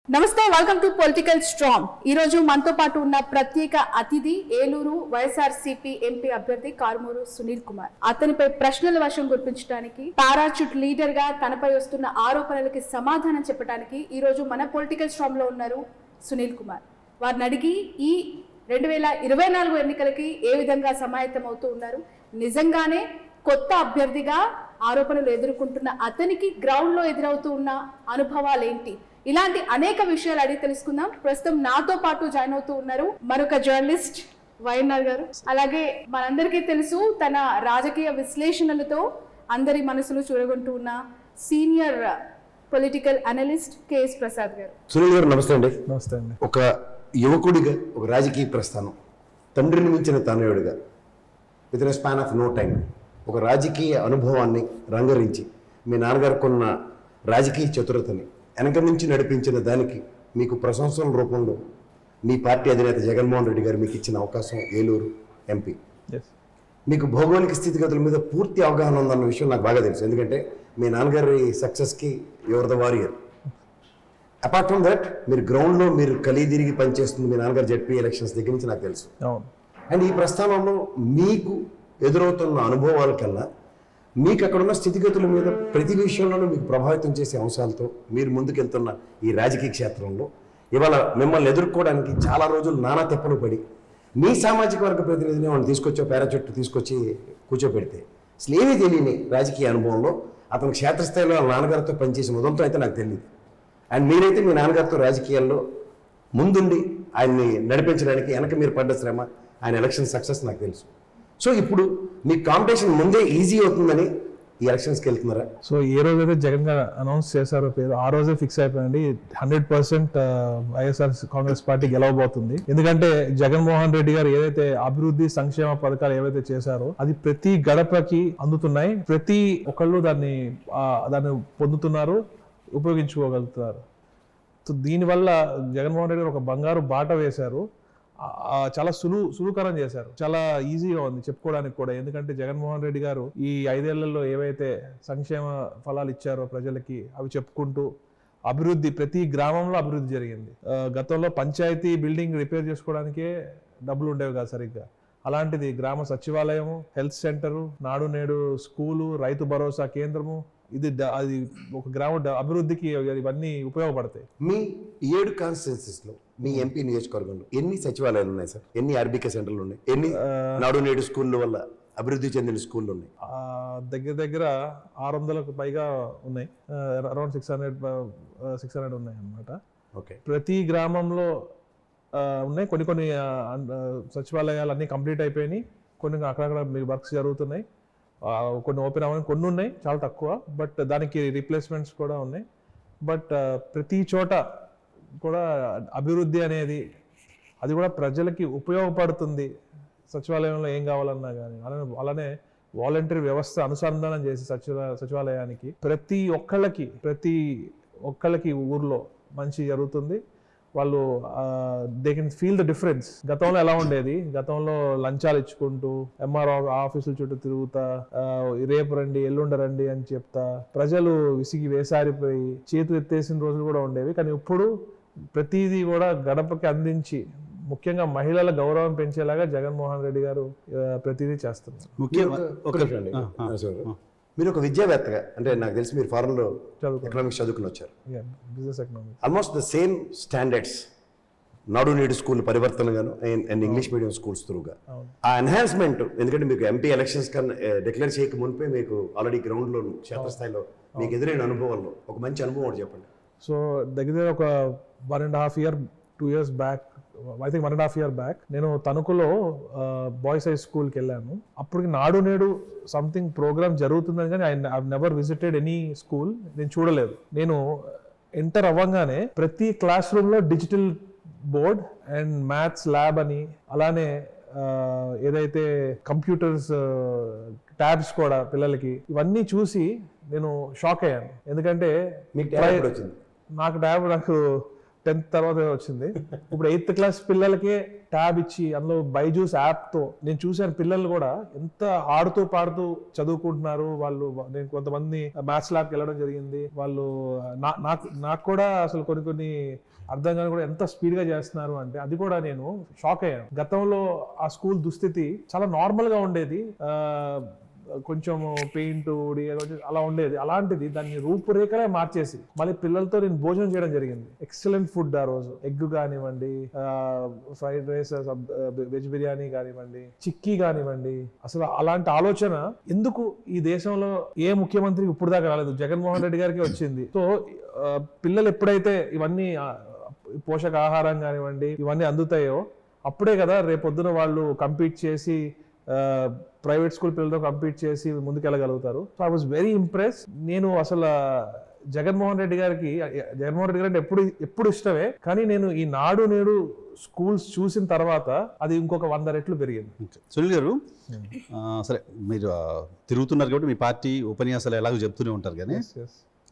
నమస్తే, welcome to political strong. ఈ రోజు మనతో పాటు ఉన్న ప్రత్యేక అతిథి ఏలూరు వైఎస్ఆర్సీపీ ఎంపీ అభ్యర్థి కారుమూరు సునీల్ కుమార్. అతనిపై ప్రశ్నల వర్షం కురిపించడానికి, పారాచూట్ లీడర్ గా తనపై వస్తున్న ఆరోపణలకి సమాధానం చెప్పడానికి ఈ రోజు మన పొలిటికల్ స్ట్రాంగ్ లో ఉన్నారు సునీల్ కుమార్. వారిని అడిగి ఈ 2024 ఎన్నికలకి ఏ విధంగా సమాయత్తం అవుతూ ఉన్నారు, నిజంగానే కొత్త అభ్యర్థిగా ఆరోపణలు ఎదుర్కొంటున్న అతనికి గ్రౌండ్ లో ఎదురవుతూ ఉన్న అనుభవాలు ఏంటి, ఇలాంటి అనేక విషయాలు అడిగి తెలుసుకుందాం. ప్రస్తుతం నాతో పాటు జాయిన్ అవుతూ ఉన్నారు మరొక జర్నలిస్ట్ వైఎన్ఆర్ గారు. అలాగే మనందరికీ తెలుసు తన రాజకీయ విశ్లేషణలతో అందరి మనసులు చూరగొంటూ ఉన్న senior political analyst KS Prasad గారు. సునీల్ గారు నమస్తే అండి. నమస్తే అండి. ఒక యువకుడిగా ఒక రాజకీయ ప్రస్థానం, తండ్రిని మించిన తనయుడిగా within span of no time ఒక రాజకీయ అనుభవాన్ని రంగరించి మీ నాన్నగారు కొన్న రాజకీయ చతురతని వెనక నుంచి నడిపించిన దానికి మీకు ప్రశంసల రూపంలో మీ పార్టీ అధినేత జగన్మోహన్ రెడ్డి గారు మీకు ఇచ్చిన అవకాశం ఏలూరు ఎంపీ. మీకు భౌగోళిక స్థితిగతుల మీద పూర్తి అవగాహన ఉందన్న విషయం నాకు బాగా తెలుసు, ఎందుకంటే మీ నాన్నగారి సక్సెస్కి your the warrior. Apart from that మీరు గ్రౌండ్లో మీరు కలిదిరిగి పనిచేస్తుంది మీ నాన్నగారు జడ్పీ ఎలక్షన్స్ దగ్గర నుంచి నాకు తెలుసు. అండ్ ఈ ప్రస్థానంలో మీకు ఎదురవుతున్న అనుభవాల కన్నా మీకు అక్కడున్న స్థితిగతుల మీద ప్రతి విషయంలోనూ మీకు ప్రభావితం చేసే అంశాలతో మీరు ముందుకెళ్తున్న ఈ రాజకీయ క్షేత్రంలో ఇవాళ మిమ్మల్ని ఎదుర్కోవడానికి చాలా రోజులు నానా తెప్పలు పడి మీ సామాజిక వర్గ ప్రతినిధిని వాళ్ళు తీసుకొచ్చో పారాచూట్ తీసుకొచ్చి కూర్చోపెడితే అసలు ఏమీ తెలియని రాజకీయ అనుభవంలో అతను క్షేత్రస్థాయిలో వాళ్ళ నాన్నగారితో పనిచేసిన ఉదంతో అయితే నాకు తెలియదు. అండ్ మీరైతే మీ నాన్నగారితో రాజకీయాల్లో ముందుండి ఆయన్ని నడిపించడానికి వెనక మీరు పడ్డ శ్రమ, ఆయన ఎలక్షన్ సక్సెస్ నాకు తెలుసు. సో ఇప్పుడు మీ కాంపిటీషన్ ముందే ఈజీ అవుతుందని ఈ ఎలక్షన్స్కి వెళ్తున్నారా? సో ఏ రోజైతే జగన్ గారు అనౌన్స్ చేశారో పేరు, ఆ రోజే ఫిక్స్ అయిపోయింది 100% వైఎస్ఆర్ కాంగ్రెస్ పార్టీ గెలవబోతుంది. ఎందుకంటే జగన్మోహన్ రెడ్డి గారు ఏదైతే అభివృద్ధి సంక్షేమ పథకాలు ఏవైతే చేశారో అది ప్రతి గడపకి అందుతున్నాయి, ప్రతి ఒక్కళ్ళు దాన్ని పొందుతున్నారు, ఉపయోగించుకోగలుగుతున్నారు. సో దీనివల్ల జగన్మోహన్ రెడ్డి గారు ఒక బంగారు బాట వేశారు, చాలా సులువుకరం చేశారు, చాలా ఈజీగా ఉంది చెప్పుకోవడానికి కూడా. ఎందుకంటే జగన్మోహన్ రెడ్డి గారు ఈ 5 ఏళ్లలో ఏవైతే సంక్షేమ ఫలాలు ఇచ్చారో ప్రజలకి అవి చెప్పుకుంటూ అభివృద్ధి, ప్రతి గ్రామంలో అభివృద్ధి జరిగింది. గతంలో పంచాయతీ బిల్డింగ్ రిపేర్ చేసుకోవడానికే డబ్బులు ఉండేవి కాదు సరిగ్గా, అలాంటిది గ్రామ సచివాలయము, హెల్త్ సెంటరు, నాడు నేడు స్కూలు, రైతు భరోసా కేంద్రము, అది ఒక గ్రామ అభివృద్ధికి ఇవన్నీ ఉపయోగపడతాయి. మీ 7 కాన్స్టిట్యున్సీస్లో మీ ఎంపీ నియోజకవర్గంలో ఎన్ని సచివాలయాలు ఉన్నాయి సార్? ఎన్ని ఆర్బీకే సెంటర్లు ఉన్నాయి? ఎన్ని నాడు నేడు స్కూళ్ళ వల్ల అభివృద్ధి చెందిన స్కూళ్ళు ఉన్నాయి? దగ్గర 600కు పైగా ఉన్నాయి, అరౌండ్ 600 ఉన్నాయి అన్నమాట. ఓకే, ప్రతి గ్రామంలో ఉన్నాయి. కొన్ని సచివాలయాలు అన్నీ కంప్లీట్ అయిపోయినాయి, కొన్ని అక్కడక్కడ మీకు వర్క్స్ జరుగుతున్నాయి, కొన్ని ఓపెన్ అవ్వని కొన్ని ఉన్నాయి, చాలా తక్కువ. బట్ దానికి రీప్లేస్మెంట్స్ కూడా ఉన్నాయి. బట్ ప్రతి చోట కూడా అభివృద్ధి అనేది అది కూడా ప్రజలకి ఉపయోగపడుతుంది. సచివాలయంలో ఏం కావాలన్నా కానీ అలానే వాలంటరీ వ్యవస్థ అనుసంధానం చేసి సచివాలయానికి ప్రతి ఒక్కళ్ళకి ఊర్లో మంచి జరుగుతుంది. వాళ్ళు they can feel the difference. గతంలో ఎలా ఉండేది, గతంలో లంచాలు ఇచ్చుకుంటూ ఎంఆర్ఓ ఆఫీసుల చుట్టూ తిరుగుతా, రేపు రండి ఎల్లుండ రండి అని చెప్తా ప్రజలు విసిగి వేసారిపోయి చేతులు ఎత్తేసిన రోజులు కూడా ఉండేవి. కానీ ఇప్పుడు ప్రతిదీ కూడా గడపకి అందించి, ముఖ్యంగా మహిళల గౌరవం పెంచేలాగా జగన్మోహన్ రెడ్డి గారు ప్రతిదీ చేస్తున్నారు. మీరు ఒక విద్యావేత్తగా, అంటే నాకు తెలిసి మీరు ఫారెన్లో ఎకనామిక్స్ చదువుకుని వచ్చారు. Business economics almost the same standards Nadu Nedu school పరివర్తనగాను అండ్ ఇంగ్లీష్ మీడియం స్కూల్స్ త్రూగా ఆ ఎన్హాన్స్మెంట్. ఎందుకంటే మీకు ఎంపీ ఎలక్షన్స్ కన్నా డిక్లేర్ చేయక మునిపే మీకు ఆల్రెడీ గ్రౌండ్లో క్షేత్రస్థాయిలో మీకు ఎదురైన అనుభవాల్లో ఒక మంచి అనుభవం ఒకటి చెప్పండి. సో దగ్గర ఒక 1.5 year 2 years back, I think 1.5 year back నేను తణుకులో బాయ్స్ హై స్కూల్కి వెళ్ళాను. అప్పటికి నాడు నేడు సంథింగ్ ప్రోగ్రామ్ జరుగుతుందని కానీ I never visited any school, నేను చూడలేదు. నేను ఎంటర్ అవ్వగానే ప్రతి క్లాస్ రూమ్లో digital board and maths lab అని, అలానే ఏదైతే కంప్యూటర్స్ ట్యాబ్స్ కూడా పిల్లలకి, ఇవన్నీ చూసి నేను షాక్ అయ్యాను. ఎందుకంటే నాకు 10th తర్వాత వచ్చింది. ఇప్పుడు 8th క్లాస్ పిల్లలకే ట్యాబ్ ఇచ్చి అందులో బైజూస్ యాప్తో నేను చూశాను పిల్లలు కూడా ఎంత ఆడుతూ పాడుతూ చదువుకుంటున్నారు వాళ్ళు. నేను కొంతమంది మ్యాథ్స్ ల్యాబ్కి వెళ్ళడం జరిగింది. వాళ్ళు నాకు కూడా అసలు కొన్ని అర్థం కాని కూడా ఎంత స్పీడ్ గా చేస్తున్నారు అంటే అది కూడా నేను షాక్ అయ్యాను. గతంలో ఆ స్కూల్ దుస్థితి చాలా నార్మల్ గా ఉండేది, కొంచెం పెయింట్ అలా ఉండేది. అలాంటిది దాన్ని రూపురేఖలే మార్చేసి మళ్ళీ పిల్లలతో నేను భోజనం చేయడం జరిగింది. ఎక్సలెంట్ ఫుడ్ ఆ రోజు, ఎగ్ కానివ్వండి, ఫ్రైడ్ రైస్, వెజ్ బిర్యానీ కానివ్వండి, చిక్కీ కానివ్వండి. అసలు అలాంటి ఆలోచన ఎందుకు ఈ దేశంలో ఏ ముఖ్యమంత్రికి ఇప్పుడు దాకా రాలేదు, జగన్మోహన్ రెడ్డి గారికి వచ్చింది. సో పిల్లలు ఎప్పుడైతే ఇవన్నీ పోషకాహారం కానివ్వండి ఇవన్నీ అందుతాయో అప్పుడే కదా రేపొద్దున వాళ్ళు కంపీట్ చేసి ప్రైవేట్ స్కూల్ పిల్లలతో కంపీట్ చేసి ముందుకెళ్ళగలుగుతారు. So I was very impress. నేను అసలు జగన్మోహన్ రెడ్డి గారికి అంటే ఎప్పుడు ఇష్టమే, కానీ నేను ఈ నాడు నేడు స్కూల్స్ చూసిన తర్వాత అది ఇంకొక 100 రెట్లు పెరిగింది. సునీల్ గారు, సరే మీరు తిరుగుతున్నారు కాబట్టి మీ పార్టీ ఉపన్యాసాలు ఎలాగో చెప్తూనే ఉంటారు, కానీ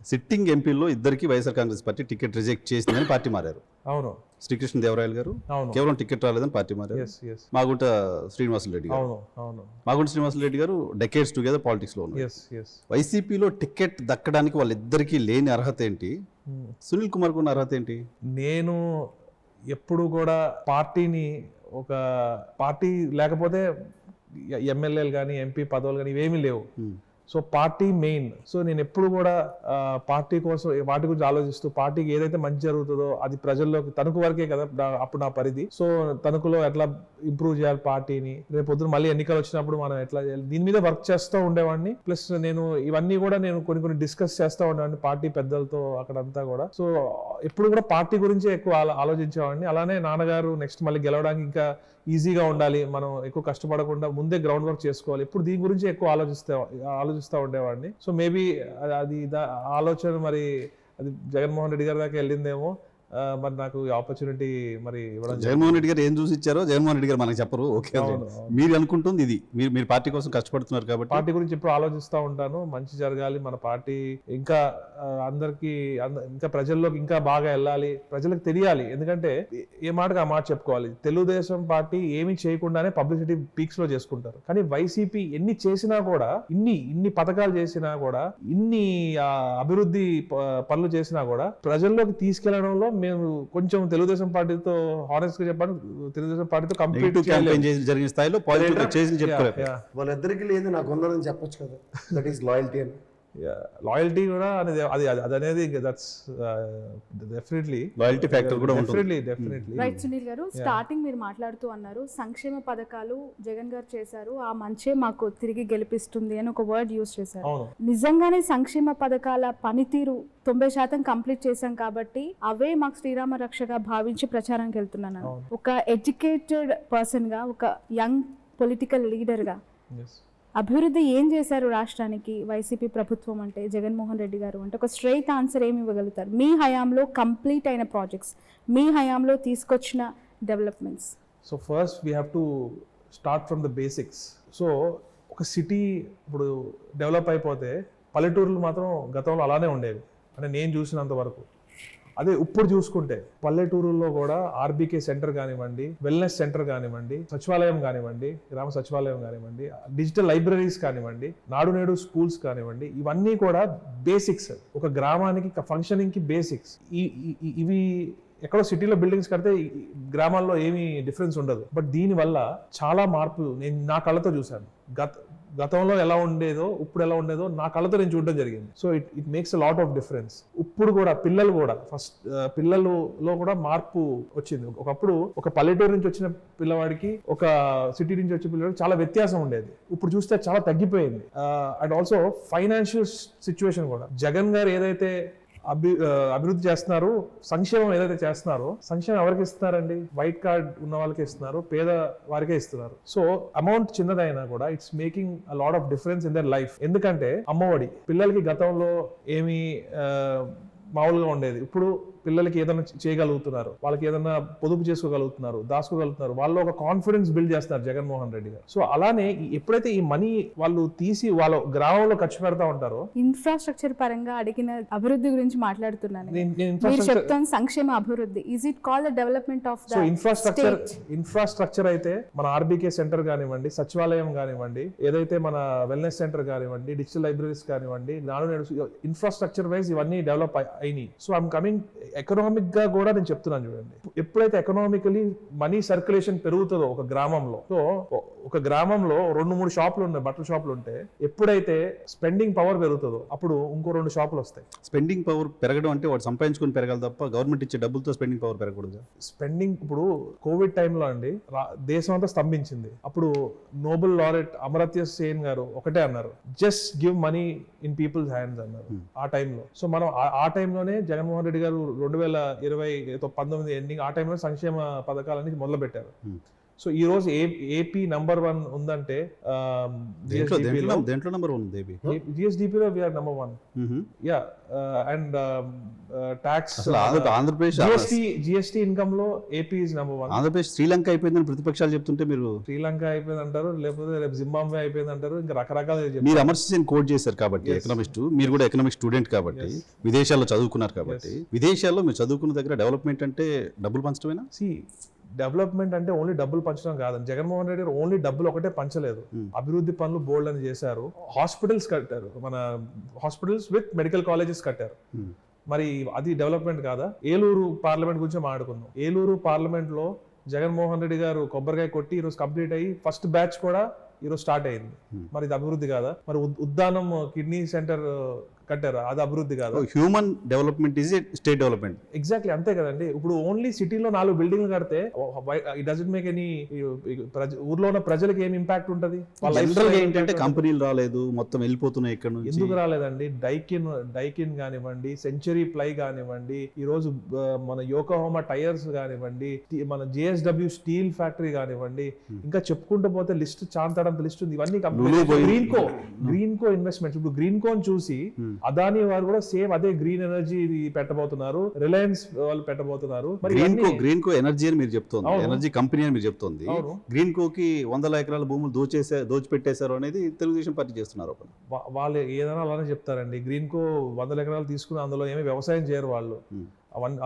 సిట్టింగ్ ఎంపీల్లో ఇద్దరికి YSR Congress party ticket reject చేసిందని పార్టీ మారారు. అవును. శ్రీకృష్ణ దేవరాయలు గారు కేవలం టికెట్ రాలేదని పార్టీ మారారు. మాగుంట శ్రీనివాసరెడ్డి గారు మాగుంట గారు డెకేడ్స్ టుగెదర్ పాలిటిక్స్ లో ఉన్నారు. వైసీపీలో టికెట్ దక్కడానికి వాళ్ళిద్దరికి లేని అర్హత ఏంటి? సునీల్ కుమార్ కు ఉన్న అర్హత ఏంటి? నేను ఎప్పుడు కూడా పార్టీని ఒక పార్టీ లేకపోతే ఎమ్మెల్యేలు కానీ ఎంపీ పదవులు కానీ ఇవేమీ లేవు. So party main. సో నేను ఎప్పుడు కూడా పార్టీ కోసం వాటి గురించి ఆలోచిస్తూ పార్టీకి ఏదైతే మంచి జరుగుతుందో అది ప్రజల్లోకి తణుకు వరకే కదా అప్పుడు నా పరిధి. సో తణుకులో ఎట్లా ఇంప్రూవ్ చేయాలి పార్టీని, రేపు పొద్దున మళ్ళీ ఎన్నికలు వచ్చినప్పుడు మనం ఎట్లా చేయాలి, దీని మీద వర్క్ చేస్తూ ఉండేవాడిని. ప్లస్ నేను ఇవన్నీ కూడా నేను కొన్ని డిస్కస్ చేస్తూ ఉండేవాడిని పార్టీ పెద్దలతో అక్కడంతా కూడా. సో ఎప్పుడు కూడా పార్టీ గురించే ఎక్కువ ఆలోచించేవాడిని. అలానే నాన్నగారు నెక్స్ట్ మళ్ళీ గెలవడానికి ఇంకా ఈజీగా ఉండాలి, మనం ఎక్కువ కష్టపడకుండా ముందే గ్రౌండ్ వర్క్ చేసుకోవాలి, ఇప్పుడు దీని గురించి ఎక్కువ ఆలోచిస్తూ ఉండేవాడిని. సో మేబీ అది ఆలోచన మరి అది జగన్మోహన్ రెడ్డి గారి దాకా వెళ్ళిందేమో. మరి నాకు ఈ ఆపర్చునిటీ మరి ఇవ్వడం, జగన్మోహన్ రెడ్డి గారు ఏం చూసి ఇచ్చారో జగన్మోహన్ రెడ్డి గారు మనకు చెప్పరు. ఓకే, మీరు అనుకుంటుంది ఇది, మీరు పార్టీ కోసం కష్టపడుతున్నారు కాబట్టి పార్టీ గురించి ఎప్పుడు ఆలోచిస్తూ ఉంటాను. మంచి జరగాలి, మన పార్టీ ఇంకా అందరికి ఇంకా ప్రజల్లోకి ఇంకా బాగా వెళ్ళాలి, ప్రజలకు తెలియాలి. ఎందుకంటే ఏ మాటకు ఆ మాట చెప్పుకోవాలి, తెలుగుదేశం పార్టీ ఏమి చేయకుండానే పబ్లిసిటీ పీక్స్ లో చేసుకుంటారు. కానీ వైసీపీ ఎన్ని చేసినా కూడా, ఇన్ని పథకాలు చేసినా కూడా, ఇన్ని అభివృద్ధి పనులు చేసినా కూడా ప్రజల్లోకి తీసుకెళ్లడంలో మేము కొంచెం తెలుగుదేశం పార్టీతో హానెస్ట్ గా చెప్పాను, తెలుగుదేశం పార్టీతో కంప్లీట్ జరిగిన స్థాయిలో వాళ్ళిద్దరికి లేదు, నాకు ఉందని చెప్పొచ్చు కదా. దట్ ఈస్ లాయల్టీ అని. లాయల్టీ కూడా అనేది అది అనేది దట్స్ డెఫినెట్లీ లాయల్టీ ఫ్యాక్టర్ కూడా ఉంటుంది. Definitely right. సునీల్ గారు, స్టార్టింగ్ మీరు మాట్లాడుతూ అన్నారు సంక్షేమ పథకాలు జగన్ గారు చేశారు, ఆ మంచే మాకు తిరిగి గెలిపిస్తుంది అని ఒక వర్డ్ యూజ్ చేశారు. నిజంగానే సంక్షేమ పథకాల పనితీరు 90% కంప్లీట్ చేశాం కాబట్టి అవే మాకు శ్రీరామ రక్షగా భావించి ప్రచారానికి వెళ్తున్నాను. ఒక ఎడ్యుకేటెడ్ పర్సన్ గా, ఒక యంగ్ పొలిటికల్ లీడర్ గా అభివృద్ధి ఏం చేశారు రాష్ట్రానికి వైసీపీ ప్రభుత్వం అంటే, జగన్మోహన్ రెడ్డి గారు అంటే? ఒక స్ట్రైట్ ఆన్సర్ ఏమి ఇవ్వగలుగుతారు మీ హయాంలో కంప్లీట్ అయిన ప్రాజెక్ట్స్, మీ హయాంలో తీసుకొచ్చిన developments? So first we have to start from the basics. So ఒక సిటీ ఇప్పుడు డెవలప్ అయిపోతే పల్లెటూర్లు మాత్రం గతంలో అలానే ఉండేవి అంటే నేను చూసినంత వరకు. అదే ఇప్పుడు చూసుకుంటే పల్లెటూరుల్లో కూడా ఆర్బీకే సెంటర్ కానివ్వండి, వెల్నెస్ సెంటర్ కానివ్వండి, సచివాలయం కానివ్వండి, గ్రామ సచివాలయం కానివ్వండి, డిజిటల్ లైబ్రరీస్ కానివ్వండి, నాడు నేడు స్కూల్స్ కానివ్వండి, ఇవన్నీ కూడా బేసిక్స్. ఒక గ్రామానికి ఫంక్షనింగ్ కి బేసిక్స్. ఇవి ఎక్కడో సిటీలో బిల్డింగ్స్ కడితే గ్రామాల్లో ఏమీ డిఫరెన్స్ ఉండదు. బట్ దీనివల్ల చాలా మార్పు నేను నా కళ్ళతో చూశాను. గతంలో ఎలా ఉండేదో ఇప్పుడు ఎలా ఉండేదో నా కళ్ళతో నేను చూడడం జరిగింది. So it makes a lot of difference. ఇప్పుడు కూడా పిల్లలు కూడా పిల్లలలో కూడా మార్పు వచ్చింది. ఒకప్పుడు ఒక పల్లెటూరు నుంచి వచ్చిన పిల్లవాడికి ఒక సిటీ నుంచి వచ్చే పిల్లవాడికి చాలా వ్యత్యాసం ఉండేది. ఇప్పుడు చూస్తే చాలా తగ్గిపోయింది. అండ్ ఆల్సో ఫైనాన్షియల్ సిచ్యువేషన్ కూడా జగన్ గారు ఏదైతే అభివృద్ధి చేస్తున్నారు, సంక్షేమం ఏదైతే చేస్తున్నారో, సంక్షేమం ఎవరికి ఇస్తున్నారండి? వైట్ కార్డ్ ఉన్న వాళ్ళకి ఇస్తున్నారు, పేద వారికే ఇస్తున్నారు. సో అమౌంట్ చిన్నదైనా కూడా it's making a lot of difference in their life. ఎందుకంటే అమ్మఒడి పిల్లలకి గతంలో ఏమి మామూలుగా ఉండేది, ఇప్పుడు పిల్లలకి ఏదైనా చేయగలుగుతున్నారు, వాళ్ళకి ఏదైనా పొదుపు చేసుకోగలుగుతున్నారు, దాచుకోగలుగుతున్నారు, వాళ్ళు ఒక కాన్ఫిడెన్స్ బిల్డ్ చేస్తారు జగన్మోహన్ రెడ్డి గారు. సో అలానే ఎప్పుడైతే ఈ మనీ వాళ్ళు తీసి వాళ్ళ గ్రామంలో ఖర్చు పెడతా ఉంటారో, ఇన్ఫ్రాస్ట్రక్చర్ పరంగా అడిగిన అభివృద్ధి గురించి మాట్లాడుతున్నాను. నేను మీరు ఇన్ఫ్రాస్ట్రక్చర్ చెప్తాను సంక్షేమ అభివృద్ధి. Is it call the development of so the infrastructure అయితే మన ఆర్బీకే సెంటర్ కానివ్వండి, సచివాలయం కానివ్వండి, ఏదైతే మన వెల్నెస్ సెంటర్ కానివ్వండి, డిజిటల్ లైబ్రరీస్ కానివ్వండి, ఇన్ఫ్రాస్ట్రక్చర్ వైజ్ ఇవన్నీ డెవలప్ అయినాయి. సో ఐఎమ్ కమింగ్ ఎకనామిక్ గా కూడా నేను చెప్తున్నాను చూడండి, ఎప్పుడైతే ఎకనామికలీ మనీ సర్క్యులేషన్ పెరుగుతుందో ఒక గ్రామంలో, సో ఒక గ్రామంలో 2-3 షాపులు ఉన్నాయి, బట్టల షాపులు ఉంటే ఎప్పుడైతే స్పెండింగ్ పవర్ పెరుగుతుందో అప్పుడు ఇంకో 2 షాపులు వస్తాయి. స్పెండింగ్ పవర్ పెరగడం అంటే వాడు సంపాదించుకుని పెరగాలి తప్ప గవర్నమెంట్ ఇచ్చే డబ్బులతో స్పెండింగ్ పవర్ పెరగకూడదు. స్పెండింగ్ ఇప్పుడు కోవిడ్ టైంలో అండి దేశం అంతా స్తంభించింది. అప్పుడు నోబెల్ లారెట్ అమర్త్య సేన్ గారు ఒకటే అన్నారు, just give money in peoples hands అన్నారు ఆ టైంలో. సో మనం ఆ టైంలోనే జగన్మోహన్ రెడ్డి గారు 2019 ఎండింగ్ ఆ టైంలో సంక్షేమ పథకాలన్నీ మొదలు పెట్టారు. సో ఈ రోజు ఏపీ నంబర్ 1 ఉందంటే దేంట్లో నంబర్ 1 ఉంది? జిఎస్డిపిలో వీఆర్ నంబర్ 1. Yeah, and tax Andhra Pradesh GST income లో AP is number 1. Andhra Pradesh Sri Lanka అయిపోయిందని ప్రతిపక్షాలు చెప్తుంటే మీరు శ్రీలంక అయిపోయింది అంటారు, లేకపోతే రేపు జింబాబ్వే అయిపోయింది అంటారు, ఇంకా రకరకాల. మీరు అమర్త్య సేన్ కోట్ చేశారు కాబట్టి ఎకనామిస్ట్, మీరు కూడా ఎకనామిక్ స్టూడెంట్ కాబట్టి, విదేశాల్లో చదువుకున్నారు కాబట్టి, విదేశాల్లో మీరు చదువుకున్న దగ్గర డెవలప్మెంట్ అంటే డబ్బులు పంచడమేనా? డెవలప్మెంట్ అంటే ఓన్లీ డబ్బులు పంచడం కాదండి. జగన్మోహన్ రెడ్డి గారు ఓన్లీ డబ్బులు ఒకటే పంచలేదు, అభివృద్ధి పనులు బోల్డ్ అని చేశారు. హాస్పిటల్స్ కట్టారు, మన హాస్పిటల్స్ విత్ మెడికల్ కాలేజెస్ కట్టారు. మరి అది డెవలప్మెంట్ కాదా? ఏలూరు పార్లమెంట్ గురించి మాట్లాడుకుందాం. ఏలూరు పార్లమెంట్ లో జగన్మోహన్ రెడ్డి గారు కొబ్బరికాయ కొట్టి ఈరోజు కంప్లీట్ అయ్యి ఫస్ట్ బ్యాచ్ కూడా ఈరోజు స్టార్ట్ అయింది. మరి ఇది అభివృద్ధి కాదా? మరి ఉద్దానం కిడ్నీ సెంటర్ కట్టారు, అది అభివృద్ధి కాదు. Human development is state development. Exactly అంతే కదండి. ఇప్పుడు ఓన్లీ సిటీలో 4 బిల్డింగ్లు కడితే ఇట్ డజంట్ మేక్ ఎనీ, ఊర్లో ఉన్న ప్రజలకు ఏం ఇంపాక్ట్ ఉంటది? ఏంటంటే కంపెనీలు రాలేదు, మొత్తం వెళ్ళిపోతున్నాయి ఇక్కడ నుంచి. ఎందుకు రాలేదండి? డైకిన్ కానివ్వండి, సెంచరీ ప్లై కానివ్వండి, ఈ రోజు మన యోకోహామా టైర్స్ కానివ్వండి, మన జేఎస్డబ్ల్యూ స్టీల్ ఫ్యాక్టరీ కానివ్వండి, ఇంకా చెప్పుకుంటూ పోతే లిస్ట్ చాంతాడంత లిస్ట్ ఉంది. ఇవన్నీ గ్రీన్కో ఇన్వెస్ట్మెంట్స్. ఇప్పుడు గ్రీన్కో చూసి అదానీ వారు కూడా సేమ్ అదే గ్రీన్ ఎనర్జీ పెట్టబోతున్నారు, రిలయన్స్ వాళ్ళు పెట్టబోతున్నారు. గ్రీన్కో ఎనర్జీ అని మీరు చెప్తోంది, ఎనర్జీ కంపెనీ అని మీరు చెప్తోంది. గ్రీన్కోకి 100 ఎకరాల భూములు దోచిపెట్టేశారు అనేది తెలుగుదేశం పార్టీ చేస్తున్నారు. వాళ్ళు ఏదైనా అలానే చెప్తారండి. గ్రీన్కో 100 ఎకరాలు తీసుకుని అందులో ఏమీ వ్యవసాయం చేయరు వాళ్ళు.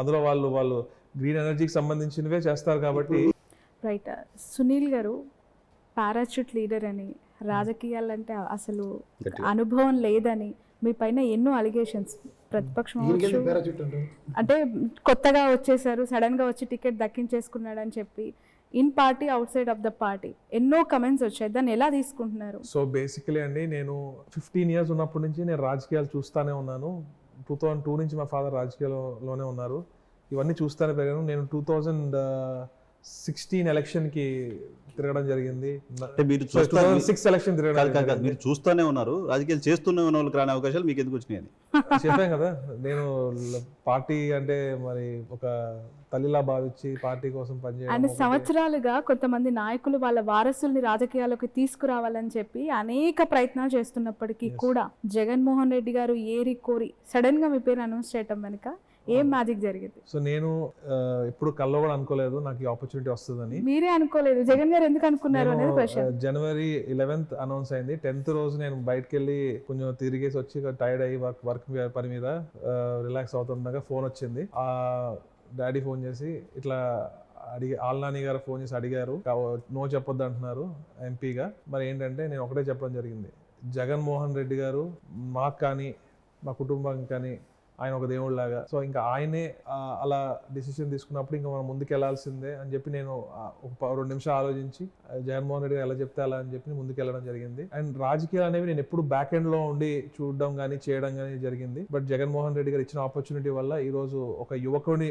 అందులో వాళ్ళు గ్రీన్ ఎనర్జీకి సంబంధించినవే చేస్తారు కాబట్టి. రైట్. సునీల్ గారు పారాచూట్ లీడర్ అని, రాజకీయాలంటే అసలు అనుభవం లేదని మీ పైన ఎన్నో అలిగేషన్స్, ప్రతిపక్షం అంటే కొత్తగా వచ్చేసారు, సడన్ గా వచ్చి టికెట్ దక్కించేసుకున్నాడు అని చెప్పి in party out side of the party ఎన్నో కమెంట్స్ వచ్చాయి. దాన్ని ఎలా తీసుకుంటున్నారు? సో బేసికలీ అండి, నేను 15 years ఉన్నప్పటి నుంచి నేను రాజకీయాలు చూస్తానే ఉన్నాను. 2002 నుంచి మా ఫాదర్ రాజకీయాల్లోనే ఉన్నారు. ఇవన్నీ చూస్తానే పెరిగాను. నేను 2016 ఎలక్షన్కి తిరగడం జరిగింది. అంటే మీరు 2006 ఎలక్షన్ తిరగడం. మీరు చూస్తూనే ఉన్నారు, రాజకీయాలు చేస్తూనే ఉన్న వాళ్ళకి రాని అవకాశాలు మీకు ఎందుకు వచ్చినాయని చెప్పాను కదా. నేను పార్టీ అంటే మరి ఒక తల్లిలా భావించి పార్టీ కోసం పనిచేయడం. అండ్ సంవత్సరాలుగా కొంతమంది నాయకులు వాళ్ళ వారసుల్ని రాజకీయాల్లోకి తీసుకురావాలని చెప్పి అనేక ప్రయత్నాలు చేస్తున్నప్పటికీ కూడా జగన్మోహన్ రెడ్డి గారు ఏరి కోరి సడన్ గా మీ పేరు అనౌన్స్ చేయటం వెనుక ఏం మ్యాజిక్ జరిగింది? సో నేను ఎప్పుడు కల్లో కూడా అనుకోలేదు నాకు ఈ ఆపర్చునిటీ వస్తుందని. మీరే అనుకోలేదు, జగన్ గారు ఎందుకు అనుకున్నారు అనేది క్వశ్చన్. January 11th అనౌన్స్ అయింది. 10th రోజు నేను బయటకు వెళ్ళి కొంచెం తిరిగేసి వచ్చి టైర్డ్ అయ్యి వర్క్ పని మీద రిలాక్స్ అవుతుండగా ఫోన్ వచ్చింది. డాడీ ఫోన్ చేసి ఇట్లా ఆల్నాని గారు ఫోన్ చేసి అడిగారు, నో చెప్పొద్దు అంటున్నారు ఎంపీగా. మరి ఏంటంటే నేను ఒకటే చెప్పడం జరిగింది, జగన్మోహన్ రెడ్డి గారు మాకు కానీ మా కుటుంబం కానీ ఆయన ఒక దేవుళ్ళలాగా. సో ఇంకా ఆయనే అలా డిసిషన్ తీసుకున్నప్పుడు ఇంకా మనం ముందుకు వెళ్లాల్సిందే అని చెప్పి నేను ఒక 2 నిమిషాలు ఆలోచించి జగన్మోహన్ రెడ్డి ఎలా చెప్తే అలా అని చెప్పి ముందుకు వెళ్ళడం జరిగింది. అండ్ రాజకీయాలు అనేవి నేను ఎప్పుడు బ్యాక్ ఎండ్ లో ఉండి చూడడం కానీ చేయడం కానీ జరిగింది. బట్ జగన్మోహన్ రెడ్డి గారు ఇచ్చిన ఆపర్చునిటీ వల్ల ఈ రోజు ఒక యువకుడిని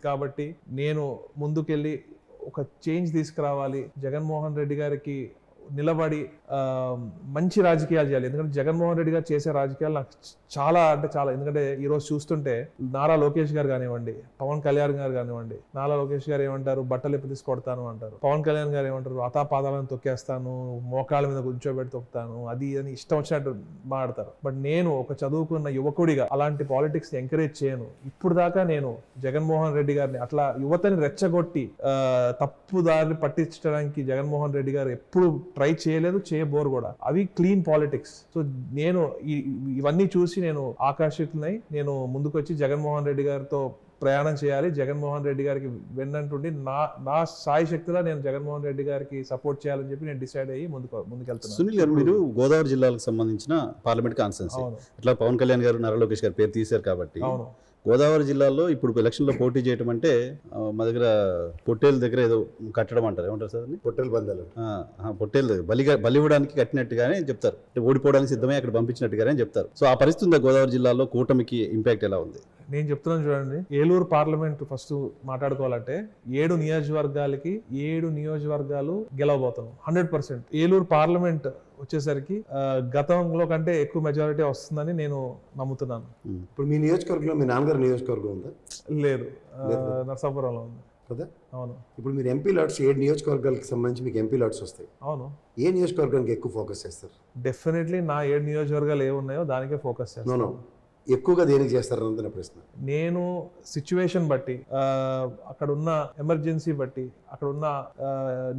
కాబట్టి నేను ముందుకెళ్ళి ఒక చేంజ్ తీసుకురావాలి, జగన్మోహన్ రెడ్డి గారికి నిలబడి మంచి రాజకీయాలు చేయాలి. ఎందుకంటే జగన్మోహన్ రెడ్డి గారు చేసే రాజకీయాలు నాకు చాలా అంటే చాలా, ఎందుకంటే ఈరోజు చూస్తుంటే నారా లోకేష్ గారు కానివ్వండి, పవన్ కళ్యాణ్ గారు కానివ్వండి, నారా లోకేష్ గారు ఏమంటారు, బట్టలు ఎప్పుడు తీసి కొడతాను అంటారు. పవన్ కళ్యాణ్ గారు ఏమంటారు, అతాపాదాలను తొక్కేస్తాను, మోకాళ్ళ మీద కూర్చోబెట్టి తొక్కుతాను, అది అని ఇష్టం వచ్చినట్టు మాట్లాడతారు. బట్ నేను ఒక చదువుకున్న యువకుడిగా అలాంటి పాలిటిక్స్ ని ఎంకరేజ్ చేయను. ఇప్పుడు దాకా నేను జగన్మోహన్ రెడ్డి గారిని అట్లా యువతని రెచ్చగొట్టి తప్పు దారిని పట్టించడానికి జగన్మోహన్ రెడ్డి గారు ఎప్పుడు ట్రై చేయలేదు, చేయబోరు కూడా. అవి క్లీన్ పాలిటిక్స్. సో నేను ఇవన్నీ చూసి నేను ఆకర్షితులై నేను ముందుకొచ్చి జగన్మోహన్ రెడ్డి గారితో ప్రయాణం చేయాలి, జగన్మోహన్ రెడ్డి గారికి వెన్నంటుండి నా సాయి శక్తిలో నేను జగన్మోహన్ రెడ్డి గారికి సపోర్ట్ చేయాలని చెప్పి నేను డిసైడ్ అయ్యి ముందుకెళ్తున్నాను. సునీల్ గారు, మీరు గోదావరి జిల్లాలకు సంబంధించిన పార్లమెంట్ కాన్స్టిట్యున్సీ, ఇట్లా పవన్ కళ్యాణ్ గారు, నారా లోకేష్ గారు పేరు తీశారు కాబట్టి, గోదావరి జిల్లాలో ఇప్పుడు ఎలక్షన్లో పోటీ చేయడం అంటే మా దగ్గర పొట్టేల దగ్గర ఏదో కట్టడం అంటారు, ఏమంటారు సార్? పొట్టేలు బంధాలు. పొట్టేలు బలి ఇవ్వడానికి కట్టినట్టుగానే చెప్తారు, అంటే ఓడిపోవడానికి సిద్ధమే అక్కడ పంపించినట్టుగానే చెప్తారు. సో ఆ పరిస్థితి ఉందా గోదావరి జిల్లాలో? కూటమికి ఇంపాక్ట్ ఎలా ఉంది? నేను చెప్తున్నాను చూడండి, ఏలూరు పార్లమెంట్ ఫస్ట్ మాట్లాడుకోవాలంటే 7 నియోజకవర్గాలకి 7 నియోజకవర్గాలు గెలవబోతున్నాం 100%. ఏలూరు పార్లమెంట్ వచ్చేసరికి గతంలో కంటే ఎక్కువ మెజారిటీ వస్తుందని నేను నమ్ముతున్నాను. ఇప్పుడు మీ నియోజకవర్గంలో మీ నాన్నగారి నియోజకవర్గం ఉందా? లేదు, నరసాపురంలో ఉంది కదా. అవును. ఇప్పుడు మీరు ఎంపీ లాట్స్ 7 నియోజకవర్గాలకు సంబంధించి మీకు ఎంపీ లాట్స్ వస్తాయి. అవును. ఏ నియోజకవర్గానికి ఎక్కువ ఫోకస్ చేస్తారు? డెఫినెట్లీ నా 7 నియోజకవర్గాలు ఏ ఉన్నాయో దానికే ఫోకస్ చేస్తాను. ఎక్కువగా దేనికి చేస్తారన్నది నా ప్రశ్న. నేను సిచ్యువేషన్ బట్టి, అక్కడ ఉన్న ఎమర్జెన్సీ బట్టి, అక్కడ ఉన్న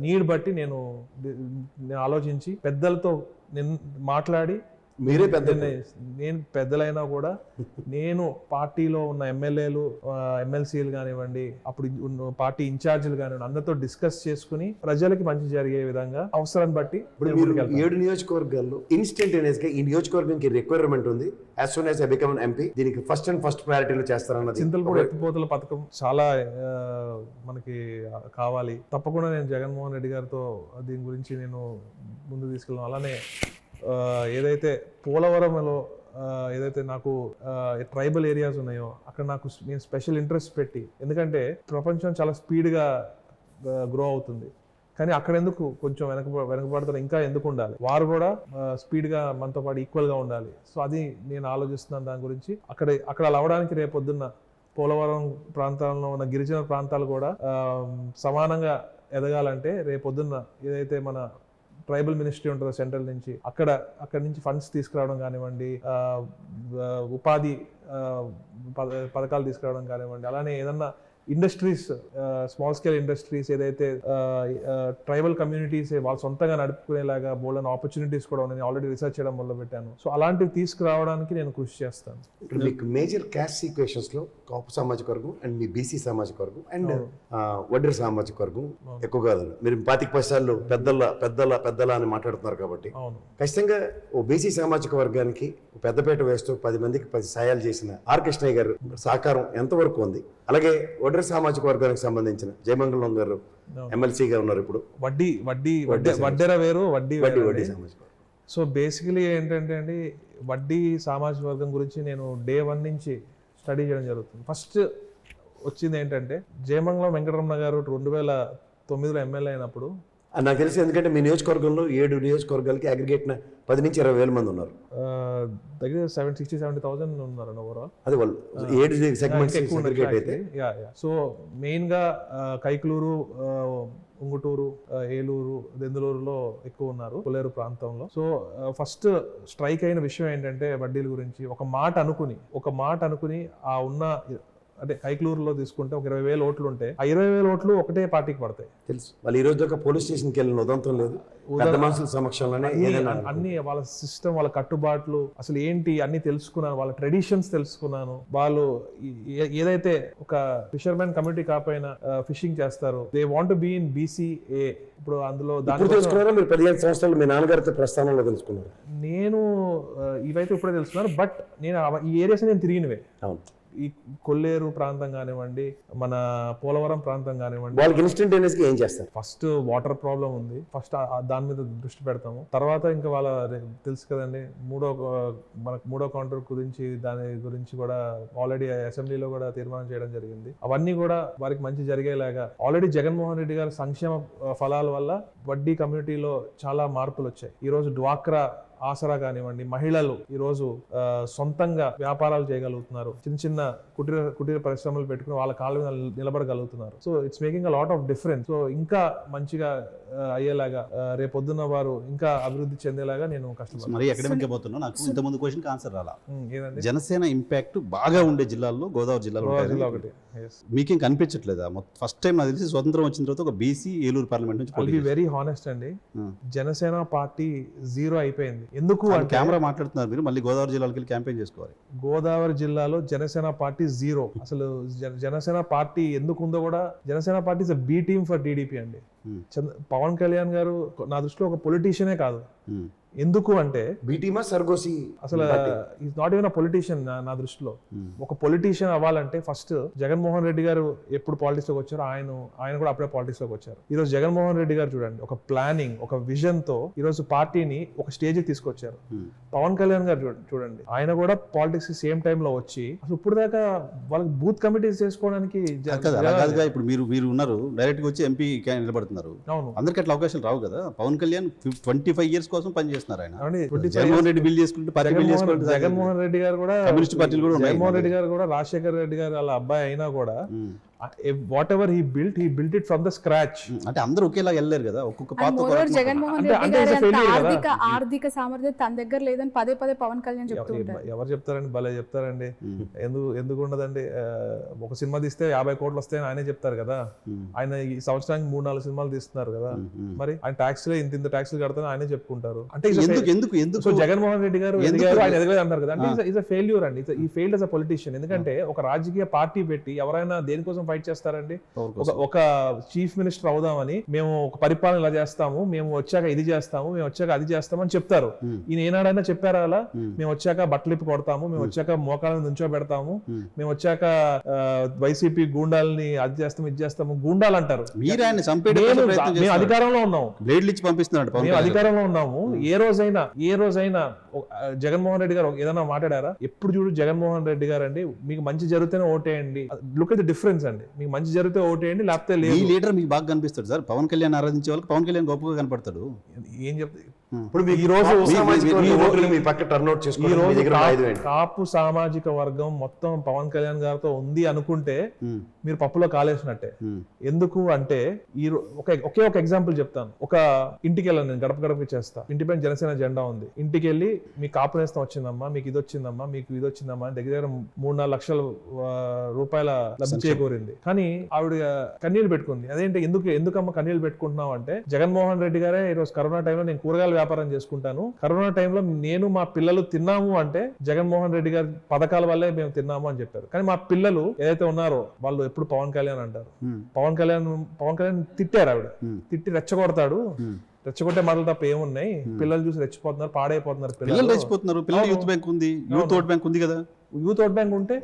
నీడ్ బట్టి నేను ఆలోచించి పెద్దలతో మాట్లాడి, మీరే పెద్ద, నేను పెద్దలైనా కూడా నేను పార్టీలో ఉన్న ఎమ్మెల్యేలు, ఎమ్మెల్సీలు కానివ్వండి, అప్పుడు పార్టీ ఇన్ఛార్జీలు కానివ్వండి, అందరితో డిస్కస్ చేసుకుని ప్రజలకి మంచి జరిగే విధంగా అవసరాన్ని బట్టి. ఇప్పుడు మీరు 7 నియోజకవర్గాల్లో ఇన్స్టంటేనియస్ గా ఈ నియోజకవర్గానికి రిక్వైర్మెంట్ ఉంది, as soon as I become an MP, దీనికి ఫస్ట్ ప్రయారిటీలో చేస్తారన్నది. చింతలపూడి ఎత్తిపోతల పథకం చాలా మనకి కావాలి. తప్పకుండా నేను జగన్మోహన్ రెడ్డి గారితో దీని గురించి నేను ముందు తీసుకెళ్ళాను. అలానే ఏదైతే పోలవరంలో ఏదైతే నాకు ట్రైబల్ ఏరియాస్ ఉన్నాయో అక్కడ నేను స్పెషల్ ఇంట్రెస్ట్ పెట్టి, ఎందుకంటే ప్రపంచం చాలా స్పీడ్గా గ్రో అవుతుంది, కానీ అక్కడ ఎందుకు కొంచెం వెనకబడుతున్న, ఇంకా ఎందుకు ఉండాలి, వారు కూడా స్పీడ్గా మనతో పాటు ఈక్వల్గా ఉండాలి. సో అది నేను ఆలోచిస్తున్నాను దాని గురించి. అక్కడ అలా అవ్వడానికి రేపొద్దున్న పోలవరం ప్రాంతాల్లో ఉన్న గిరిజన ప్రాంతాలు కూడా సమానంగా ఎదగాలంటే రేపొద్దున్న ఏదైతే మన ట్రైబల్ మినిస్ట్రీ ఉంటుందో సెంట్రల్ నుంచి, అక్కడ నుంచి ఫండ్స్ తీసుకురావడం కానివ్వండి, ఉపాధి పథకాలు తీసుకురావడం కానివ్వండి, అలానే ఏదన్నా ఇండస్ట్రీస్, స్మాల్ స్కేల్ ఇండస్ట్రీస్ ఏదైతే ట్రైబల్ కమ్యూనిటీస్ వాళ్ళు సొంతంగా నడుపుకునేలాగా బోల్డన్ ఆపర్చునిటీస్ కూడా ఉన్నాయి. ఆల్రెడీ రీసెర్చ్ చేయడం మొదలు పెట్టాను. సో అలాంటివి తీసుకురావడానికి నేను కృషి చేస్తాను. ఇప్పుడు మీకు మేజర్ క్యాస్ట్ ఈక్వేషన్స్ లో కాపు సామాజిక వర్గం అండ్ మీ బీసీ సామాజిక వర్గం అండ్ వడ్డెర సామాజిక వర్గం ఎక్కువగా ఉంది. మీరు 25% పెద్దల అని మాట్లాడుతున్నారు కాబట్టి ఖచ్చితంగా ఓ బీసీ సామాజిక వర్గానికి పెద్దపేట వేస్తూ 10 మందికి 10 సాయాలు చేసిన ఆర్ కృష్ణయ్య గారు సహకారం ఎంతవరకు ఉంది? అలాగే వడ్డెర సామాజిక వర్గానికి సంబంధించిన జయమంగళం గారు ఎమ్మెల్సీగా ఉన్నారు. ఇప్పుడు వడ్డెర వేరు, వడ్డీ సామాజిక వర్గం. సో బేసికలీ ఏంటంటే అండి, వడ్డీ సామాజిక వర్గం గురించి నేను డే 1 నుంచి స్టడీ చేయడం జరుగుతుంది. ఫస్ట్ వచ్చింది ఏంటంటే, జయమంగళం వెంకటరమణ గారు 2009లో ఎమ్మెల్యే అయినప్పుడు నాకు తెలిసి, ఎందుకంటే మీ నియోజకవర్గంలో 7 నియోజకవర్గాలకి అగ్రిగేట్ 10 నుంచి 20,000 మంది ఉన్నారు. దగ్గర 60,000-70,000 ఉన్నారు ఓవరాల్. అది వాళ్ళు 7 సెగ్మెంట్స్ అగ్రిగేట్ అయితే. సో మెయిన్ గా కైకలూరు, ఉంగుటూరు, ఏలూరు, దెందులూరులో ఎక్కువ ఉన్నారు, కొల్లేరు ప్రాంతంలో. సో ఫస్ట్ స్ట్రైక్ అయిన విషయం ఏంటంటే, వడ్డీల గురించి ఒక మాట అనుకుని ఆ ఉన్న, అంటే కైకలూరులో తీసుకుంటే ఒక 20,000 ఓట్లు ఉంటే ఆ 20,000 ఓట్లు ఒకటే పార్టీకి పడతాయి. తెలుసు. వాళ్ళు ఈ రోజు దాకా పోలీస్ స్టేషన్కి వెళ్ళిన ఉదంతం లేదు. మనుషుల సమక్షంలోనే అన్ని వాళ్ళ సిస్టమ్, వాళ్ళ కట్టుబాట్లు అసలు ఏంటి అన్ని తెలుసుకున్నాను, వాళ్ళ ట్రెడిషన్స్ తెలుసుకున్నాను. వాళ్ళు ఏదైతే ఒక ఫిషర్మెన్ కమ్యూనిటీ కాకపోయినా ఫిషింగ్ చేస్తారు, they want be in BCA. ఇప్పుడు అందులో తెలుసుకున్నారా మీరు? 15 సంవత్సరాలు మీ నాన్నగారితో ప్రస్థానంలో తెలుసుకున్నారు. నేను ఇవైతే ఇప్పుడే తెలుసుకున్నాను, బట్ నేను ఈ ఏరియాస్ నేను తిరిగినవే. అవును. ఈ కొల్లేరు ప్రాంతం కానివ్వండి, మన పోలవరం ప్రాంతం కానివ్వండి, వాళ్ళకి ఇన్స్టంటేనియస్ గా ఏం చేస్తారు? ఫస్ట్ వాటర్ ప్రాబ్లం ఉంది, ఫస్ట్ దాని మీద దృష్టి పెడతాము. తర్వాత ఇంకా వాళ్ళ తెలుసు కదండి మనకు మూడో కౌంటర్ గురించి, దాని గురించి కూడా ఆల్రెడీ అసెంబ్లీలో కూడా తీర్మానం చేయడం జరిగింది. అవన్నీ కూడా వారికి మంచి జరిగేలాగా ఆల్రెడీ జగన్మోహన్ రెడ్డి గారి సంక్షేమ ఫలాల వల్ల వడ్డీ కమ్యూనిటీలో చాలా మార్పులు వచ్చాయి. ఈ రోజు డ్వాక్రా ఆసరా కానివ్వండి, మహిళలు ఈరోజు సొంతంగా వ్యాపారాలు చేయగలుగుతున్నారు, చిన్న చిన్న కుటీర పరిశ్రమలు పెట్టుకుని వాళ్ళ కాళ్ళ మీద నిలబడగలుగుతున్నారు. So it's making a lot of difference. So ఇంకా మంచిగా అయ్యేలాగా రేపొద్దున్న వారు ఇంకా అభివృద్ధి చెందేలాగా నేను కష్టపడతాను. మరి ఎకడమిక్ పోతున్నా నాకు ఇంతకుముందు క్వశ్చన్ ఆన్సర్ రాలా. ఏదండి? జనసేన ఇంపాక్ట్ బాగా ఉండే జిల్లాల్లో గోదావరి జిల్లాలో ఒకటి మీకేం కనిపించట్లేదా? ఫస్ట్ టైం నాకు తెలిసి స్వతంత్రం వచ్చిన తర్వాత ఒక బీసీ ఏలూరు పార్లమెంట్ నుంచి ఐల్ బి వెరీ హానెస్ట్ అండి, జనసేన పార్టీ 0 అయిపోయింది. ఎందుకు అంటే కెమెరా మాట్లాడుతున్నారు మీరు, మళ్ళీ గోదావరి జిల్లాకి వెళ్ళి క్యాంపెయిన్ చేసుకోవాలి. గోదావరి జిల్లాలో జనసేన పార్టీ 0. అసలు జనసేన పార్టీ ఎందుకు ఉందో కూడా, Janasena party is B team for TDP అండి. పవన్ కళ్యాణ్ గారు నా దృష్టిలో ఒక పొలిటీషియనే కాదు. ఎందుకు అంటే బీటీమా సర్గోసి అసలు is not even a politician. నా దృష్టిలో ఒక పొలిటీషియన్ అవ్వాలంటే ఫస్ట్ జగన్మోహన్ రెడ్డి గారు ఎప్పుడు పాలిటిక్స్ లోకి వచ్చారో ఆయన కూడా అప్పుడే పాలిటిక్స్ లోకి వచ్చారు. ఈ రోజు జగన్మోహన్ రెడ్డి గారు చూడండి, ఒక ప్లానింగ్, ఒక విజన్ తో ఈ రోజు పార్టీని ఒక స్టేజ్ కి తీసుకొచ్చారు. పవన్ కళ్యాణ్ గారు చూడండి, ఆయన కూడా పాలిటిక్స్ సేమ్ టైమ్ లో వచ్చి అసలు ఇప్పుడు దాకా వాళ్ళకి బూత్ కమిటీస్ చేసుకోవడానికి ఇప్పుడు మీరు ఉన్నారు, డైరెక్ట్ గా వచ్చి ఎంపీ నిలబడుతున్నారు. అందరికి అట్లా అవకాశాలు రావు కదా. పవన్ కళ్యాణ్ 25 years కోసం పనిచేస్తున్నారు. జగన్మోహన్ రెడ్డి బిల్ చేసుకుంటే జగన్మోహన్ రెడ్డి గారు కూడా కమ్యూనిస్ట్ పార్టీలు కూడా జగన్మోహన్ రెడ్డి గారు కూడా రాజశేఖర్ రెడ్డి గారు వాళ్ళ అబ్బాయి అయినా కూడా what ever he built it from the scratch. అంటే అందరూ ఒకేలా వెళ్ళలేరు కదా, ఒక్కొక్క పాత్ర. జగన్మోహన్ రెడ్డి గారు ఆర్థిక సామర్థ్యం తన దగ్గర లేదని పదే పవన్ కళ్యాణ్ చెప్తూ ఉంటారు. ఎవరు చెప్తారండి? భలే చెప్తారండి. ఎందుకు ఉండదండి? ఒక సినిమా తీస్తే 50 కోట్లు వస్తాయని ఆయనే చెప్తారు కదా. ఆయన ఈ సంవత్సరానికి 3-4 సినిమాలు తీస్తున్నారు కదా. మరి ఆయన ట్యాక్స్లే ఇంత ట్యాక్స్లు కడతానని ఆయనే చెప్పుకుంటారు. అంటే ఎందుకు సో జగన్మోహన్ రెడ్డి గారు ఎదిగారు, ఆయన ఎదగలేదు అంటారు కదా. అంటే ఇస్ అ ఫెయిల్యూర్ అండి. ఈ ఫెయిల్డ్ యాస్ అ పొలిటీషియన్. ఎందుకంటే ఒక రాజకీయ పార్టీ పెట్టి ఎవరైనా దేనికోసం ఫైట్ చేస్తారండి? ఒక చీఫ్ మినిస్టర్ అవుదామని, మేము ఒక పరిపాలన ఇలా చేస్తాము, మేము వచ్చాక ఇది చేస్తాము, మేము వచ్చాక అది చేస్తాము అని చెప్తారు. ఈయన ఏనాడైనా చెప్పారా అలా? మేము వచ్చాక బట్టలిప్పి కొడతాము, మేము వచ్చాక మోకాలను నుంచో పెడతాము, మేము వచ్చాక వైసీపీ గూండాలని అది చేస్తాము ఇది చేస్తాము. గూండాలు అంటారు. మేము అధికారంలో ఉన్నాము, మేము అధికారంలో ఉన్నాము. ఏ రోజైనా జగన్మోహన్ రెడ్డి గారు ఏదైనా మాట్లాడారా? ఎప్పుడు చూడు జగన్మోహన్ రెడ్డి గారు అండి, మీకు మంచి జరిగితేనే ఓటేయండి. లుక్ ఎట్ ది డిఫరెన్స్ అండి. మీకు మంచి జరిగితే ఓటేయండి, లేకపోతే లేదు. ఈ లీడర్ మీకు బాగా కనిపిస్తాడు సార్. పవన్ కళ్యాణ్ ఆరాధించే వాళ్ళకి పవన్ కళ్యాణ్ గొప్పగా కనపడతాడు. ఏం చెప్తా ఇప్పుడు కాపు సామాజిక వర్గం మొత్తం పవన్ కళ్యాణ్ గారితో ఉంది అనుకుంటే మీరు పప్పులో కాలేసినట్టే. ఎందుకు అంటే ఒకే ఒక ఎగ్జాంపుల్ చెప్తాను. ఒక ఇంటికి వెళ్ళాను నేను, గడపకి చేస్తా. ఇంటి పైన జనసేన జెండా ఉంది. ఇంటికి వెళ్ళి మీకు కాపు నేస్తం వచ్చిందమ్మా, మీకు ఇది వచ్చిందమ్మా, మీకు ఇది వచ్చిందమ్మా అని దగ్గర 3-4 లక్షల రూపాయల లబ్ధి చేకూరింది. కానీ ఆవిడ కన్నీళ్లు పెట్టుకుంది. అదేంటి, ఎందుకమ్మా కన్నీళ్లు పెట్టుకుంటున్నావు అంటే, జగన్మోహన్ రెడ్డి గారే ఈరోజు కరోనా టైంలో నేను కూరగాయల వ్యాపారం చేసుకుంటాను, కరోనా టైంలో నేను మా పిల్లలు తిన్నాము అంటే జగన్మోహన్ రెడ్డి గారి పథకాల వల్లే మేము తిన్నాము అని చెప్పారు. కానీ మా పిల్లలు ఏదైతే ఉన్నారో వాళ్ళు ఎప్పుడు పవన్ కళ్యాణ్ అంటారు. పవన్ కళ్యాణ్ తిట్టారు. ఆవిడ తిట్టి రెచ్చగొడతాడు. రెచ్చగొట్టే మాటలు తప్ప ఏమున్నాయి? పిల్లలు చూసి రెచ్చిపోతున్నారు, పాడైపోతున్నారు. పిల్లలు రెచ్చిపోతున్నారు. యూత్ బ్యాంక్ ఉంది, యూత్ ఓట్ బ్యాంక్ ఉంది కదా. యూత్ ఓట్ బ్యాంక్ ఉంటే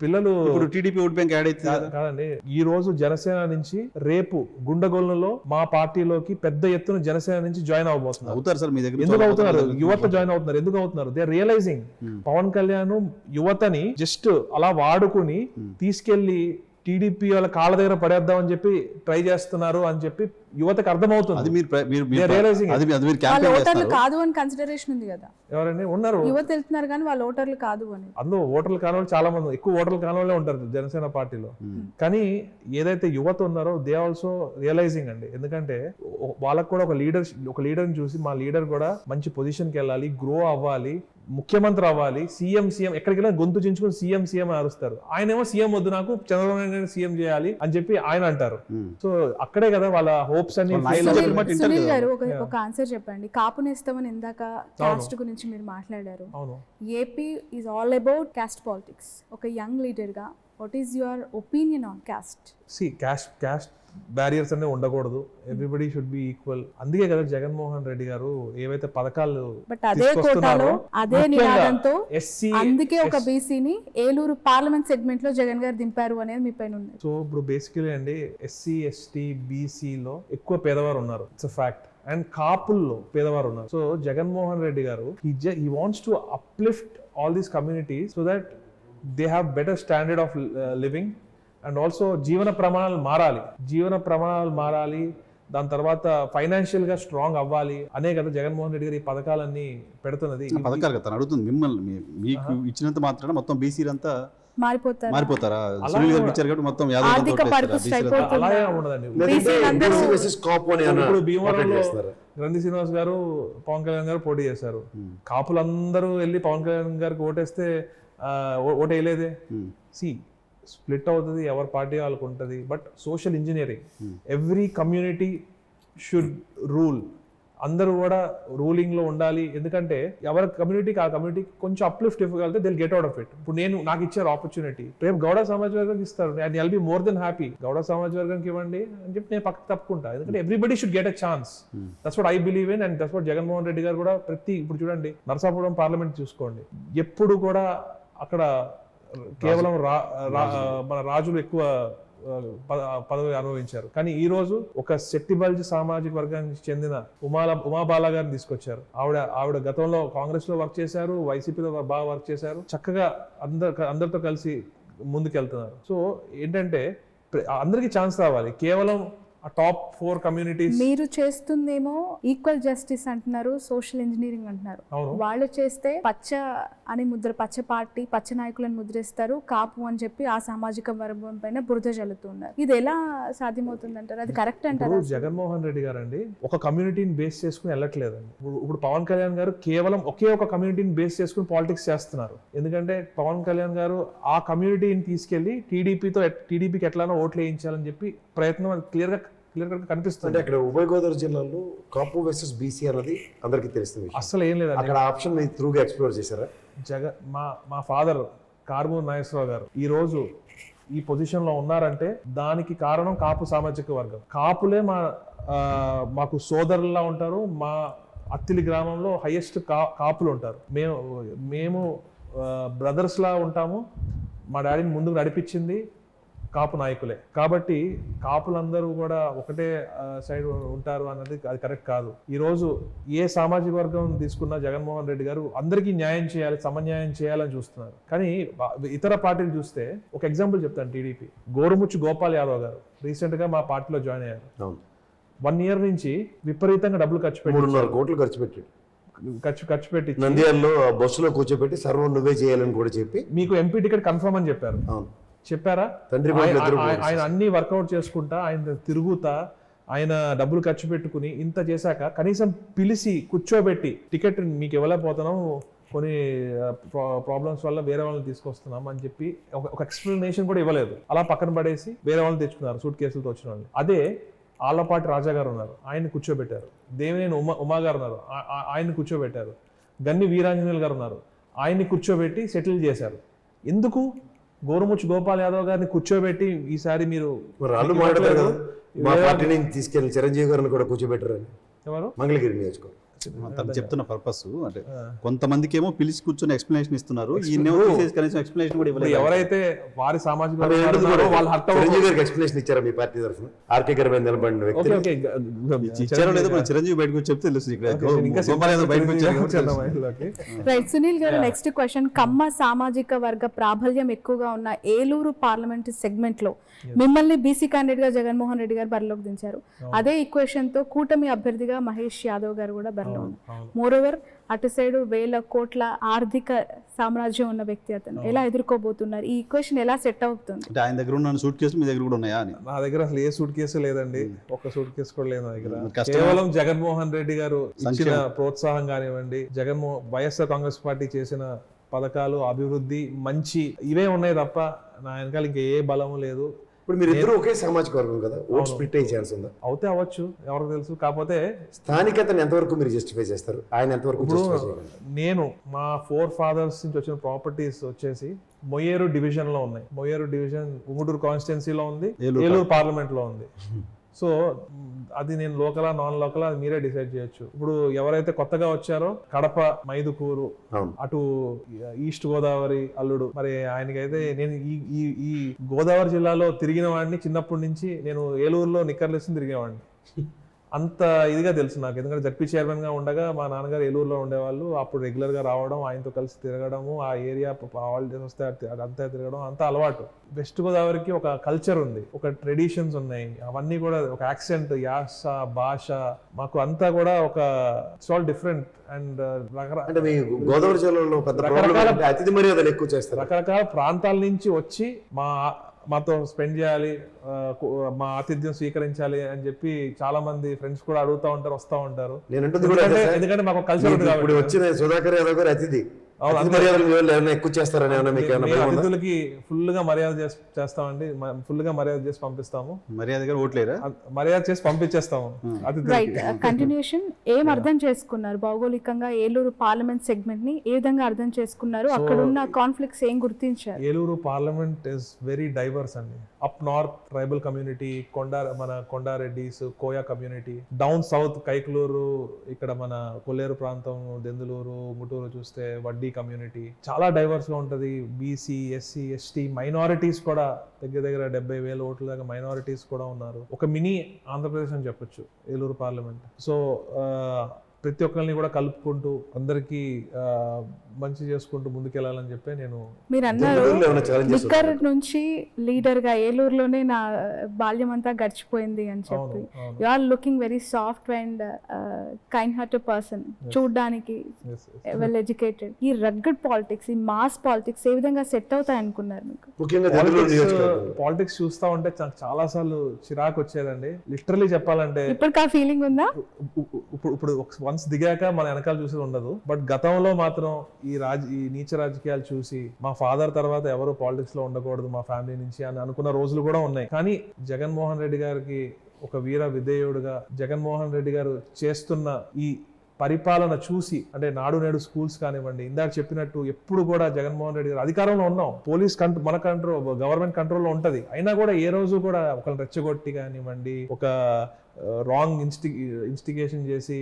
పిల్లలు టీడీపీ ఓట్ బ్యాంక్ యాడ్ అయితే కాదండి. ఈ రోజు జనసేన నుంచి రేపు గుండెగోళ్ళలో మా పార్టీలోకి పెద్ద ఎత్తున జనసేన నుంచి జాయిన్ అవబోతున్నారు. అవుతారు సార్ మీ దగ్గర. ఎందుకు అవుతున్నారు? యువత జాయిన్ అవుతున్నారు. ఎందుకు అవుతున్నారు? They are realizing Pawan Kalyan యువతని జస్ట్ అలా వాడుకుని తీసుకెళ్లి టీడీపీ వాళ్ళ కాళ్ళ దగ్గర పడేద్దాం అని చెప్పి ట్రై చేస్తున్నారు అని చెప్పి యువతకు అర్థమవుతుంది. కాదు అని కన్సిడరేషన్ ఉంది కదా. ఎవరండి ఉన్నారు? యువత వెళ్తున్నారు కానీ వాళ్ళ ఓటర్లు కాదు అని. అందులో ఓటర్లు కాని వాళ్ళు చాలా మంది, ఎక్కువ ఓటర్లు కాని వాళ్ళే ఉంటారు జనసేన పార్టీలో. కానీ ఏదైతే యువత ఉన్నారో దే ఆల్సో రియలైజింగ్ అండి. ఎందుకంటే వాళ్ళకు కూడా ఒక లీడర్ని చూసి మా లీడర్ కూడా మంచి పొజిషన్కి వెళ్ళాలి, గ్రో అవ్వాలి, ముఖ్యమంత్రి అవ్వాలి, సీఎం ఎక్కడికి వెళ్ళినా గొంతు చించుకుని సీఎం అరుస్తారు. ఆయన ఏమో సీఎం వద్దు, నాకు చంద్రబాబు నాయుడు సీఎం చేయాలి అని చెప్పి ఆయన అంటారు. సో అక్కడే కదా వాళ్ళ హోప్స్ అన్ని. సునీల్ గారు ఒక ఆన్సర్ చెప్పండి. కాపు నేస్తామని ఇందాక కాస్ట్ గురించి మీరు మాట్లాడారు. AP is all about cost politics. ఒక యంగ్ లీడర్ గా what is your opinion on caste? Caste barriers అనేవి ఉండకూడదు, ఎవ్రీబడి షుడ్ బి ఈక్వల్. అందుకే కదా జగన్మోహన్ రెడ్డి గారు ఏవైతే పథకాలు బట్ అదే కోటాలో అదే నినాదంతో ఎస్సీ అందుకే ఒక బీసీని ఏలూరు పార్లమెంట్ సెగ్మెంట్ లో జగన్ గారు దింపారు అనేది మీ పైన ఉంది. సో ఇప్పుడు బేసికలీ అండి ఎస్సీ ఎస్టీ బీసీలో ఎక్కువ పేదవారు ఉన్నారు, ఇట్స్ అ ఫ్యాక్ట్. అండ్ కాపుల్లో పేదవారు ఉన్నారు. సో జగన్మోహన్ రెడ్డి గారు he wants to uplift all these communities so that they have better standard of living. And also జీవన ప్రమాణాలు మారాలి, దాని తర్వాత ఫైనాన్షియల్ గా స్ట్రాంగ్ అవ్వాలి అనే కదా జగన్మోహన్ రెడ్డి గారు ఈ పథకాలన్నీ పెడుతున్నది. పథకాలు కదా అడుగుతుంది మిమ్మల్ని, మీకు ఇచ్చినంత మాత్రాన మొత్తం బీసీలంతా మారిపోతారా? సునీల్ గారు ఇచ్చారు కాబట్టి మొత్తం ఆర్థిక పరిపుష్టి అయిపోతుంది. అలాగే ఉండదండి. ఇప్పుడు భీమవరంలో గ్రంథి శ్రీనివాస్ గారు పవన్ కళ్యాణ్ గారు పోటీ చేశారు. కాపులందరూ వెళ్ళి పవన్ కళ్యాణ్ గారికి ఓటేస్తే ఓటు వేయలేదే. స్ప్లిట్ అవుతుంది, ఎవరి పార్టీ వాళ్ళకు ఉంటుంది. But social engineering, every community should rule. అందరూ కూడా రూలింగ్ లో ఉండాలి. ఎందుకంటే ఎవరి కమ్యూనిటీకి ఆ కమ్యూనిటీకి కొంచెం అప్లిఫ్ట్ ఇవ్వగలిగితే they'll get out of it. ఇప్పుడు నాకు ఇచ్చారు ఆపర్చునిటీ, రేపు గౌడ సమాజ వర్గానికి ఇస్తారు, and I'll be more than happy. Goud సమాజ వర్గానికి ఇవ్వండి అని చెప్పి నేను పక్కకు తప్పుకుంటా. ఎందుకంటే everybody should get a chance. That's what I believe in, and that's what Jaganmohan Reddy గారు కూడా ఇప్పుడు చూడండి నరసాపురం పార్లమెంట్ చూసుకోండి, ఎప్పుడు కూడా అక్కడ కేవలం మన రాజులు ఎక్కువ పదవి అనుభవించారు. కానీ ఈ రోజు ఒక శెట్టిబల్జి సామాజిక వర్గానికి చెందిన ఉమాబాల గారిని తీసుకొచ్చారు. ఆవిడ గతంలో కాంగ్రెస్ లో వర్క్ చేశారు, వైసీపీలో బాగా వర్క్ చేశారు, చక్కగా అందరితో కలిసి ముందుకెళ్తున్నారు. సో ఏంటంటే అందరికీ ఛాన్స్ రావాలి. కేవలం ఆ టాప్ 4 కమ్యూనిటీస్ మీరు చేస్తుందేమో ఈక్వల్ జస్టిస్ అంటున్నారు, సోషల్ ఇంజనీరింగ్ అంటున్నారు. వాళ్ళు చేస్తే పచ్చ అని పచ్చ పార్టీ పచ్చ నాయకులను ముద్రిస్తారు, కాపు అని చెప్పి ఆ సామాజిక వర్గం పైన బురద జల్లుతున్నారు. ఇది ఎలా సాధ్యమవుతుంది అంటారు? అది కరెక్ట్ అంటారు? జగన్మోహన్ రెడ్డి గారు అండి ఒక కమ్యూనిటీని బేస్ చేసుకుని వెళ్ళట్లేదండి. ఇప్పుడు పవన్ కళ్యాణ్ గారు కేవలం ఒకే ఒక కమ్యూనిటీని బేస్ చేసుకుని పాలిటిక్స్ చేస్తున్నారు. ఎందుకంటే పవన్ కళ్యాణ్ గారు ఆ కమ్యూనిటీని తీసుకెళ్లి టీడీపీకి ఎట్లానో ఓట్లు వేయించాలని చెప్పి ప్రయత్నం క్లియర్ గా కనిపిస్తుంది. అక్కడ ఉభయ గోదావరి జిల్లాలో కాపు వర్సెస్ బీసీ అన్నది అందరికీ తెలుస్తుంది. అసలు ఏం లేదండి, అక్కడ ఆప్షన్ త్రూగా ఎక్స్ప్లోర్ చేశారా? మా ఫాదర్ కారుమూరి నాగేశ్వరరావు గారు ఈ రోజు ఈ పొజిషన్ లో ఉన్నారంటే దానికి కారణం కాపు సామాజిక వర్గం. కాపులే మాకు సోదరులా ఉంటారు. మా అత్తిలి గ్రామంలో హైయెస్ట్ కాపులు ఉంటారు. మేము బ్రదర్స్ లా ఉంటాము. మా డాడీని ముందుకు నడిపించింది కాపు నాయకులే. కాబట్టి కాపులందరూ కూడా ఒకటే సైడ్ ఉంటారు అన్నది అది కరెక్ట్ కాదు. ఈ రోజు ఏ సామాజిక వర్గం తీసుకున్నా జగన్మోహన్ రెడ్డి గారు అందరికీ న్యాయం చేయాలి, సమన్యాయం చేయాలని చూస్తున్నారు. కానీ ఇతర పార్టీలు చూస్తే ఒక ఎగ్జాంపుల్ చెప్తాను. టీడీపీ గోరుముచ్చు గోపాల్ యాదవ్ గారు రీసెంట్ గా మా పార్టీలో జాయిన్ అయ్యారు. 1 year నుంచి విపరీతంగా డబ్బులు ఖర్చు పెట్టి 3.5 కోట్లు ఖర్చు పెట్టి నంద్యాలలో బస్సులో కూర్చోబెట్టి సర్వం నువ్వే చేయాలని కూడా చెప్పి మీకు ఎంపీ టికెట్ కన్ఫర్మ్ అని చెప్పారా? ఆయన అన్ని వర్కౌట్ చేసుకుంటా, ఆయన తిరుగుతా, ఆయన డబ్బులు ఖర్చు పెట్టుకుని ఇంత చేశాక కనీసం పిలిచి కూర్చోబెట్టి టికెట్ మీకు ఇవ్వలేకపోతున్నాం, కొన్ని ప్రాబ్లమ్స్ వల్ల వేరే వాళ్ళని తీసుకొస్తున్నాం అని చెప్పి ఒక ఎక్స్ప్లెనేషన్ కూడా ఇవ్వలేదు. అలా పక్కన పడేసి వేరే వాళ్ళని తెచ్చుకున్నారు, సూట్ కేసులతో వచ్చిన వాళ్ళు. అదే ఆళ్లపాటి రాజా గారు ఉన్నారు, ఆయన్ని కూర్చోబెట్టారు. దేవినేని ఉమా గారు ఉన్నారు, ఆయన్ని కూర్చోబెట్టారు. గన్ని వీరాంజనేయులు గారు ఉన్నారు, ఆయన్ని కూర్చోబెట్టి సెటిల్ చేశారు. ఎందుకు? గోరుముచ్చు గోపాల్ యాదవ్ గారిని కూర్చోబెట్టి ఈసారి మీరు తీసుకెళ్ళి చిరంజీవి గారిని కూడా కూర్చోబెట్టారు. ఎవరు? మంగళగిరి నియోజకవర్గం. చెప్తున్న పర్పస్ అంటే కొంతమందికి ఏమో పిలిచి కూర్చొని ఎక్స్ప్లెనేషన్ ఇస్తున్నారు, కనీసం ఎక్స్ప్లెనేషన్ కూడా ఇవ్వలేదు. ఎవరైతే వారి సామాజిక ఎక్స్ప్లెనేషన్ ఇచ్చారా మీ పార్టీ తరఫున? ఆర్కే గారి మీద నిలబడిన వ్యక్తి ఇచ్చారో లేదో మన చిరంజీవి బయటకు చెప్తే తెలుసు. రైట్ సునీల్ గారు, నెక్స్ట్ క్వశ్చన్. కమ్మ సామాజిక వర్గ ప్రాబల్యం ఎక్కువగా ఉన్న ఏలూరు పార్లమెంట్ సెగ్మెంట్ లో మిమ్మల్ని బీసీ క్యాండిడేట్ గా జగన్మోహన్ రెడ్డి గారు బరిలోకి దించారు. అదే ఈక్వేషన్ తో కూటమి అభ్యర్థిగా మహేష్ యాదవ్ గారు కూడా బరిలో ఉన్నారు. మోరోవర్ అటు సైడ్ 1000 కోట్ల ఆర్థిక సామ్రాజ్యం ఉన్న వ్యక్తి. అతను ఎలా ఎదుర్కోబోతున్నారు? ఈ ఈక్వేషన్ ఎలా సెట్ అవుతుంది? ఆయన దగ్గర ఉన్న సూట్ కేసు మీ దగ్గర కూడా ఉన్నాయా? నా దగ్గర అసలు ఏ సూట్ కేసు లేదండి, ఒక్క సూట్ కేసు కూడా లేదు నా దగ్గర. కేవలం జగన్మోహన్ రెడ్డి గారు ఇచ్చిన ప్రోత్సాహం కానివ్వండి, వైఎస్ఆర్ కాంగ్రెస్ పార్టీ చేసిన పథకాలు, అభివృద్ధి, మంచి ఇవే ఉన్నాయి తప్ప నా వెనకాల ఇంకా ఏ బలము లేదు. ఇప్పుడు మీరు ఇద్దరు ఒకే సామాజిక వర్గం కదా, ఓట్ స్ప్లిట్ అయ్యే ఛాన్స్ ఉందా? అవుతే అవ్వచ్చు, ఎవరికి తెలుసు. కాకపోతే స్థానికతను ఎంతవరకు మీరు జస్టిఫై చేస్తారు, ఆయన ఎంతవరకు justify చేయగలరు? నేను మా 4 fathers నుంచి వచ్చిన ప్రాపర్టీస్ వచ్చేసి మొయ్యేరు డివిజన్ లో ఉన్నాయి. మొయ్యేరు డివిజన్ ఉంగుటూరు కాన్స్టిట్యున్సీలో ఉంది, ఏలూరు పార్లమెంట్ లో ఉంది. సో అది నేను లోకలా నాన్ లోకలా అది మీరే డిసైడ్ చేయొచ్చు. ఇప్పుడు ఎవరైతే కొత్తగా వచ్చారో కడప, మైదుకూరు, అటు ఈస్ట్ గోదావరి అల్లుడు, మరి ఆయనకైతే నేను ఈ గోదావరి జిల్లాలో తిరిగిన వాడిని. చిన్నప్పటి నుంచి నేను ఏలూరులో నిక్కర్లు వేసుకుని తిరిగేవాడిని. అంత ఇదిగా తెలుసు నాకు, ఎందుకంటే జడ్పీ చైర్మన్ గా ఉండగా మా నాన్నగారు ఏలూరులో ఉండేవాళ్ళు. అప్పుడు రెగ్యులర్ గా రావడం, ఆయనతో కలిసి తిరగడము, ఆ ఏరియా హాలిడేస్ వస్తే అంతా తిరగడం అంతా అలవాటు. వెస్ట్ గోదావరికి ఒక కల్చర్ ఉంది, ఒక ట్రెడిషన్స్ ఉన్నాయి, అవన్నీ కూడా ఒక యాక్సెంట్, యాస, భాష మాకు అంతా కూడా ఒక ఇట్స్ ఆల్ డిఫరెంట్. అండ్ అంటే మీ గోదావరి జిల్లాలో పెద్ద ప్రాబ్లం ఏంటంటే అతిథి మర్యాదలు ఎక్కువ చేస్తారు. రకరకాల ప్రాంతాల నుంచి వచ్చి మాతో స్పెండ్ చేయాలి, మా ఆతిథ్యం స్వీకరించాలి అని చెప్పి చాలా మంది ఫ్రెండ్స్ కూడా అడుగుతా ఉంటారు, వస్తూ ఉంటారు. ఎందుకంటే మాకు కల్చర్ ఉంది కాబట్టి. ఇప్పుడు వచ్చిన సుధాకర్ యాదవ్ గారు అతిథి ఎక్కువ చేస్తారని అతిథులకి ఫుల్ గా మర్యాద చేస్తామండి, ఫుల్ గా మర్యాద చేసి పంపిస్తాము. మర్యాదగా ఓట్లేరా? మర్యాద చేసి పంపించేస్తాము. Right, continuation. ఏం అర్థం చేసుకున్నారు భౌగోళికంగా ఏలూరు పార్లమెంట్ సెగ్మెంట్ ని ఏ విధంగా అర్థం చేసుకున్నారు? అక్కడ ఉన్న కాన్ఫ్లిక్ట్స్ ఏం గుర్తించారు? Eluru parliament is very diverse అండి. అప్ నార్త్ ట్రైబల్ కమ్యూనిటీ, మన Kondareddis, Koya community, down south Kaikaluru, ఇక్కడ మన కొల్లేరు ప్రాంతం, దెందులూరు, ముటూరు చూస్తే వడ్డీ కమ్యూనిటీ చాలా డైవర్స్ గా ఉంటది. బీసీ, ఎస్సీ, ఎస్టీ, మైనారిటీస్ కూడా దగ్గర 70,000 ఓట్ల దాకా మైనారిటీస్ కూడా ఉన్నారు. ఒక మినీ ఆంధ్రప్రదేశ్ అని చెప్పొచ్చు ఏలూరు పార్లమెంట్. సో ప్రతి ఒక్కరిని కూడా కలుపుకుంటూ అందరికీ మంచి చేసుకుంటూ ముందుకెళ్ళాలని చెప్పి నేను. మీరు అన్నారు నిక్కర్ నుంచి లీడర్ గా ఏలూరులోనే నా బాల్యం అంతా గడిచిపోయింది అని చెప్పి. You are looking very soft and kind hearted person, చూడడానికి వెల్ ఎడ్యుకేటెడ్. ఈ రగ్గడ్ పాలిటిక్స్, ఈ మాస్ పాలిటిక్స్ ఏ విధంగా సెట్ అవుతాయి అనుకున్నారు మీకు? పాలిటిక్స్ చూస్తా ఉంటే చాలా సార్లు చిరాకు వచ్చేదండి, లిటరలీ చెప్పాలంటే. ఇప్పటికి ఆ ఫీలింగ్ ఉందా? ఇప్పుడు వన్స్ దిగాక మన వెనకాల చూసేది ఉండదు. బట్ గతంలో మాత్రం ఈ నీచ రాజకీయాలు చూసి మా ఫాదర్ తర్వాత ఎవరు పాలిటిక్స్ లో ఉండకూడదు మా ఫ్యామిలీ నుంచి అని అనుకున్న రోజులు కూడా ఉన్నాయి. కానీ జగన్మోహన్ రెడ్డి గారికి ఒక వీర విధేయుడుగా జగన్మోహన్ రెడ్డి గారు చేస్తున్న ఈ పరిపాలన చూసి, అంటే నాడు నేడు స్కూల్స్ కానివ్వండి, ఇందాక చెప్పినట్టు ఎప్పుడు కూడా జగన్మోహన్ రెడ్డి గారు అధికారంలో ఉన్నాం, పోలీస్ మన గవర్నమెంట్ కంట్రోల్లో ఉంటది, అయినా కూడా ఏ రోజు కూడా ఒకరిని రెచ్చగొట్టి కానివ్వండి, ఒక రాంగ్ ఇన్స్టిగేషన్ చేసి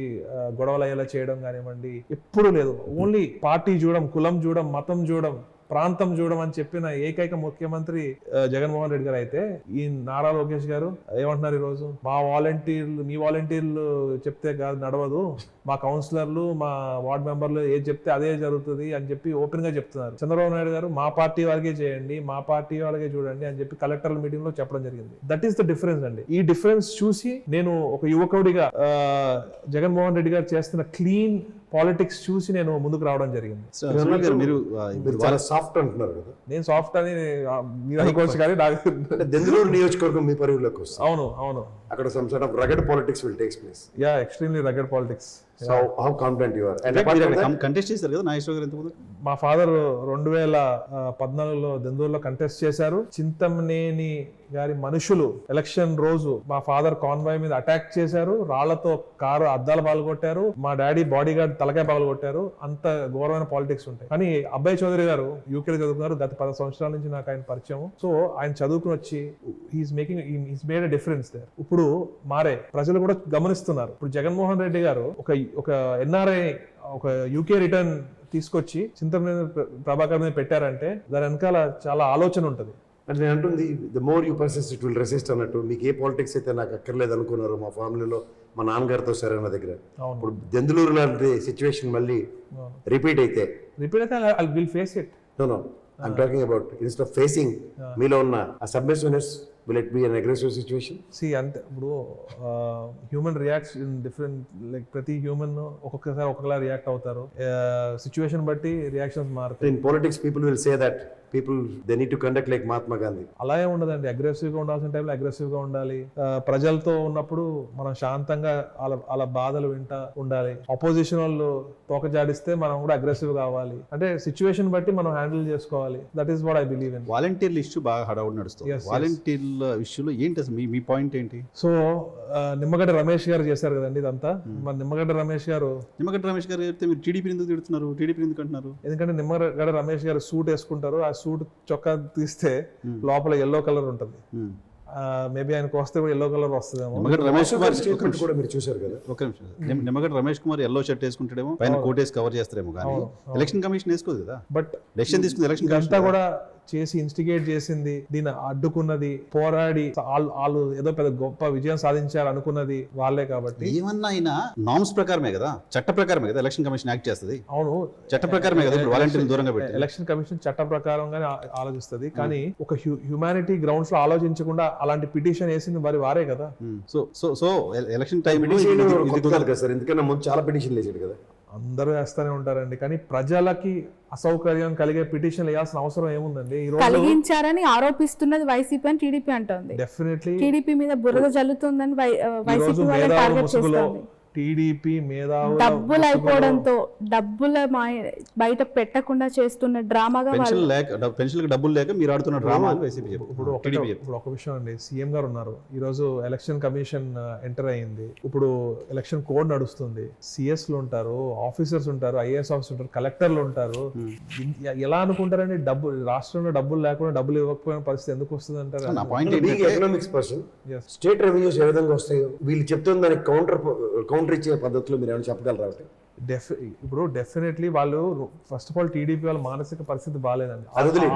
గొడవలు అయ్యేలా చేయడం కానివ్వండి ఎప్పుడు లేదు. ఓన్లీ పార్టీ చూడడం, కులం చూడడం, మతం చూడడం, ప్రాంతం చూడడం అని చెప్పిన ఏకైక ముఖ్యమంత్రి జగన్మోహన్ రెడ్డి గారు. అయితే ఈ నారా లోకేష్ గారు ఏమంటున్నారు ఈరోజు, మీ వాలంటీర్లు చెప్తే కాదు నడవదు, మా కౌన్సిలర్లు, మా వార్డ్ మెంబర్లు ఏది చెప్తే అదే జరుగుతుంది అని చెప్పి ఓపెన్ గా చెప్తున్నారు. చంద్రబాబు నాయుడు గారు మా పార్టీ వాళ్ళకే చేయండి, మా పార్టీ వాళ్ళకే చూడండి అని చెప్పి కలెక్టర్ల మీటింగ్ లో చెప్పడం జరిగింది. దట్ ఈస్ ద డిఫరెన్స్ అండి. ఈ డిఫరెన్స్ చూసి నేను ఒక యువకుడిగా జగన్మోహన్ రెడ్డి గారు చేస్తున్న క్లీన్ పాలిటిక్స్ చూసి నేను ముందుకు రావడం జరిగింది. మీరు చాలా సాఫ్ట్ అంటున్నారు కదా. నేను సాఫ్ట్ అని మీరు అనుకోవచ్చు, కానీ నాకు దెందులూరు నియోజకవర్గం మీ పరిధిలోకి వస్తుంది. అవును. అక్కడ some sort of rugged politics will take place. Yeah, extremely rugged politics. So how confident you are? And contest చేశారు కదా నాగేశ్వర గారు ఇంతకుముందు. మా ఫాదర్ 2014లో దెందూరులో కంటెస్ట్ చేశారు. చింతమనేని గారి మనుషులు ఎలక్షన్ రోజు మా ఫాదర్ కాన్వాయ్ మీద అటాక్ చేశారు, రాళ్లతో కారు అద్దాలు పగలగొట్టారు, మా డాడీ బాడీ గార్డ్ తలకాయ పగలగొట్టారు. అంత ఘోరమైన పాలిటిక్స్ ఉంటాయి. కానీ అబ్బాయి చౌదరి గారు యూకేలో చదువుకున్నారు, గత 10 సంవత్సరాల నుంచి నాకు ఆయన పరిచయం. సో ఆయన చదువుకుని వచ్చి he's made a difference there. ఇప్పుడు మారే ప్రజలు కూడా గమనిస్తున్నారు. ఇప్పుడు జగన్మోహన్ రెడ్డి గారు ఒక ఎన్ఆర్ఐ ఒక యూకే రిటర్న్ తీసుకొచ్చి చింతమనేని ప్రభాకర్ మీద పెట్టారంటే దాని వెనకాల చాలా ఆలోచన ఉంటుంది. అంటే నేను అంటుంది, the more you persist it will resist అన్నట్టు. మీకు ఏ పాలిటిక్స్ అయితే నాకు అక్కర్లేదు అనుకున్నారు మా ఫ్యామిలీలో, మా నాన్నగారితో సరైన దగ్గర, ఇప్పుడు దెందులూరు లాంటి సిచ్యువేషన్ మళ్ళీ రిపీట్ అయితే I will face it. No I'm talking about instead of facing మీలో ఉన్న ఆ సబ్మిసివ్నెస్, will it be an aggressive situation? See, అంటే ఇప్పుడు human reacts in different, like ప్రతి హ్యూమన్ ఒక్కొక్కసారి ఒక్కొక్కలా రియాక్ట్ అవుతారు, సిచ్యువేషన్ బట్టి రియాక్షన్స్ మారుతాయి. In politics people will say that people they need to conduct like Mahatma Gandhi. అలా ఏం ఉండదండి. అగ్రెసివ్ గా ఉండాల్సిన టైంలో అగ్రెసివ్ గా ఉండాలి. ప్రజలతో ఉన్నప్పుడు మనం శాంతంగా అలా బాధలు వింటా ఉండాలి. అపోజిషన్ వాళ్ళు తోక జాడిస్తే మనం కూడా అగ్రెసివ్ కావాలి. అంటే సిచ్యువేషన్ బట్టి మనం హ్యాండిల్ చేసుకోవాలి. That is what I believe in. వాలంటీర్ల ఇష్యూ బాగా హడావుడి నడుస్తుంది. వాలంటీర్ల ఇష్యూలో ఏంటి అసలు మీ పాయింట్ ఏంటి? సో నిమ్మగడ్డ రమేష్ గారు చేశారు కదండి ఇదంతా. మరి నిమ్మగడ్డ రమేష్ గారు చెప్తే మీరు టీడీపీ ఎందుకు తిడుతున్నారు? టీడీపీ ఎందుకు అంటున్నారు? ఎందుకంటే నిమ్మగడ్డ రమేష్ గారు సూట్ వేసుకుంటారు. ఆ సూట్ చొక్కా తీస్తే లోపల ఎల్లో కలర్ ఉంటుంది. మేబీ ఆయనకు వస్తే కూడా ఎల్లో కలర్ వస్తుందేమో. నిమ్మగడ్డ రమేష్ కుమార్ స్టేట్మెంట్ కూడా మీరు చూశారు కదా. ఒక నిమిషం. నిమ్మగడ్డ రమేష్ కుమార్ ఎల్లో షర్ట్ వేసుకుంటాడేమో, పైన కోట్ వేసి కవర్ చేస్తారేమో, కానీ ఎలక్షన్ కమిషన్ వేసుకోదు కదా. బట్ డెసిషన్ తీసుకుంది ఎలక్షన్ అంతా కూడా చేసి ఇన్స్టిగేట్ చేసింది, దీన్ని అడ్డుకున్నది, పోరాడి వాళ్ళు ఏదో పెద్ద గొప్ప విజయం సాధించారు అనుకున్నది వాళ్ళే. కాబట్టి ఏమన్నా అయినా నామ్స్ ప్రకారమే కదా, చట్ట ప్రకారమే కదా ఎలక్షన్ కమిషన్ యాక్ట్ చేస్తుంది. అవును, చట్ట ప్రకారమే కదా వాలంటీర్లు దూరంగా పెట్టి. ఎలక్షన్ కమిషన్ చట్ట ప్రకారంగానే ఆలోచిస్తుంది. కానీ ఒక హ్యూమానిటీ గ్రౌండ్స్ లో ఆలోచించకుండా అలాంటి పిటిషన్ వేసింది మరి వారే కదా. సో ఎలక్షన్ టైం సార్, ఎందుకన్నా ముందు చాలా పిటిషన్లు వేసాడు కదా. అందరూ వేస్తూనే ఉంటారండి, కానీ ప్రజలకి అసౌకర్యం కలిగే పిటిషన్ వేయాల్సిన అవసరం ఏముందండి? ఈ రోజు కలిగించారని ఆరోపిస్తున్నది వైసీపీ అని టీడీపీ అంటోంది. డెఫినెట్లీ టీడీపీ మీద బురద జల్లుతుందని వైసీపీ వాళ్ళ మేధావుల టార్గెట్ ముసుగులో చేస్తుంది. టీడీపీ మేధావుల డబ్బులు అయిపోవడంతో డబ్బుల బయట పెట్టకుండా చేస్తున్న డ్రామాగా పెన్షన్ డబ్బులు లేక మీరు ఆడుతున్న డ్రామా అని వైసీపీ ఇప్పుడు ఒక విషయం అండి. సీఎం గారు ఉన్నారు, ఈ రోజు ఎలక్షన్ కమిషన్ ఎంటర్ అయ్యింది. ఇప్పుడు ఎలక్షన్ కోడ్ నడుస్తుంది. సిఎస్లు ఉంటారు, ఆఫీసర్స్ ఉంటారు, ఐఏఎస్ ఆఫీసర్ ఉంటారు, కలెక్టర్లు ఉంటారు. ఎలా అనుకుంటారండి రాష్ట్రంలో డబ్బులు లేకుండా డబ్బులు ఇవ్వకపోయిన పరిస్థితి ఎందుకు వస్తుంది అంటారు? నా point economics person state revenues ఏ విధంగా వస్తాయో వీళ్ళు చెప్తున్న దానికి కౌంటర్ ఇచ్చే పద్ధతిలో మీరు ఏమైనా చెప్పగలరా? ఇప్పుడు డెఫినెట్లీ వాళ్ళు ఫస్ట్ ఆఫ్ ఆల్ టీడీపీ వాళ్ళ మానసిక పరిస్థితి బాగాలేదండి.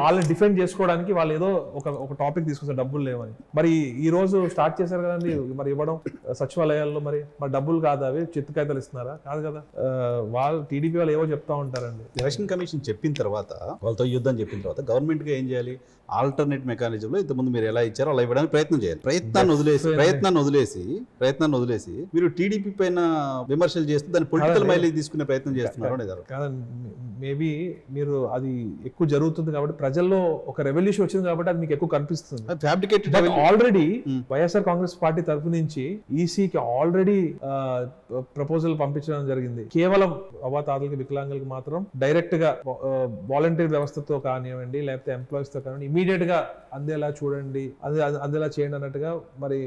వాళ్ళని డిఫెండ్ చేసుకోవడానికి వాళ్ళు ఏదో ఒక టాపిక్ తీసుకొస్తారు, డబ్బులు లేవని. మరి ఈ రోజు స్టార్ట్ చేశారు కదండి మరి ఇవ్వడం సచివాలయాల్లో. మరి డబ్బులు కాదు, అవి చిత్తు కాగితాలు ఇస్తున్నారా? కాదు కదా. వాళ్ళు టీడీపీ వాళ్ళు ఏవో చెప్తా ఉంటారండి. ఎలక్షన్ కమిషన్ చెప్పిన తర్వాత, వాళ్ళతో యుద్ధం చెప్పిన తర్వాత గవర్నమెంట్ గా ఏం చేయాలి? ఆల్టర్నేట్ మెకానిజంలో ఇంతకుముందు మీరు ఎలా ఇచ్చారో అలా ఇవ్వడానికి ప్రయత్నం చేయాలి. ప్రయత్నాన్ని వదిలేసి మీరు టీడీపీ పైన విమర్శలు చేస్తూ దాన్ని పొలిటికల్ మైలేజ్ తీసుకునే ప్రయత్నం చేస్తున్నారు. కాదండి, మేబీ మీరు అది ఎక్కువ జరుగుతుంది కాబట్టి ప్రజల్లో ఒక రెవల్యూషన్ వచ్చింది కాబట్టి అది మీకు ఎక్కువ కనిపిస్తుంది. ఆల్రెడీ వైఎస్ఆర్ కాంగ్రెస్ పార్టీ తరఫు నుంచి ఈసీకి ఆల్రెడీ ప్రపోజల్ పంపించడం జరిగింది. కేవలం అవ్వాతాతలకి వికలాంగులకి మాత్రం డైరెక్ట్ గా వాలంటీర్ వ్యవస్థతో కానివ్వండి, లేకపోతే ఎంప్లాయీస్ తో కానివ్వండి, ఇమీడియట్ గా అందేలా చూడండి, అందేలా చేయండి అన్నట్టుగా మరి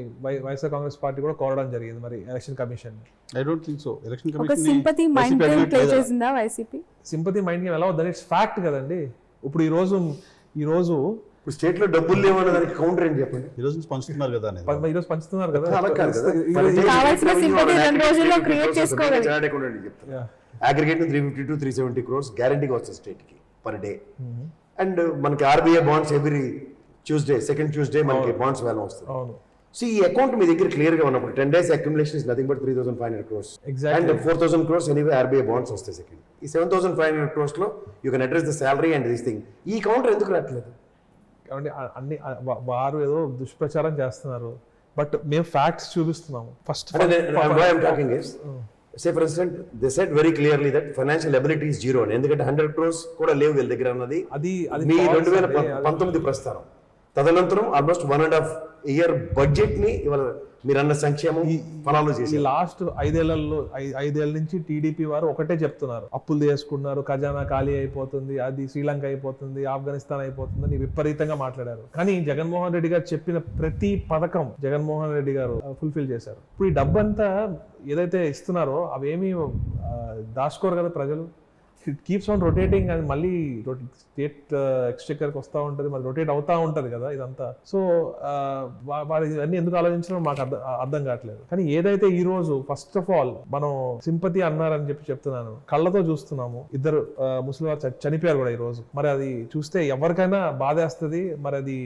వైఎస్ఆర్ కాంగ్రెస్ పార్టీ కూడా కోరడం జరిగింది మరి election commission. I don't think so. Election ఒక సింపతి మైండ్ గేమ్ ప్లే చేసిందా వైసీపీ? సింపతి మైండ్ గేమ్ ఎలా వద్దని ఇట్స్ ఫ్యాక్ట్ కదండి. ఇప్పుడు ఈ రోజు స్టేట్ లో డబ్బులు లేవన్న దానికి కౌంటర్ ఏంటి చెప్పండి? ఈ రోజు పంచుతున్నారు కదా, ఈ రోజు పంచుతున్నారు కదా. కావాల్సిన సింపతి 2 రోజుల్లో క్రియేట్ చేసుకోవాలి. అగ్రిగేట్ 350 to 370 crores గ్యారంటీగా వస్తుంది స్టేట్ కి పర్ డే. అండ్ మనకి RBI bonds every Tuesday, second Tuesday మనకి బాండ్స్ వేలం వస్తుంది. సో ఈ అకౌంట్ మీ దగ్గర క్లియర్ గా ఉన్నప్పుడు 10 days accumulation is nothing but 3,500 crores. And 4,000 crores anyway RBI bonds వస్తాయి సెకండ్. ఈ 7,500 crores లో you can address the salary and this thing. ఈ కౌంటర్ ఎందుకు రావట్లేదు? అన్ని వారు ఏదో దుష్ప్రచారం చేస్తున్నారు, బట్ మేము ఫ్యాక్ట్స్ చూపిస్తున్నాము. First say for instance they said very clearly that financial ability is zero. ఎందుకంటే 100 crores కూడా లేవు వీళ్ళ దగ్గర అన్నది మీ 2019 ప్రస్తారం. తదనంతరం ఆల్మోస్ట్ 1.5 year బడ్జెట్ ని ఇవాళ మీరన్న సంక్షేమం ఫలాలు చేసి లాస్ట్ 5 ఏళ్ళ నుంచి టీడీపీ వారు ఒకటే చెప్తున్నారు, అప్పులు చేసుకున్నారు, ఖజానా ఖాళీ అయిపోతుంది, అది శ్రీలంక అయిపోతుంది, ఆఫ్ఘనిస్తాన్ అయిపోతుంది అని విపరీతంగా మాట్లాడారు. కానీ జగన్మోహన్ రెడ్డి గారు చెప్పిన ప్రతి పథకం జగన్మోహన్ రెడ్డి గారు ఫుల్ఫిల్ చేశారు. ఇప్పుడు ఈ డబ్బంతా ఏదైతే ఇస్తున్నారో అవేమీ దాచుకోరు కదా ప్రజలు. ఇట్ కీప్స్ ఆన్ రొటేటింగ్, అది మళ్ళీ స్టేట్ ఎక్స్చెక్కర్కి వస్తూ ఉంటుంది, మరి రొటేట్ అవుతూ ఉంటుంది కదా ఇదంతా. సో వారు ఇవన్నీ ఎందుకు ఆలోచించడం మాకు అర్థం కావట్లేదు. కానీ ఏదైతే ఈ రోజు ఫస్ట్ ఆఫ్ ఆల్ మనం సింపతి అన్నారని చెప్తున్నాను, కళ్ళతో చూస్తున్నాము. 2 ముస్లిం వారు చనిపోయారు కూడా ఈ రోజు. మరి అది చూస్తే ఎవరికైనా బాధేస్తుంది, మరి అది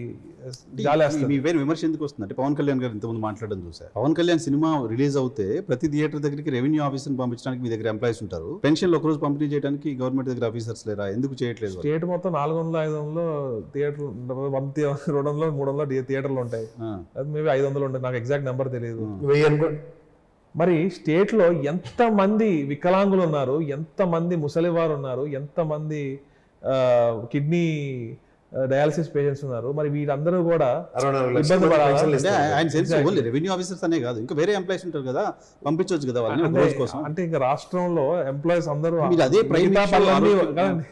జాలేస్తుంది. మీ పేరు విమర్శ ఎందుకు వస్తుంది అంటే పవన్ కళ్యాణ్ గారు ఇంతకుముందు మాట్లాడడం చూసారు. పవన్ కళ్యాణ్ సినిమా రిలీజ్ అవుతే ప్రతి థియేటర్ దగ్గరికి రెవెన్యూ ఆఫీసర్ పంపించడానికి మీ దగ్గర ఎంప్లాయీస్ ఉంటారు. పెన్షన్లు ఒక రోజు పంపిణీ చేయడానికి గవర్నమెంట్ దగ్గర ఆఫీసర్స్ లేరా? ఎందుకు చేయట్లేదు? స్టేట్ మొత్తం 400-500 థియేటర్, 100-200-300 థియేటర్లు ఉంటాయి. అది మేబీ 500 ఉంటాయి, నాకు ఎగ్జాక్ట్ నెంబర్ తెలియదు. మరి స్టేట్ లో ఎంత మంది వికలాంగులు ఉన్నారు, ఎంత మంది ముసలివారు ఉన్నారు, ఎంత మంది కిడ్నీ డయాలసిస్ పేషెంట్స్ ఉన్నారు. మరి వీళ్ళందరూ కూడా 64 లక్షల ఇబ్బంది మంది పడాలా? పెన్షన్లు అంటే ఇస్తున్నారు. ఆయన సెన్స్ ఓన్లీ రెవెన్యూ ఆఫీసర్స్ అనే కాదు, ఇంకా వేరే ఎంప్లాయీస్ ఉంటారు కదా, పంపించవచ్చు కదా వాళ్ళని ఒక రోజు కోసం. అంటే ఇంకా రాష్ట్రంలో ఎంప్లాయీస్ అందరూ మీరు అదే ప్రైమ్ మిగతా మినిస్టర్ పనులన్నీ ఆరోగ్యం- కాదండి,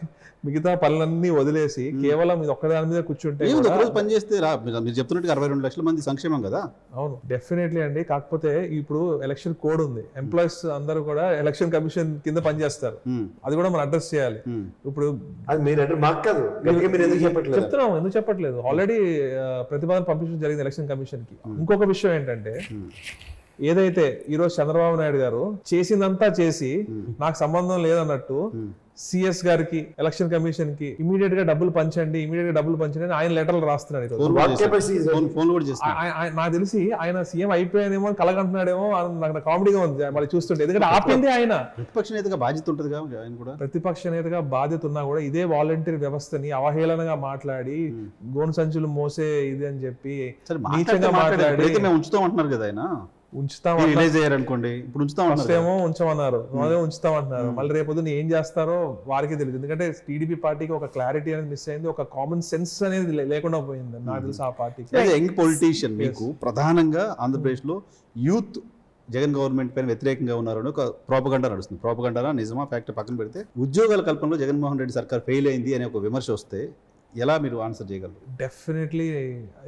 మిగతా పనులన్నీ వదిలేసి కేవలం ఇది ఒక్కదాని మీద కూర్చుంటే ఏముంది, కూడా- ఒక రోజు పని చేస్తే మీరు చెప్తున్నట్టు 62 లక్షల మంది సంక్షేమం కదా. అవును, డెఫినెట్లీ అండి. కాకపోతే ఇప్పుడు ఎలక్షన్ కోడ్ ఉంది, ఎంప్లాయీస్ అందరూ కూడా ఎలక్షన్ కమిషన్ కింద పనిచేస్తారు, అది కూడా మనం అడ్రస్ చేయాలి. ఇప్పుడు అది మీరు అంటే మాకు కాదు, గట్టిగా మీరు ఎందుకు చెప్పట్లేదు? చెప్తున్నాం, ఎందుకు చెప్పట్లేదు, ఆల్రెడీ ప్రతిపాదన పంపించడం జరిగింది ఎలక్షన్ కమిషన్ కి. ఇంకొక విషయం ఏంటంటే, ఏదైతే ఈరోజు చంద్రబాబు నాయుడు గారు చేసిందంతా చేసి నాకు సంబంధం లేదన్నట్టు సిఎస్ గారికి ఎలక్షన్ కమిషన్ కి ఇమీడియట్ గా డబ్బులు పంచండి అని ఆయన లెటర్లు రాస్తున్నాడు ఈరోజు. ఫోన్ కూడా చేస్తారు. నాకు తెలిసి ఆయన సీఎం అయిపోయానేమో అని కలగంటున్నాడేమో నాకు కామెడీగా ఉంది మరి చూస్తుంటే, ఎందుకంటే ఆపింది ఆయన. ప్రతిపక్ష నేతగా బాధ్యత ఉంటుంది కదా ఆయన కూడా. ప్రతిపక్ష నేతగా బాధ్యత ఉన్నా కూడా ఇదే వాలంటీర్ వ్యవస్థని అవహేళనగా మాట్లాడి గోను సంచులు మోసే ఇది అని చెప్పి నీచంగా మాట్లాడి మేము ఉంచుతాం అంటున్నారు కదా ఆయన. ఉంచుతాం రిలీజ్ అయ్యారనుకోండి, ఇప్పుడు ఉంచుతాం ఫస్ట్ ఏమో ఉంచమన్నారు, అదే ఉంచుతామంటున్నారు, మళ్ళీ రేపొద్దున ఏం చేస్తారో వారికి తెలియదు. ఎందుకంటే టీడీపీ పార్టీకి ఒక క్లారిటీ అనేది మిస్ అయింది, ఒక కామన్ సెన్స్ అనేది లేకుండా పోయింది నాకు తెలిసి ఆ పార్టీకి. యంగ్ పొలిటీషియన్ మీకు ప్రధానంగా ఆంధ్రప్రదేశ్ లో యూత్ జగన్ గవర్నమెంట్ పైన వ్యతిరేకంగా ఉన్నారని ఒక ప్రోపగండా నడుస్తుంది. ప్రోపగండా నిజమా ఫ్యాక్ట్ పక్కన పెడితే, ఉద్యోగాల కల్పనలో జగన్మోహన్ రెడ్డి సర్కార్ ఫెయిల్ అయింది అనే ఒక విమర్శ వస్తే ఎలా మీరు ఆన్సర్ చేయగలరు? డెఫినెట్లీ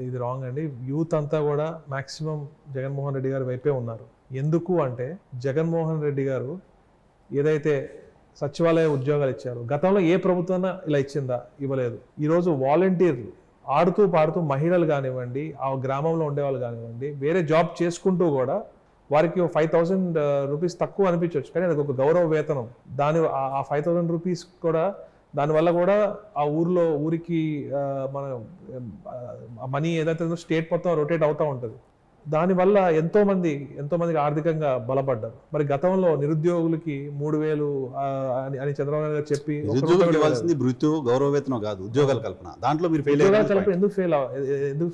ఇది రాంగ్ అండి. యూత్ అంతా కూడా మాక్సిమం జగన్మోహన్ రెడ్డి గారి వైపే ఉన్నారు. ఎందుకు అంటే, జగన్మోహన్ రెడ్డి గారు ఏదైతే సచివాలయ ఉద్యోగాలు ఇచ్చారో, గతంలో ఏ ప్రభుత్వం ఇలా ఇచ్చిందా? ఇవ్వలేదు. ఈరోజు వాలంటీర్లు ఆడుతూ పాడుతూ మహిళలు కానివ్వండి, ఆ గ్రామంలో ఉండేవాళ్ళు కానివ్వండి, వేరే జాబ్ చేసుకుంటూ కూడా వారికి 5,000 రూపీస్ తక్కువ అనిపించవచ్చు, కానీ అది ఒక గౌరవ వేతనం. ఆ 5,000 రూపీస్ కూడా దానివల్ల కూడా ఆ ఊరికి మన మనీ ఏదైతే స్టేట్ మొత్తం రొటేట్ అవుతూ ఉంటుంది. దానివల్ల ఎంతో మందికి ఆర్థికంగా బలపడ్డారు. మరి గతంలో నిరుద్యోగులకి 3,000 అని చంద్రబాబు నాయుడు గారు చెప్పి గౌరవ వేతనం కాదు, ఉద్యోగాల కల్పన, దాంట్లో మీరు ఎందుకు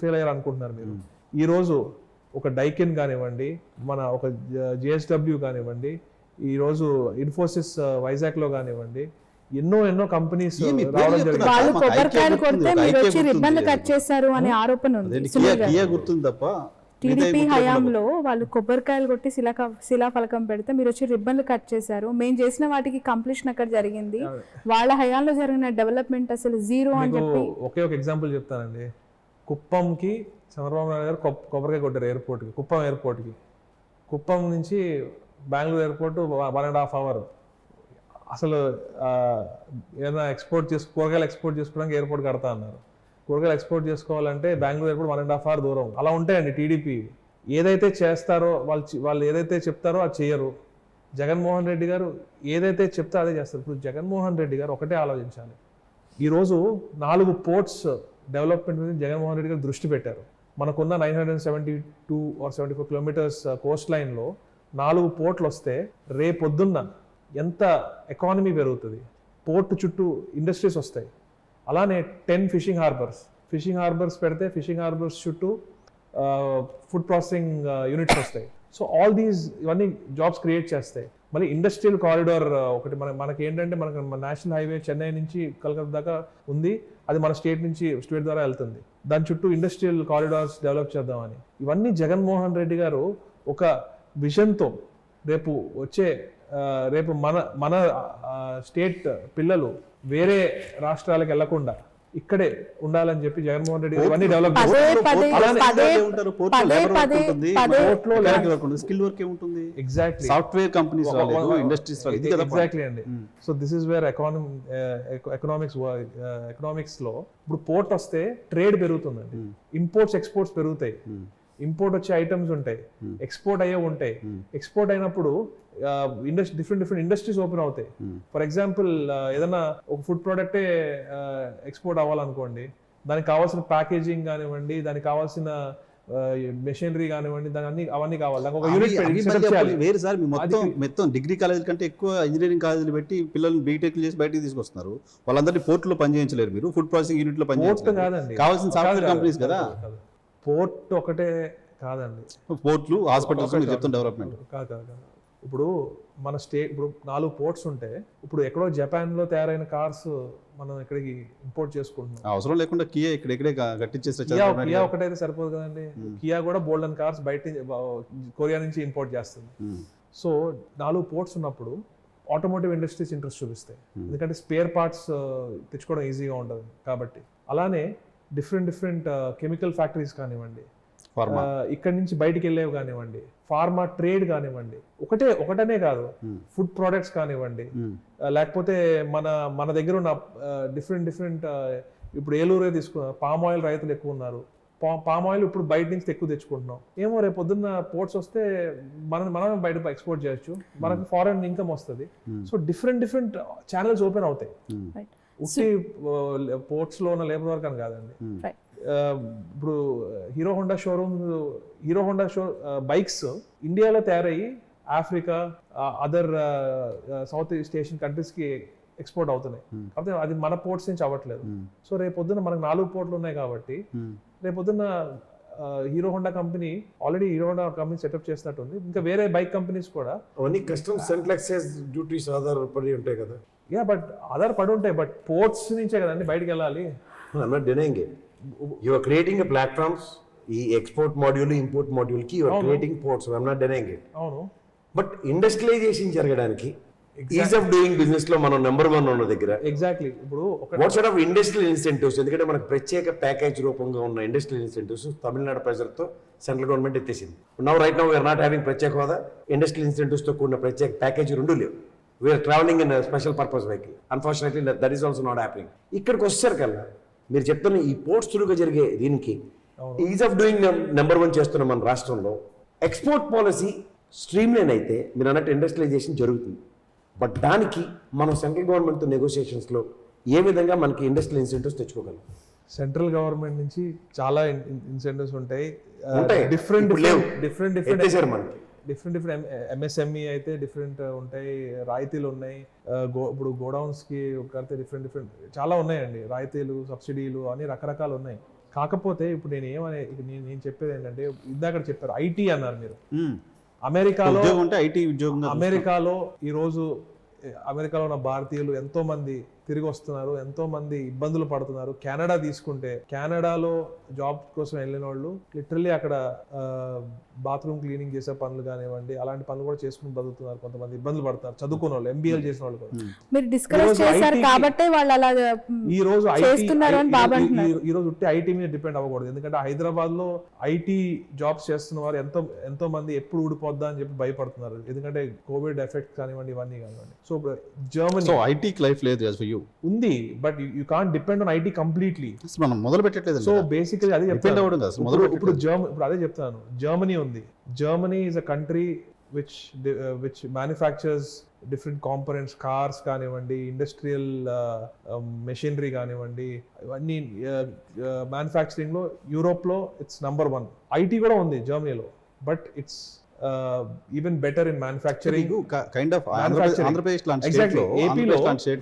ఫెయిల్ అయ్యారు అనుకుంటున్నారు మీరు? ఈ రోజు ఒక డైకెన్ కానివ్వండి, మన ఒక జిఎస్డబ్ల్యూ కానివ్వండి, ఈ రోజు ఇన్ఫోసిస్ వైజాగ్ లో కానివ్వండి, ఎన్నో కంపెనీస్ రావడం జరిగింది. వాళ్ళు కొబ్బరికాయలు కొడితే మీరు వచ్చి రిబ్బన్లు కట్ చేశారు అనే ఆరోపణ ఉంది. గుర్తుంది తప్ప టీడీపీ హయాంలో వాళ్ళు కొబ్బరికాయలు కొట్టి శిలాఫలకం పెడితే మీరు వచ్చి రిబ్బన్లు కట్ చేశారు. మేము చేసిన వాటికి కంప్లీషన్ అక్కడ జరిగింది. వాళ్ళ హయాంలో జరిగిన డెవలప్మెంట్ అసలు జీరో అని చెప్పి ఒకే ఒక ఎగ్జాంపుల్ చెప్తానండి. కుప్పంకి చంద్రబాబు నాయుడు గారు కొబ్బరికాయ కొట్టారు ఎయిర్పోర్ట్కి, కుప్పం ఎయిర్పోర్ట్కి. కుప్పం నుంచి బెంగళూరు ఎయిర్పోర్ట్ 1.5 hours. అసలు ఏదైనా కూరగాయలు ఎక్స్పోర్ట్ చేసుకోవడానికి ఎయిర్పోర్ట్ కడతా అన్నారు. కూరగాయలు ఎక్స్పోర్ట్ చేసుకోవాలంటే బెంగళూరు ఎయిర్పోర్ట్ 1.5 hours దూరం. అలా ఉంటాయండి టీడీపీ. ఏదైతే చేస్తారో వాళ్ళు ఏదైతే చెప్తారో అది చేయరు. జగన్మోహన్ రెడ్డి గారు ఏదైతే చెప్తారో అదే చేస్తారు. ఇప్పుడు జగన్మోహన్ రెడ్డి గారు ఒకటే ఆలోచించాలి. ఈరోజు 4 పోర్ట్స్ డెవలప్మెంట్ మీద జగన్మోహన్ రెడ్డి గారు దృష్టి పెట్టారు. మనకున్న 972 or 74 kilometers కోస్ట్ లైన్లో 4 పోర్ట్లు వస్తే రేపొద్దున్న ఎంత ఎకానమీ పెరుగుతుంది. పోర్టు చుట్టూ ఇండస్ట్రీస్ వస్తాయి. అలానే 10 ఫిషింగ్ హార్బర్స్ పెడితే ఫిషింగ్ హార్బర్స్ చుట్టూ ఫుడ్ ప్రాసెసింగ్ యూనిట్స్ వస్తాయి. సో ఆల్ ఇవన్నీ జాబ్స్ క్రియేట్ చేస్తాయి. మళ్ళీ ఇండస్ట్రియల్ కారిడార్ ఒకటి మనకి ఏంటంటే, మనకు నేషనల్ హైవే చెన్నై నుంచి కలకత్తా దాకా ఉంది. అది మన స్టేట్ ద్వారా వెళ్తుంది. దాని చుట్టూ ఇండస్ట్రియల్ కారిడార్స్ డెవలప్ చేద్దామని ఇవన్నీ జగన్మోహన్ రెడ్డి గారు ఒక విజన్తో రేపు మన స్టేట్ పిల్లలు వేరే రాష్ట్రాలకు వెళ్లకుండా ఇక్కడే ఉండాలని చెప్పి జగన్మోహన్ రెడ్డి ఇవన్నీ develop exactly software companies industries exactly అండి. So this is where economics లో ఇప్పుడు పోర్ట్ వస్తే ట్రేడ్ పెరుగుతుందండి, ఇంపోర్ట్స్ ఎక్స్పోర్ట్స్ పెరుగుతాయి. ఇంపోర్ట్ వచ్చే ఐటమ్స్ ఉంటాయి, ఎక్స్పోర్ట్ అయ్యే ఉంటాయి. ఎక్స్పోర్ట్ అయినప్పుడు డిఫరెంట్ ఇండస్ట్రీస్ ఓపెన్ అవుతాయి. ఫర్ ఎగ్జాంపుల్ ఏదైనా ఒక ఫుడ్ ప్రోడక్టే ఎక్స్పోర్ట్ అవ్వాలనుకోండి, దానికి కావాల్సిన ప్యాకేజింగ్ కానివ్వండి, దానికి కావాల్సిన మెషినరీ కానివ్వండి, అవన్నీ కావాలి. దానికి ఒక యూనిట్ వేరు సార్. మొత్తం డిగ్రీ కాలేజీల కంటే ఎక్కువ ఇంజనీరింగ్ కాలేజీలు పెట్టి పిల్లల్ని బీటెక్ చేసి బయటకి తీసుకొస్తున్నారు. వాళ్ళందరినీ పోర్టులో పనిచేయించలేరు మీరు, ఫుడ్ ప్రాసెసింగ్ యూనిట్ లో పనిచేయించలేరు. కావాల్సిన సాఫ్ట్వేర్ కంపెనీస్ కదా. పోర్ట్ ఒకటే కాదండి, పోర్ట్లు, హాస్పిటల్స్ చెప్తున్న డెవలప్మెంట్ కాదు. ఇప్పుడు మన స్టేట్ ఇప్పుడు 4 పోర్ట్స్ ఉంటే ఇప్పుడు ఎక్కడో జపాన్లో తయారైన కార్స్ మనం ఇక్కడికి ఇంపోర్ట్ చేసుకుంటున్నాం. అవసరం లేకుండా కియా ఇక్కడే కట్టించేస్తే కియా ఒకటైతే సరిపోదు కదండి. కియా కూడా బోల్డన్ కార్స్ బయట కొరియా నుంచి ఇంపోర్ట్ చేస్తుంది. సో 4 పోర్ట్స్ ఉన్నప్పుడు ఆటోమోటివ్ ఇండస్ట్రీస్ ఇంట్రెస్ట్ చూపిస్తాయి, ఎందుకంటే స్పేర్ పార్ట్స్ తెచ్చుకోవడం ఈజీగా ఉంటుంది కాబట్టి. అలానే డిఫరెంట్ కెమికల్ ఫ్యాక్టరీస్ కానివ్వండి, ఇక్కడి నుంచి బయటికి వెళ్ళేవి కానివ్వండి, ఫార్మా ట్రేడ్ కానివ్వండి, ఒకటనే కాదు, ఫుడ్ ప్రోడక్ట్స్ కానివ్వండి, లేకపోతే మన దగ్గర ఉన్న డిఫరెంట్ ఇప్పుడు ఏలూరే తీసుకున్న పామ్ ఆయిల్ రైతులు ఎక్కువ ఉన్నారు. పామ్ ఆయిల్ ఇప్పుడు బయట నుంచి ఎక్కువ తెచ్చుకుంటున్నాం. ఏమో రేపు పొద్దున్న పోర్ట్స్ వస్తే మనం బయట ఎక్స్పోర్ట్ చేయొచ్చు, మనకు ఫారెన్ ఇన్కమ్ వస్తుంది. సో డిఫరెంట్ ఛానల్స్ ఓపెన్ అవుతాయి. ఉట్టి పోర్ట్స్ లో ఉన్న లేబర్ వర్క్ అని కాదండి. ఇప్పుడు హీరో హోండా బైక్స్ ఇండియాలో తయారయ్యి Africa, other south east Asian countries కి ఎక్స్పోర్ట్ అవుతున్నాయి. కాకపోతే అది మన పోర్ట్స్ నుంచి అవ్వట్లేదు. సో రేపొద్దున మనకు 4 పోర్ట్లు ఉన్నాయి కాబట్టి రేపొద్దున Hero Honda company already setup చేసినట్టుంది. ఇంకా వేరే బైక్ కంపెనీస్ కూడా అవన్నీ కస్టమ్స్ సెంట్రల్ ఎక్సైజ్ డ్యూటీస్ ఆధారపడి ఉంటాయి కదా. ఆధారపడి ఉంటాయి, బట్ పోర్ట్స్ నుంచే కదండి బయటకు వెళ్ళాలి. I'm not denying it. You are creating a platforms, ఈ ఎక్స్పోర్ట్ మాడ్యూల్ ఇంపోర్ట్ మాడ్యూల్ కి you are creating ports. I'm not denying it. అవును, బట్ ఇండస్ట్రియలైజేషన్ జరగడానికి ఈజ్ ఆఫ్ డూయింగ్ బిజినెస్ లో మనం నెంబర్ 1 ఉన్న దగ్గర ఎగ్జాక్ట్లీ. ఇప్పుడు what sort of industrial incentives, ఎందుకంటే మనకు ప్రత్యేక ప్యాకేజ్ రూపంగా ఉన్న ఇండస్ట్రియల్ ఇన్సెంటివ్స్ తమిళనాడు ప్రజలతో సెంట్రల్ గవర్నమెంట్ ఎత్తేసింది. Right now we are not having ప్రత్యేక హోదా, ఇండస్ట్రియల్ ఇన్సెంటివ్స్ తో కూడిన ప్రత్యేక ప్యాకేజ్ 2 లేవు. We are travelling in special purpose vehicle. Unfortunately that is also not happening. ఇక్కడికి వచ్చేసరి కల్లా మీరు చెప్తున్న ఈ పోర్ట్స్ త్రూగా జరిగే దీనికి ఈజ్ ఆఫ్ డూయింగ్ నెంబర్ 1 చేస్తున్న మన రాష్ట్రంలో ఎక్స్పోర్ట్ పాలసీ స్ట్రీమ్ లైన్ అయితే మీరు అన్నట్టు ఇండస్ట్రియలైజేషన్ జరుగుతుంది. బట్ దానికి మనం సెంట్రల్ గవర్నమెంట్తో నెగోషియేషన్స్లో ఏ విధంగా మనకి ఇండస్ట్రియల్ ఇన్సెంటివ్స్ తెచ్చుకోగలం? సెంట్రల్ గవర్నమెంట్ నుంచి చాలా ఇన్సెంటివ్స్ ఉంటాయి. డిఫరెంట్ ఎంఎస్ఎంఈ అయితే డిఫరెంట్ ఉంటాయి, రాయితీలు ఉన్నాయి. ఇప్పుడు గోడౌన్స్ కి కడితే డిఫరెంట్ చాలా ఉన్నాయండి, రాయితీలు, సబ్సిడీలు అని రకరకాలు ఉన్నాయి. కాకపోతే ఇప్పుడు నేను చెప్పేది ఏంటంటే, ఇందాక చెప్పారు ఐటీ అన్నారు మీరు. అమెరికాలో ఈరోజు అమెరికాలో ఉన్న భారతీయులు ఎంతో మంది తిరిగి వస్తున్నారు, ఎంతో మంది ఇబ్బందులు పడుతున్నారు. కెనడా తీసుకుంటే, కెనడాలో జాబ్ కోసం వెళ్ళిన వాళ్ళు లిటరల్లీ అక్కడ బాత్రూమ్ క్లీనింగ్ చేసే పనులు కానివ్వండి, అలాంటి పనులు కూడా చేసుకుని బతుకుతున్నారు. కొంతమంది ఇబ్బందులు పడుతున్నారు, చదువుకున్న వాళ్ళు, ఎంబీఏలు చేసిన వాళ్ళు కూడా. మీరు డిస్కస్ చేశారు కాబట్టి వాళ్ళు అలా ఈ రోజు ఐటీ మీద డిపెండ్ అవ్వకూడదు. ఎందుకంటే హైదరాబాద్ లో ఐటీ జాబ్స్ చేస్తున్న వారు ఎంతో మంది ఎప్పుడు ఊడిపోద్దా అని చెప్పి భయపడుతున్నారు, ఎందుకంటే కోవిడ్ ఎఫెక్ట్ కానివ్వండి, ఇవన్నీ కానివ్వండి. సో జర్మనీ ఐటీకి లైఫ్ లేదు ఉంది, but you can't depend on IT completely. మనం మొదలు పెట్టట్లేదు. సో బేసికలీ అదే చెప్తాను. ఇప్పుడు అదే చెప్తాను. జర్మనీ ఉంది. Germany is a country which manufactures different components, cars కానివ్వండి, ఇండస్ట్రియల్ మెషినరీ కానివ్వండి, ఇవన్నీ మ్యానుఫ్యాక్చరింగ్ లో యూరోప్ లో ఇట్స్ నంబర్ 1. ఐటీ కూడా ఉంది జర్మనీలో, but it's even better in manufacturing. Kind of Andhra Pradesh లాంటి స్టేట్ లో,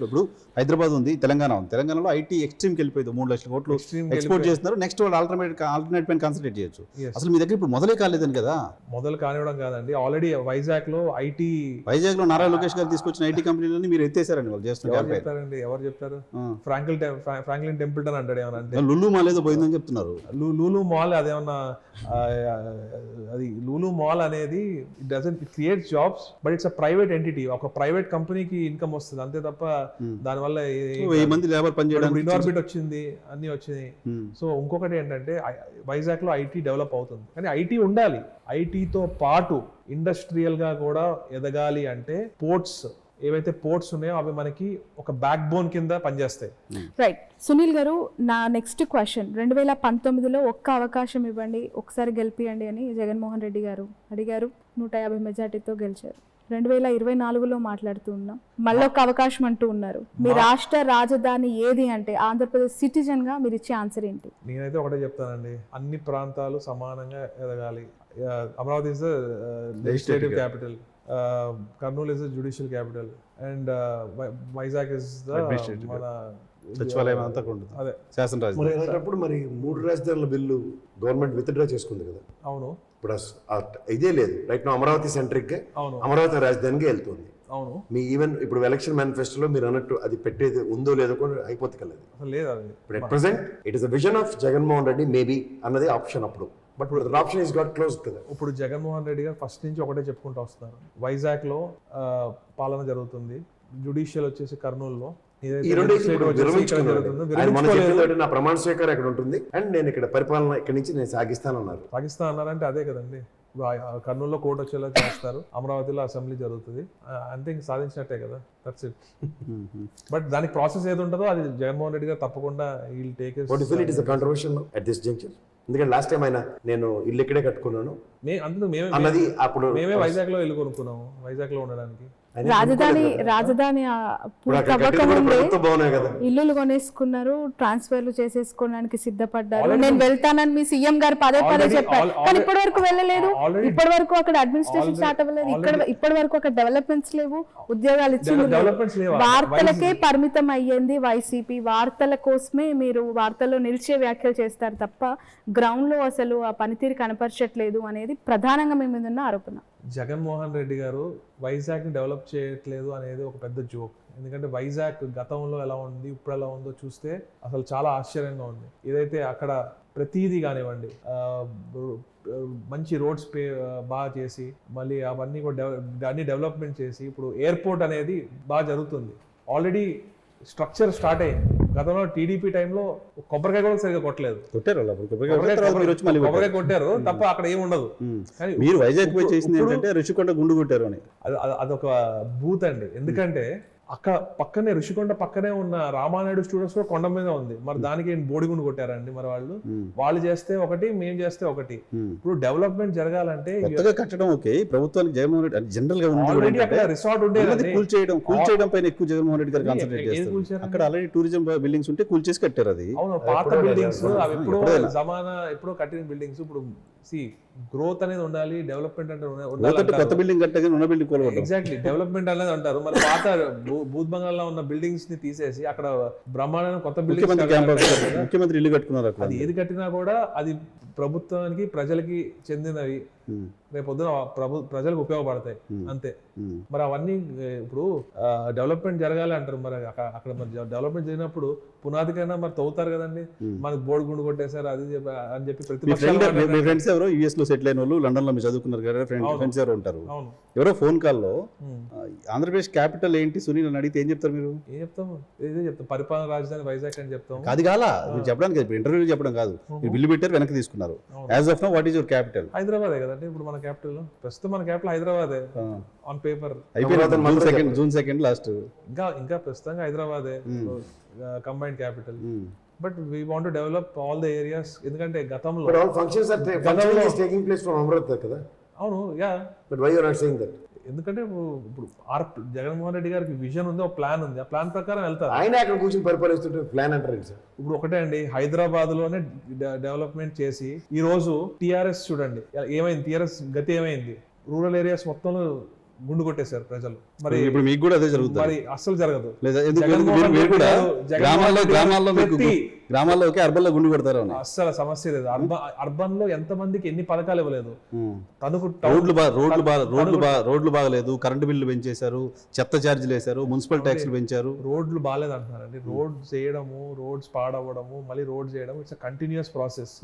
ఇప్పుడు హైదరాబాద్ ఉంది, తెలంగాణ ఉంది. తెలంగాణలో ఐటీ ఎక్స్ట్రీమ్కి వెళ్ళిపోయింది. 3 లక్షల కోట్లు ఎక్స్పోర్ట్ చేస్తున్నారు. నెక్స్ట్ వాళ్ళు ఆల్టర్నేట్ పైన కాన్సన్ట్రేట్ చేయొచ్చు. అసలు మీ దగ్గర ఇప్పుడు మొదలే కాలేదని కదా. మొదలు కానివ్వడం కాదండి, ఆల్రెడీ వైజాగ్ లో నారా లోకేష్ గారు తీసుకొచ్చిన ఐటీ కంపెనీలని మీరు ఎత్తేసారని వాళ్ళు చేస్తున్నారు. ఎవరు చెప్తారు? ఫ్రాంక్లిన్ టెంపుల్టన్ అంటాడు ఏమన్నా. లులు మాల్ ఏదో పోయిందని చెప్తున్నారు. లూలు మాల్ అదేమన్నా, అది లూలు మాల్ అనేది it doesn't create jobs, but it's a private entity. ఒక ప్రైవేట్ కంపెనీకి ఇన్కమ్ వస్తుంది అంతే తప్ప దానివల్ల 1000 మంది లేబర్ పనిచేయడానికి ఇన్ఆర్బిట్ వచ్చింది, అన్ని వచ్చినాయి. సో ఇంకొకటి ఏంటంటే వైజాగ్ లో ఐటీ డెవలప్ అవుతుంది, కానీ ఐటీ ఉండాలి. ఐటీతో పాటు ఇండస్ట్రియల్ గా కూడా ఎదగాలి అంటే పోర్ట్స్, ఏవైతే పోర్ట్స్ ఉన్నాయో అవి మనకి ఒక బ్యాక్ బోన్ కింద పనిచేస్తాయి. రైట్. సునీల్ గారు, నా నెక్స్ట్ క్వశ్చన్, 2019లో ఒక్క అవకాశం ఇవ్వండి, ఒకసారి గెలిపియండి అని జగన్మోహన్ రెడ్డి గారు అడిగారు. 150 మెజార్టీతో గెలిచారు. 2024లో మాట్లాడుతూ ఉన్నాం, మళ్ళీ ఒక అవకాశం అంటూ ఉన్నారు. మీ రాష్ట్ర రాజధాని ఏది అంటే ఆంధ్రప్రదేశ్ సిటిజన్ గా మీరు ఇచ్చే ఆన్సర్ ఏంటి? నేనైతే ఒకటే చెప్తానండి, అన్ని ప్రాంతాలు సమానంగా ఎదగాలి. Amaravati is the legislative capital, Kurnool is the judicial capital, and Vizag is the మన సచివాలయం అంతా కూడా ఉంటుంది. అదే శాసన మరి రాజధాని. అలాంటప్పుడు మరి 3 రాజధానుల బిల్లు గవర్నమెంట్ విత్డ్రా చేసుకుంది కదా. అవును ఇప్పుడు ఇదే లేదు. రైట్ నా అమరావతి సెంట్రిక్ అవును అమరావతి రాజధానికి వెళ్తుంది. అవును మీ ఈవెన్ ఇప్పుడు ఎలక్షన్ మేనిఫెస్టోలో మీరు అన్నట్టు అది పెట్టేది ఉందో లేదో కూడా హైపోథికల్. అసలు లేదు అది. ఇప్పుడు at present it is the vision of Jaganmohan Reddy maybe అన్నది ఆప్షన్ అప్పుడు. But option is got close కదా. ఇప్పుడు జగన్మోహన్ రెడ్డి గారు ఫస్ట్ నుంచి ఒకటే చెప్పుకుంటూ వస్తున్నారు, వైజాగ్లో పాలన జరుగుతుంది, జ్యుడిషియల్ వచ్చేసి కర్నూలులో, ఈ రెండు నా ప్రమాణ స్వీకారం ఎక్కడ ఉంటుంది అండ్ నేను ఇక్కడ పరిపాలన ఇక్కడ నుంచి నేను సాగిస్తానన్నారు. పాకిస్తాన్ అన్నారంటే అదే కదండి. ఇప్పుడు కర్నూలులో కోర్టు వచ్చేలా చేస్తారు, అమరావతిలో అసెంబ్లీ జరుగుతుంది, అంతే ఇంక సాధించినట్టే కదా. That's it. బట్ దానికి ప్రాసెస్ ఏది ఉంటుందో అది జగన్మోహన్ రెడ్డి గారు తప్పకుండా we'll take it is controversial at this junction. ఎందుకంటే లాస్ట్ టైం ఆయన నేను ఇల్లు ఇక్కడే కట్టుకున్నాను అన్నది అప్పుడు మేమే వైజాగ్ లో ఇల్లు కొనుక్కున్నాము, వైజాగ్ లో ఉండడానికి. రాజధాని ఇల్లులు కొనేసుకున్నారు, ట్రాన్స్ఫర్లు చేసేసుకోవడానికి సిద్ధపడ్డారు. నేను వెళ్తానని మీ సీఎం గారు పదే చెప్పారు, కానీ ఇప్పటి వరకు వెళ్ళలేదు. ఇప్పటి వరకు అక్కడ అడ్మినిస్ట్రేషన్ స్టార్ట్ అవ్వలేదు, ఇప్పటి వరకు అక్కడ డెవలప్మెంట్స్ లేవు, ఉద్యోగాలు ఇచ్చింది వార్తలకే పరిమితం అయ్యింది వైసీపీ. వార్తల కోసమే మీరు వార్తల్లో నిలిచే వ్యాఖ్యలు చేస్తారు తప్ప గ్రౌండ్ లో అసలు ఆ పనితీరు కనపరచట్లేదు అనేది ప్రధానంగా మీ మీద ఉన్న ఆరోపణ. జగన్మోహన్ రెడ్డి గారు వైజాగ్ ని డెవలప్ చేయట్లేదు అనేది ఒక పెద్ద జోక్. ఎందుకంటే వైజాగ్ గతంలో ఎలా ఉంది ఇప్పుడు ఎలా ఉందో చూస్తే అసలు చాలా ఆశ్చర్యంగా ఉంది. ఏదైతే అక్కడ ప్రతిదీ కానివ్వండి, మంచి రోడ్స్ బాగా చేసి మళ్ళీ అవన్నీ కూడా అన్ని డెవలప్మెంట్ చేసి ఇప్పుడు ఎయిర్పోర్ట్ అనేది బాగా జరుగుతుంది. ఆల్రెడీ స్ట్రక్చర్ స్టార్ట్ అయింది. గతంలో టీడీపీ టైంలో కొబ్బరికాయ కూడా సరిగ్గా కొట్టలేదు, కొబ్బరికాయ కొట్టారు తప్ప అక్కడ ఏమి ఉండదు. కానీ మీరు వైజాగ్ పోయి చేసింది ఏంటంటే రుషికొండ గుండు కొట్టారు అని. అదొక బూత్ అండి. ఎందుకంటే అక్కడ పక్కనే రుషికొండ పక్కనే ఉన్న రామానాయుడు స్టూడియోస్ కూడా కొండ మీద ఉంది. మరి దానికి బోడిగుండు కొట్టారండి మరి వాళ్ళు చేస్తే ఒకటి, మేము చేస్తే ఒకటి. ఇప్పుడు డెవలప్మెంట్ జరగాలంటే కట్టడం ఓకే, ప్రభుత్వానికి జగన్మోహన్ రెడ్డి జనరల్ గా ఆల్రెడీ అక్కడ రిసార్ట్ ఉండేది, కూల్చేయడం పైన ఎక్కువ జగన్మోహన్ రెడ్డి గారు కాన్సన్ట్రేట్ చేస్తారు. అక్కడ ఆల్రెడీ టూరిజం బిల్డింగ్స్ ఉంటే కూల్చేసి కట్టారు. అది అవును, పాత బిల్డింగ్స్ అవి ఎప్పుడో జమానా ఎప్పుడో కట్టిన బిల్డింగ్స్. ఇప్పుడు గ్రోత్ అనేది ఉండాలి, డెవలప్మెంట్ అంటే కొత్త బిల్డింగ్ కట్టే ఉన్న బిల్డింగ్ కోల్పోవడం. ఎగ్జాక్ట్లీ డెవలప్మెంట్ అనేది అంటారు. మరి పాత భూత్ బంగాల్లో ఉన్న బిల్డింగ్స్ ని తీసేసి అక్కడ బ్రహ్మాండమైన కొత్త బిల్డింగ్ ముఖ్యమంత్రి ఇల్లు కట్టుకున్నారు. అది ఏది కట్టినా కూడా అది ప్రభుత్వానికి ప్రజలకి చెందినవి, రేపు పొద్దున ప్రజలకు ఉపయోగపడతాయి అంతే. మరి అవన్నీ ఇప్పుడు డెవలప్మెంట్ జరగాలి అంటారు. మరి అక్కడ మరి డెవలప్మెంట్ జరిగినప్పుడు పునాదికైనా మరి తవ్వుతారు కదండి. మనకు బోర్డు గుండు కొట్టేశారు అది అని చెప్పి ఫ్రెండ్స్ ఎవరో యుఎస్ లో సెటిల్ అయిన వాళ్ళు, లండన్ లో మీరు చదువుకున్నారు కదా, ఫ్రెండ్స్ ఎవరో ఉంటారు. ఎవరో ఫోన్ కాల్లో ఆంధ్రప్రదేశ్ క్యాపిటల్ ఏంటి సునీల్ అని అడిగితే ఏం చెప్తారు మీరు? ఏం చెప్తాము? ఇదే చెప్తాం, పరిపాలన రాజధాని వైజాగ్ అని చెప్తాం. అది కాలా మీరు చెప్పడానికి, ఇంటర్వ్యూ చెప్పడం కాదు. మీరు బిల్లు పెట్టారు, వెనక్కి తీసుకున్నారు. As of now what is your capital? హైదరాబాదే కదండి ఇప్పుడు మన క్యాపిటల్. ప్రస్తుతం మన క్యాపిటల్ హైదరాబాదే ఆన్ పేపర్. June 2 last. ఇంకా ప్రస్తుతంగా హైదరాబాదే combined capital. But we want to develop all the areas. ఎందుకంటే గతంలో అవును yeah, but why you are not saying that? ఎందుకంటే ఇప్పుడు జగన్మోహన్ రెడ్డి గారికి విజన్ ఉంది, ఒక ప్లాన్ ఉంది, ఆ ప్లాన్ ప్రకారం వెళ్తారు. ఆయన అక్కడ కూర్చొని పరిపాలిస్తుంటే ప్లాన్ అంటారు సార్. ఇప్పుడు ఒకటే అండి, హైదరాబాద్ లోనే డెవలప్మెంట్ చేసి ఈ రోజు టీఆర్ఎస్ చూడండి ఏమైంది, టీఆర్ఎస్ గతి ఏమైంది. రూరల్ ఏరియాస్ మొత్తంలో గుండు కొట్టేశారు ప్రజలు. మరి ఇప్పుడు మీకు కూడా అదే జరుగుతుంది. మరి అస్సలు జరగదు. గ్రామాల్లో అర్బన్ లో గుండు కొడతారు. అస్సలు సమస్య లేదు. అర్బన్ లో ఎంత మందికి ఎన్ని పథకాలు ఇవ్వలేదు. రోడ్లు బాగలేదు, కరెంటు బిల్లు పెంచేశారు, చెత్త ఛార్జీలు వేశారు, మున్సిపల్ ట్యాక్స్లు పెంచారు. రోడ్లు బాగాలేదు అంటున్నారండి. రోడ్స్ చేయడము, రోడ్స్ పాడవడము, మళ్ళీ రోడ్స్ చేయడం, ఇట్స్ కంటిన్యూస్ ప్రాసెస్.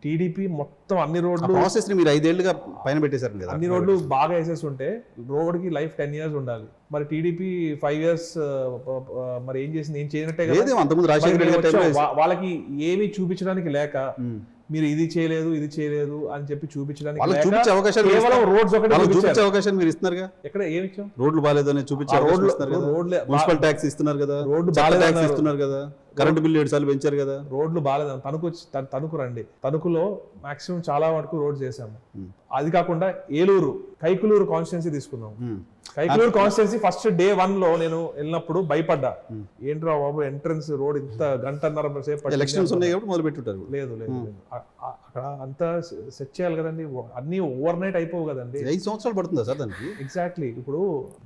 టీడీపీ మొత్తం అన్ని రోడ్లు ప్రాసెస్ ని మీరు 5 ఏళ్లుగా పైన పెట్టేశారు కదా. అన్ని రోడ్లు బాగా వేసేసి ఉంటే రోడ్ కి లైఫ్ 10 years ఉండాలి. మరి టీడీపీ 5 years మరి ఏం చేసింది? ఏం చేయనట్టే వాళ్ళకి ఏమీ చూపించడానికి లేక మీరు ఇది చేయలేదు ఇది చేయలేదు అని చెప్పి చూపించడానికి కేవలం రోడ్స్ ఒకటి అవకాశం మీరు ఇస్తున్నారు. ఎక్కడ ఏమి ఇచ్చాం? రోడ్లు బాగాలేదు అని చూపించారు. మున్సిపల్ ట్యాక్స్ ఇస్తున్నారు కదా, రోడ్లు ట్యాక్స్ ఇస్తున్నారు కదా, కరెంటు బిల్లు 7 సార్లు పెంచారు కదా. రోడ్లు బాగాలేదు. తణుకు రండి, తణుకులో మాక్సిమం చాలా వరకు రోడ్ చేసాము. అది కాకుండా ఏలూరు, కైకులూరు కాన్స్టిట్యున్సీ తీసుకున్నాం. కైకలూరు కాన్స్టిట్యున్సీ ఫస్ట్ డే 1 లో నేను వెళ్ళినప్పుడు భయపడ్డా, ఏంట్రా బాబు ఎంట్రన్స్ రోడ్ ఇంత గంటన్నర సేపు పట్టింది. ఎలక్షన్స్ ఉన్నాయి కాబట్టి మొదలు పెట్టుంటారు. లేదు అక్కడ అంతా సెట్ చేయాలి కదండి, అన్ని ఓవర్ నైట్ అయిపోవు కదండి. 5 సంవత్సరాలు పడుతుందా సార్ దానికి? ఎగ్జాక్ట్లీ. ఇప్పుడు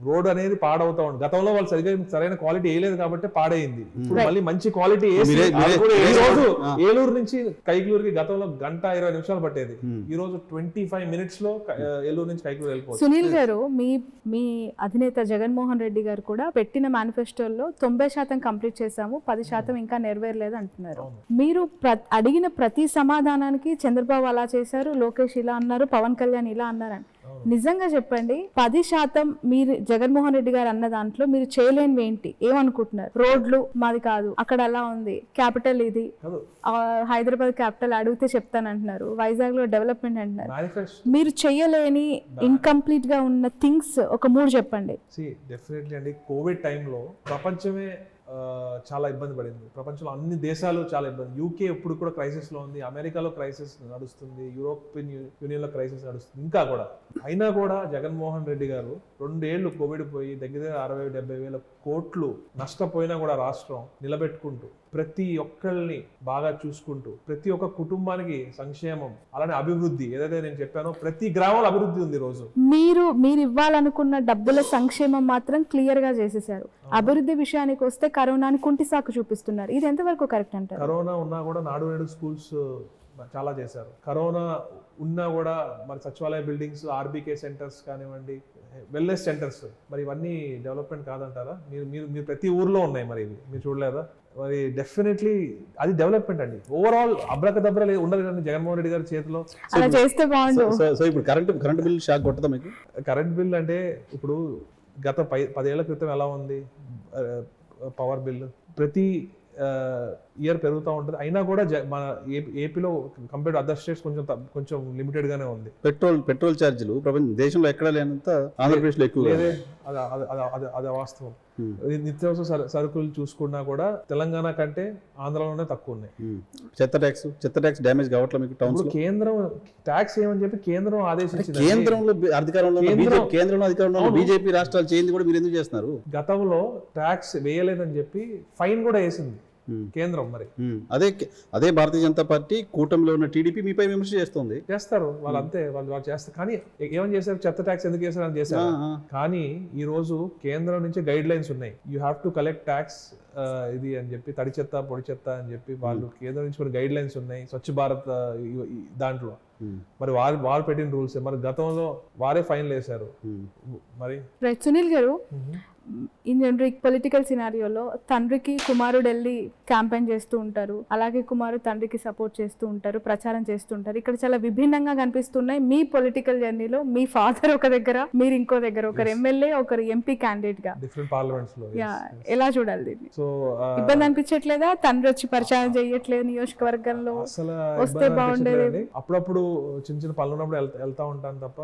రోడ్ అనేది పాడవుతా ఉంది. గతంలో వాళ్ళు సరైన క్వాలిటీ వేయలేదు కాబట్టి పాడైంది. ఇప్పుడు మళ్ళీ మంచి క్వాలిటీ వేసి ఈ రోజు ఏలూరు నుంచి కైకలూరుకి గతంలో 1:20 నిమిషాలు పట్టేది, ఈ రోజు 25 minutes లో ఏలూరు నుంచి కైకలూరు వెళ్ళిపోతుంది. సునీల్ గారు, మీ అధినేత జగన్మోహన్ రెడ్డి గారు కూడా పెట్టిన మేనిఫెస్టోలో 90% కంప్లీట్ చేశాము, 10% ఇంకా నెరవేరలేదు అంటున్నారు. మీరు అడిగిన ప్రతి సమాధానానికి చంద్రబాబు అలా చేశారు, లోకేష్ ఇలా అన్నారు, పవన్ కళ్యాణ్ ఇలా అన్నారని. నిజంగా చెప్పండి, 10% మీరు జగన్మోహన్ రెడ్డి గారు అన్న దాంట్లో మీరు చేయలేనివి ఏంటి? ఏమనుకుంటున్నారు? రోడ్లు మాది కాదు, అక్కడ అలా ఉంది, క్యాపిటల్ ఇది, హైదరాబాద్ క్యాపిటల్ అడిగితే చెప్తానంటున్నారు, వైజాగ్ లో డెవలప్మెంట్ అంటున్నారు. మీరు చేయలేని ఇన్కంప్లీట్ గా ఉన్న థింగ్స్ ఒక 3 చెప్పండి. డెఫినెట్లీ అండి, కోవిడ్ టైంలో ప్రపంచమే చాలా ఇబ్బంది పడింది. ప్రపంచంలో అన్ని దేశాలు చాలా ఇబ్బంది. యూకే ఇప్పుడు కూడా క్రైసిస్ లో ఉంది, అమెరికాలో క్రైసిస్ నడుస్తుంది, యూరోపియన్ యూనియన్ లో క్రైసిస్ నడుస్తుంది, ఇంకా కూడా. అయినా కూడా జగన్మోహన్ రెడ్డి గారు 2 ఏళ్లు కోవిడ్ పోయి దగ్గర 60-70 వేల కోట్లు నష్టపోయినా కూడా రాష్ట్రం నిలబెట్టుకుంటూ, ప్రతి ఒక్కళ్ళని బాగా చూసుకుంటూ, ప్రతి ఒక్క కుటుంబానికి సంక్షేమం, అలానే అభివృద్ధి, ఏదైతే నేను చెప్పానో ప్రతి గ్రామంలో అభివృద్ధి ఉంది. రోజు మీరు ఇవ్వాలనుకున్న డబ్బుల సంక్షేమం మాత్రం క్లియర్ గా చేసేసారు. అభివృద్ధి విషయానికి వస్తే కరోనాని కుంటి సాకు చూపిస్తున్నారు. ఇది ఎంతవరకు కరెక్ట్ అంటారు? కరోనా ఉన్నా కూడా నాడు నేడు స్కూల్స్ చాలా చేశారు. కరోనా ఉన్నా కూడా మరి సచివాలయ బిల్డింగ్స్, ఆర్బీకే సెంటర్స్ కానివ్వండి, వెల్నెస్ సెంటర్స్, మరి ఇవన్నీ డెవలప్మెంట్ కాదంటారా? మీరు ప్రతి ఊర్లో ఉన్నాయి, మరి ఇవి మీరు చూడలేదా? మరి డెఫినెట్లీ అది డెవలప్మెంట్ అండి. ఓవరాల్ అబ్రకదబ్ర ఉండదు కానీ జగన్మోహన్ రెడ్డి గారి చేతిలో. అలా చేస్తే బాగుండు. సో ఇప్పుడు కరెంట్ బిల్ షాక్ కొట్టదా మీకు? కరెంట్ బిల్ అంటే ఇప్పుడు గత 10 ఏళ్ల క్రితం ఎలా ఉంది పవర్ బిల్? ప్రతి ఇయర్ పెరుగుతూ ఉంటుంది. అయినా కూడా మన ఏపీలో కంపేర్ టు అదర్ స్టేట్స్ కొంచెం లిమిటెడ్ గానే ఉంది. పెట్రోల్ ఛార్జీలు దేశంలో ఎక్కడ లేనంత ఆంధ్రప్రదేశ్ లో ఎక్కువ. అది వాస్తవం. నిత్యావసర సరుకులు చూసుకున్నా కూడా తెలంగాణ కంటే ఆంధ్రలోనే తక్కువ ఉన్నాయి. చెత్త ట్యాక్స్ డ్యామేజ్ కావట్లేదు మీకు టౌన్స్ లో? కేంద్రం ట్యాక్స్ ఏమని చెప్పి కేంద్రం ఆదేశించింది. కేంద్రంలో అధికారంలో బీజేపీ రాష్ట్రాలు చేయింది కూడా మీరు ఎందుకు చేస్తున్నారు? గతంలో ట్యాక్స్ వేయలేదని చెప్పి ఫైన్ కూడా వేసింది కేంద్రం. మరి అదే భారతీయ జనతా పార్టీ కూటమిలో ఉన్న టీడీపీ మీపై విమర్శ చేస్తారు. వాళ్ళు అంతే, వాళ్ళు చేస్తారు. కానీ ఏమని చేశారు? చెత్త ట్యాక్స్ ఎందుకు చేశారు అని చేశారు. కానీ ఈ రోజు కేంద్రం నుంచి గైడ్ లైన్స్ ఉన్నాయి, you have to collect tax ఇది అని చెప్పి, తడి చెత్త పొడి చెత్త అని చెప్పి వాళ్ళు కేంద్రం నుంచి కొన్ని గైడ్ లైన్స్ ఉన్నాయి. స్వచ్ఛ భారత్ దాంట్లో మరి వాళ్ళు పెట్టిన రూల్స్. మరి గతంలో వారే ఫైన్లు వేశారు. మరి సునీల్ గారు, ఇండియన్ పొలిటికల్ సినారియోలో తండ్రికి కుమారుడు వెళ్ళి క్యాంపెయిన్ చేస్తూ ఉంటారు, అలాగే కుమారుడు తండ్రికి సపోర్ట్ చేస్తూ ఉంటారు, ప్రచారం చేస్తూ ఉంటారు. ఇక్కడ చాలా విభిన్నంగా కనిపిస్తున్నాయి మీ పొలిటికల్ జర్నీలో. మీ ఫాదర్ ఒక దగ్గర, మీరు ఇంకో దగ్గర, ఒకరు ఎమ్మెల్యే, ఒకరు ఎంపీ క్యాండిడేట్ గా డిఫరెంట్ పార్లమెంట్స్ లో. ఎలా చూడాలి దీన్ని? సో ఇబ్బంది అనిపించట్లేదా? తండ్రి వచ్చి ప్రచారం చేయట్లేదు నియోజకవర్గంలో, వస్తే బాగుండేది. అప్పుడప్పుడు చిన్న పనులు ఉన్నప్పుడు వెళ్తా ఉంటాను తప్ప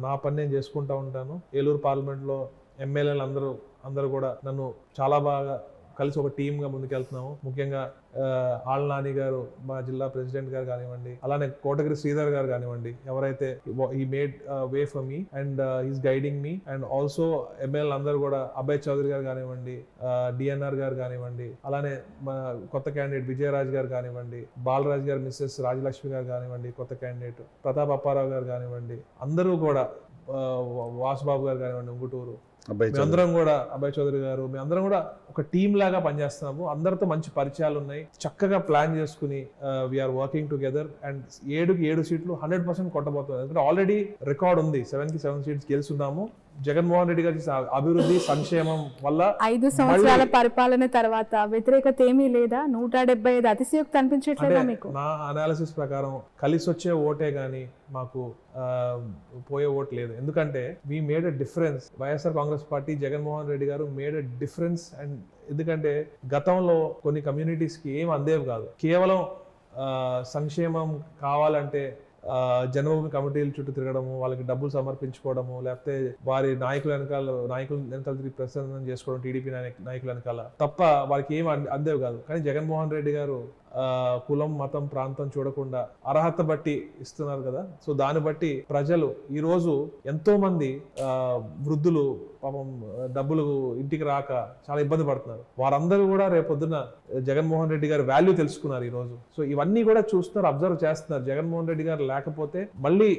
నా పని నేను చేసుకుంటా ఉంటాను. ఏలూరు పార్లమెంట్ లో ఎమ్మెల్యేలు అందరూ కూడా నన్ను చాలా బాగా కలిసి ఒక టీమ్ గా ముందుకెళ్తున్నాము. ముఖ్యంగా ఆళ్ళ నాని గారు, మా జిల్లా ప్రెసిడెంట్ గారు కానివ్వండి, అలానే కోటగిరి శ్రీధర్ గారు కానివ్వండి, ఎవరైతే he made way for me and he's guiding me. And also ఎమ్మెల్యేలు అందరూ కూడా అభయ్ చౌదరి గారు కానివ్వండి, డిఎన్ఆర్ గారు కానివ్వండి, అలానే మా కొత్త క్యాండిడేట్ విజయరాజ్ గారు కానివ్వండి, బాలరాజ్ గారు మిస్సెస్ రాజలక్ష్మి గారు కానివ్వండి, కొత్త క్యాండిడేట్ ప్రతాప్ అప్పారావు గారు కానివ్వండి, అందరూ కూడా వాసుబాబు గారు కానివ్వండి, ఉంగుటూరు, మేమందరం కూడా అభయ్ చౌదరి గారు, మేమందరం కూడా ఒక టీమ్ లాగా పనిచేస్తున్నాము. అందరితో మంచి పరిచయాలు ఉన్నాయి. చక్కగా ప్లాన్ చేసుకుని వీఆర్ వర్కింగ్ టుగెదర్. అండ్ 7 సీట్లు 100% కొట్టబోతుంది. ఎందుకంటే ఆల్రెడీ రికార్డ్ ఉంది, 7 సీట్స్ గెలుస్తున్నాము. జగన్మోహన్ రెడ్డి గారి అభివృద్ధి సంక్షేమం వల్ల 5 సంవత్సరాల పరిపాలన తర్వాత వ్యతిరేకత ఏమీ లేదా? 175 అతిశయోక్తి అనిపించట్లేదా మీకు? నా అనాలిసిస్ ప్రకారం కలిసి వచ్చే ఓటే గానీ మాకు పోయే ఓటు లేదు. ఎందుకంటే we made a difference. YSR Congress party, Jaganmohan Reddy గారు మేడ్ ఎ డిఫరెన్స్. అండ్ ఎందుకంటే గతంలో కొన్ని కమ్యూనిటీస్కి ఏం అందేవి కాదు. కేవలం సంక్షేమం కావాలంటే జన్మభూమి కమిటీల చుట్టూ తిరగడము, వాళ్ళకి డబ్బులు సమర్పించుకోవడము, లేకపోతే వారి నాయకుల వెనకాల తిరిగి ప్రసన్నం చేసుకోవడం, టీడీపీ నాయకుల వెనకాల తప్ప వాళ్ళకి ఏం అందేవి కాదు. కానీ జగన్మోహన్ రెడ్డి గారు కులం, మతం, ప్రాంతం చూడకుండా అర్హత బట్టి ఇస్తున్నారు కదా. సో దాన్ని బట్టి ప్రజలు ఈ రోజు ఎంతో మంది వృద్ధులు పాపం డబ్బులు ఇంటికి రాక చాలా ఇబ్బంది పడుతున్నారు. వారందరూ కూడా రేపొద్దున జగన్మోహన్ రెడ్డి గారి వాల్యూ తెలుసుకున్నారు ఈ రోజు. సో ఇవన్నీ కూడా చూస్తున్నారు, అబ్జర్వ్ చేస్తున్నారు. జగన్మోహన్ రెడ్డి గారు లేకపోతే మళ్ళీ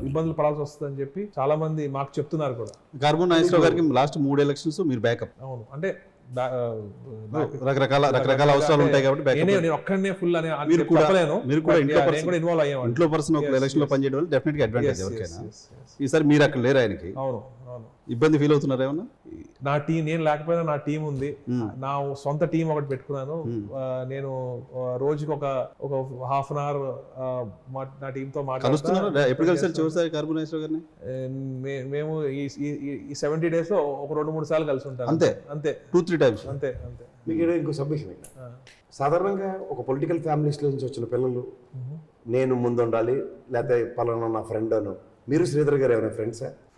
ఇబ్బందులు పడాల్సి వస్తుందని చెప్పి చాలా మంది మాకు చెప్తున్నారు కూడా. కార్మూర్ నాగేశ్వరరావు గారికి లాస్ట్ 3 ఎలక్షన్స్ మీరు బ్యాకప్. అవును, అంటే రకరకాల అవసరాలు ఉంటాయి కాబట్టి నేను ఒక్కడనే ఫుల్ అని మీరు కూడా ఇన్వాల్వ్ అయ్యాను. ఇంట్లో పర్సన్ ఒక ఎలక్షన్ లో పనిచేయడం వల్ల డెఫినెట్ గా అడ్వాంటేజ్ ఎవరికైనా. ఈసారి మీరు అక్కడ లేరు ఆయనకి. అవును అవును. ఇబ్బంది ఫీల్ అవుతున్నారు ఏమన్నా? నా టీం, నేను లేకపోయినా నా టీం ఉంది. నా సొంత టీం ఒకటి పెట్టుకున్నాను. నేను రోజుకి ఒక హాఫ్ అన్ అవర్ నా టీంతో మాట్లాడుతున్నాను. ఎప్పుడు కలిసారు చివరిసారి కార్మూర్ నాగేశ్వరరావు గారిని? మేము ఈ 70 days లో ఒక 2-3 సార్లు కలిసి ఉంటాను. అంతే అంతే, 2-3 times. అంతే అంతే. మీకు ఇంకో సబ్మిషన్, సాధారణంగా ఒక పొలిటికల్ ఫ్యామిలీస్ నుంచి వచ్చిన పిల్లలు నేను ముందుండాలి, లేకపోతే పలానా నా ఫ్రెండ్ అను. మీరు శ్రీధర్ గారు ఏమైనా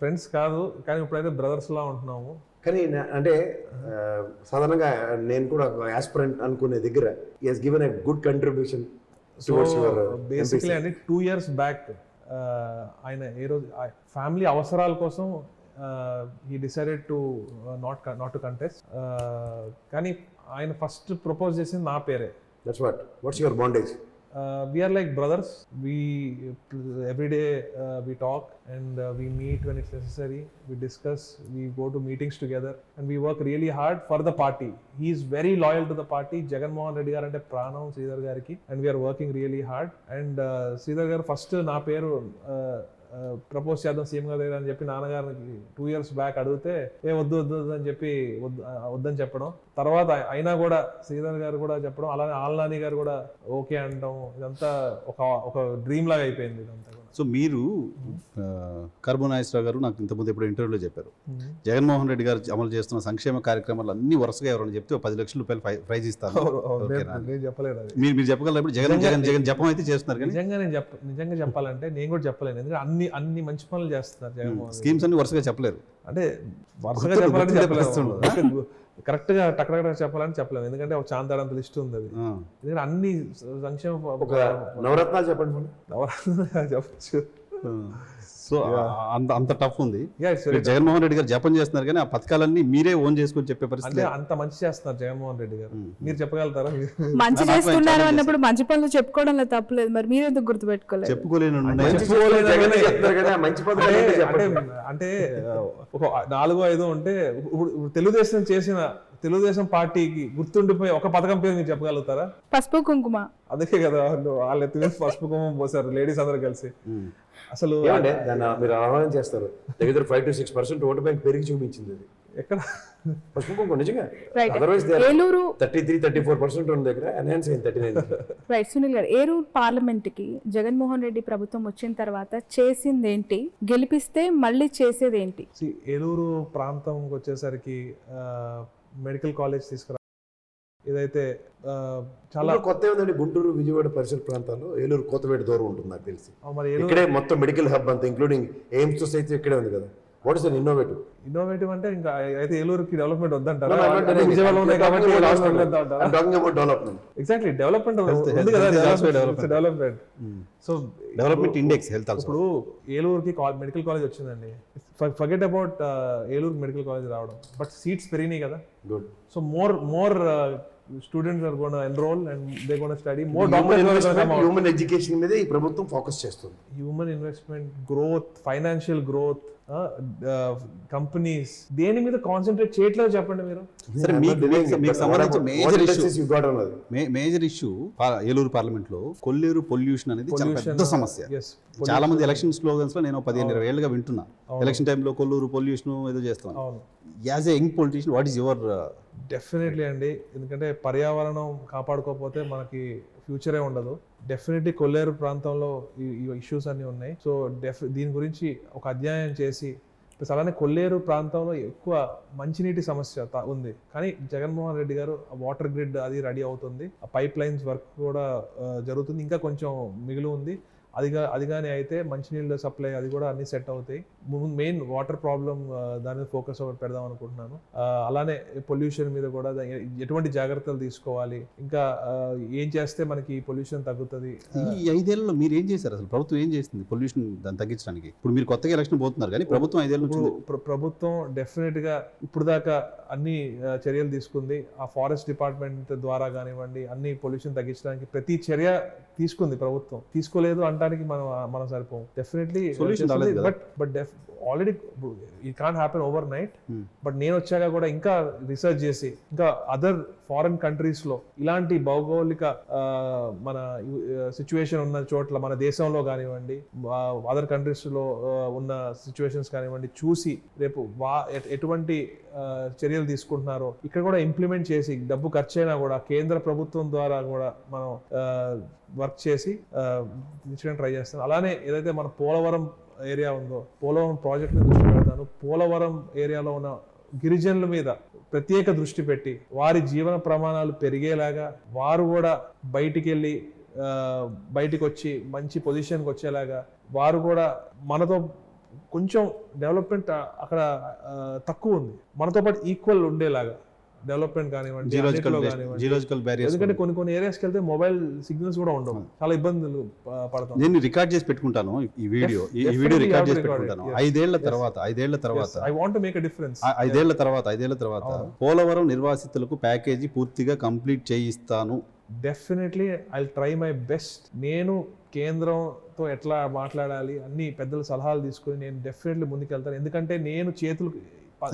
ఫ్రెండ్స్ కాదు, కానీ ఇప్పుడైతే బ్రదర్స్ లా ఉంటున్నాము. కానీ అంటే సాధారణంగా నేను కూడా యాస్పిరెంట్ అనుకునే దగ్గర he has given a good contribution towards your basically అంటే 2 years బ్యాక్ ఆయన ఏ రోజు ఫ్యామిలీ అవసరాల కోసం he decided to not to contest. కానీ ఆయన ఫస్ట్ ప్రపోజ్ చేసింది నా పేరే. What's your bondage? We are like brothers. We every day we talk and we meet when it's necessary. We discuss. We go to meetings together and we work really hard for the party. He is very loyal to the party. Jagan Mohan Reddy garu ante pranam Sridhar gariki, and we are working really hard. And Sridhar garu first na peru propose చేద్దాం CM గారి దగ్గర అని చెప్పి నాన్నగారికి 2 years back అడిగితే వద్దు అని చెప్పి వద్దని చెప్పడం. తర్వాత అయినా కూడా శ్రీధర్ గారు కూడా చెప్పడం, అలానే ఆల్నాని గారు కూడా ఓకే అంటాం. ఇదంతా ఒక డ్రీమ్ లాగా అయిపోయింది ఇదంతా కూడా. సో మీరు కార్మూర్ నాగేశ్వరరావు గారు నాకు ఇంతకుముందు ఎప్పుడు ఇంటర్వ్యూలో చెప్పారు, జగన్మోహన్ రెడ్డి గారు అమలు చేస్తున్న సంక్షేమ కార్యక్రమాలు అన్ని వరుసగా ఎవరైనా చెప్తే 10 లక్షల రూపాయలు ప్రైజ్ ఇస్తాను. నేను చెప్పలేదు అది. మీరు చెప్పగలరు. జగన్ జపం అయితే చేస్తున్నారు. కానీ నిజంగా చెప్పాలంటే నేను కూడా చెప్పలేను, ఎందుకంటే అన్ని మంచి పనులు చేస్తున్నారు జగన్మోహన్. స్కీమ్స్ అన్ని వరుసగా చెప్పలేరు. అంటే వరుసగా చెప్పాలంటే చెప్పలేదు, కరెక్ట్ గా టక్కడగా చెప్పాలని చెప్పలేము, ఎందుకంటే ఒక చాందాడంత లిస్ట్ ఉంది అది. ఎందుకంటే అన్ని సంక్షేమ నవరత్నాలు చెప్పండి. నవరత్నాలు చెప్పచ్చు. సో అంత టఫ్ ఉంది. జగన్మోహన్ రెడ్డి గారు జపం చేస్తున్నారు, కానీ ఆ పథకాలన్నీ మీరే ఓన్ చేసుకొని చెప్పే పరిస్థితి. అంత మంచి చేస్తున్నారు జగన్మోహన్ రెడ్డి గారు. మీరు చెప్పగలుగుతారా? మంచి చేస్తున్నారు అన్నప్పుడు మంచి పనులు చెప్పుకోవడంలో తప్పలేదు, మరి మీరు ఎందుకు గుర్తుపెట్టుకోలేదు? చెప్పుకోలేను అంటే ఒక 4-5 ఉంటే తెలుగుదేశం చేసిన తెలుగుదేశం పార్టీకి గుర్తుండిపోయి ఒక పథకం పేరు మీరు చెప్పగలుగుతారా? పసుపు కుంకుమ. అదే కదా వాళ్ళు ఎత్తుగా పసుపు కుంకుమ పోసారు లేడీస్ అందరూ కలిసి. అసలు మీరు ఆహ్వానం చేస్తారు, దగ్గర 5-6% ఓటు బ్యాంక్ పెరిగి చూపించింది అది. ఎక్కడ పసుపు కుంకుమ నిజంగా. ఏలూరు 33-34% ఉన్న దగ్గర ఎన్హాన్స్ అయింది 39. రైట్. సునీల్ గారు, ఏలూరు పార్లమెంట్ కి జగన్మోహన్ రెడ్డి ప్రభుత్వం వచ్చిన తర్వాత చేసిందేంటి, గెలిపిస్తే మళ్ళీ చేసేదేంటి? ఏలూరు ప్రాంతంకి వచ్చేసరికి మెడికల్ కాలేజ్ తీసుకురా, ఇదైతే చాలా కొత్త ఉందండి. గుంటూరు, విజయవాడ పరిసర ప్రాంతాల్లో ఏలూరు కోతవేట దూరం ఉంటుంది నాకు తెలిసి. ఇక్కడే మొత్తం మెడికల్ హబ్ అంతా ఇంక్లూడింగ్ ఎయిమ్స్ తో సైతం ఇక్కడే ఉంది కదా. వాట్ ఇస్ అన్ ఇన్నోవేటివ్ అంటే ఇంకా అయితే ఏలూరుకి డెవలప్మెంట్ వద్దంటారు. ఎగ్జాక్ట్లీ డెవలప్మెంట్ ఉంది కదా, development. So development index health. ఇప్పుడు ఏలూరుకి మెడికల్ కాలేజ్ వచ్చిందండి, forget about Eluru medical college రావడం, బట్ సీట్స్ పెరిగినాయి కదా. Good. So more students are going to enroll and they're going to study more. Human education మీద ఈ ప్రభుత్వం ఫోకస్ చేస్తుంది. Human investment, growth, financial growth, companies దేని మీద కాన్సన్ట్రేట్ చేయట్లేదు చెప్పండి మీరు. మేజర్ ఇష్యూ ఏలూరు పార్లమెంట్ లో కొల్లేరు పొల్యూషన్ అనేది చాలా పెద్ద సమస్య. చాలా మంది ఎలక్షన్ స్లోగన్స్ లో నేను 15-20 ఏళ్ళుగా వింటున్నా, ఎలక్షన్ టైంలో కొల్లూరు పొల్యూషన్ ఏదో చేస్తాను. As a young politician what is your? Definitely అండి, ఎందుకంటే పర్యావరణం కాపాడుకోకపోతే మనకి ఫ్యూచరే ఉండదు. డెఫినెట్లీ కొల్లేరు ప్రాంతంలో ఈ ఇష్యూస్ అన్నీ ఉన్నాయి. సో దీని గురించి ఒక అధ్యయనం చేసి, ప్లస్ అలానే కొల్లేరు ప్రాంతంలో ఎక్కువ మంచినీటి సమస్య ఉంది. కానీ జగన్మోహన్ రెడ్డి గారు వాటర్ గ్రిడ్ అది రెడీ అవుతుంది, ఆ పైప్ లైన్స్ వర్క్ కూడా జరుగుతుంది, ఇంకా కొంచెం మిగిలి ఉంది. అది కానీ అయితే మంచినీళ్ళ సప్లై అది కూడా అన్ని సెట్ అవుతాయి. మెయిన్ వాటర్ ప్రాబ్లం దాని మీద ఫోకస్ పెడదాం అనుకుంటున్నాను. అలానే పొల్యూషన్ మీద కూడా ఎటువంటి జాగ్రత్తలు తీసుకోవాలి, ఇంకా ఏం చేస్తే మనకి పొల్యూషన్ తగ్గుతుంది. ఈ 5 ఏళ్లలో మీరు ఏం చేశారు? అసలు ప్రభుత్వం ఏం చేస్తుంది పొల్యూషన్ దాన్ని తగ్గించడానికి? ఇప్పుడు మీరు కొత్తగా ఎలక్షన్ పోతున్నారు కానీ ప్రభుత్వం 5 ఏళ్ళ నుంచి ప్రభుత్వం డెఫినెట్ గా ఇప్పుడు దాకా అన్ని చర్యలు తీసుకుంది. ఆ ఫారెస్ట్ డిపార్ట్మెంట్ ద్వారా కానివ్వండి, అన్ని పొల్యూషన్ తగ్గించడానికి ప్రతి చర్య తీసుకుంది ప్రభుత్వం. తీసుకోలేదు అంటానికి మనం సరిపోం. Definitely but already it can't happen overnight. But నేను వచ్చాక కూడా ఇంకా రీసెర్చ్ చేసి ఇంకా అదర్ ఫారెన్ కంట్రీస్ లో ఇలాంటి భౌగోళిక మన సిచ్యువేషన్ ఉన్న చోట్ల మన దేశంలో కానివ్వండి, అదర్ కంట్రీస్ లో ఉన్న సిచ్యువేషన్స్ కానివ్వండి చూసి రేపు ఎటువంటి చర్యలు తీసుకుంటున్నారో ఇక్కడ కూడా ఇంప్లిమెంట్ చేసి డబ్బు ఖర్చు అయినా కూడా కేంద్ర ప్రభుత్వం ద్వారా కూడా మనం వర్క్ చేసి ట్రై చేస్తాం. అలానే ఏదైతే మన పోలవరం ఏరియా ఉందో పోలవరం ప్రాజెక్ట్ని దృష్టి పెడతాను. పోలవరం ఏరియాలో ఉన్న గిరిజనుల మీద ప్రత్యేక దృష్టి పెట్టి వారి జీవన ప్రమాణాలు పెరిగేలాగా వారు కూడా బయటికి వచ్చి మంచి పొజిషన్కి వచ్చేలాగా వారు కూడా మనతో కొంచెం డెవలప్మెంట్ అక్కడ తక్కువ ఉంది, మనతో పాటు ఈక్వల్ ఉండేలాగా డెవలప్మెంట్ కానివ్వండి, ఎందుకంటే కొన్ని ఏరియాస్కి వెళ్తే మొబైల్ సిగ్నల్స్ కూడా ఉండవు, చాలా ఇబ్బందులు పడతాం. నేను రికార్డ్ చేసి పెట్టుకుంటాను ఈ వీడియో రికార్డ్ చేసి పెట్టుకుంటాను. 5 ఏళ్ల తర్వాత I want to make a difference. 5 ఏళ్ల తర్వాత పోలవరం నిర్వాసితులకు ప్యాకేజీ పూర్తిగా కంప్లీట్ చేయిస్తాను. Definitely I try my best. నేను కేంద్రంతో ఎట్లా మాట్లాడాలి అన్ని పెద్దల సలహాలు తీసుకుని నేను డెఫినెట్లీ ముందుకెళ్తాను. ఎందుకంటే నేను చేతులు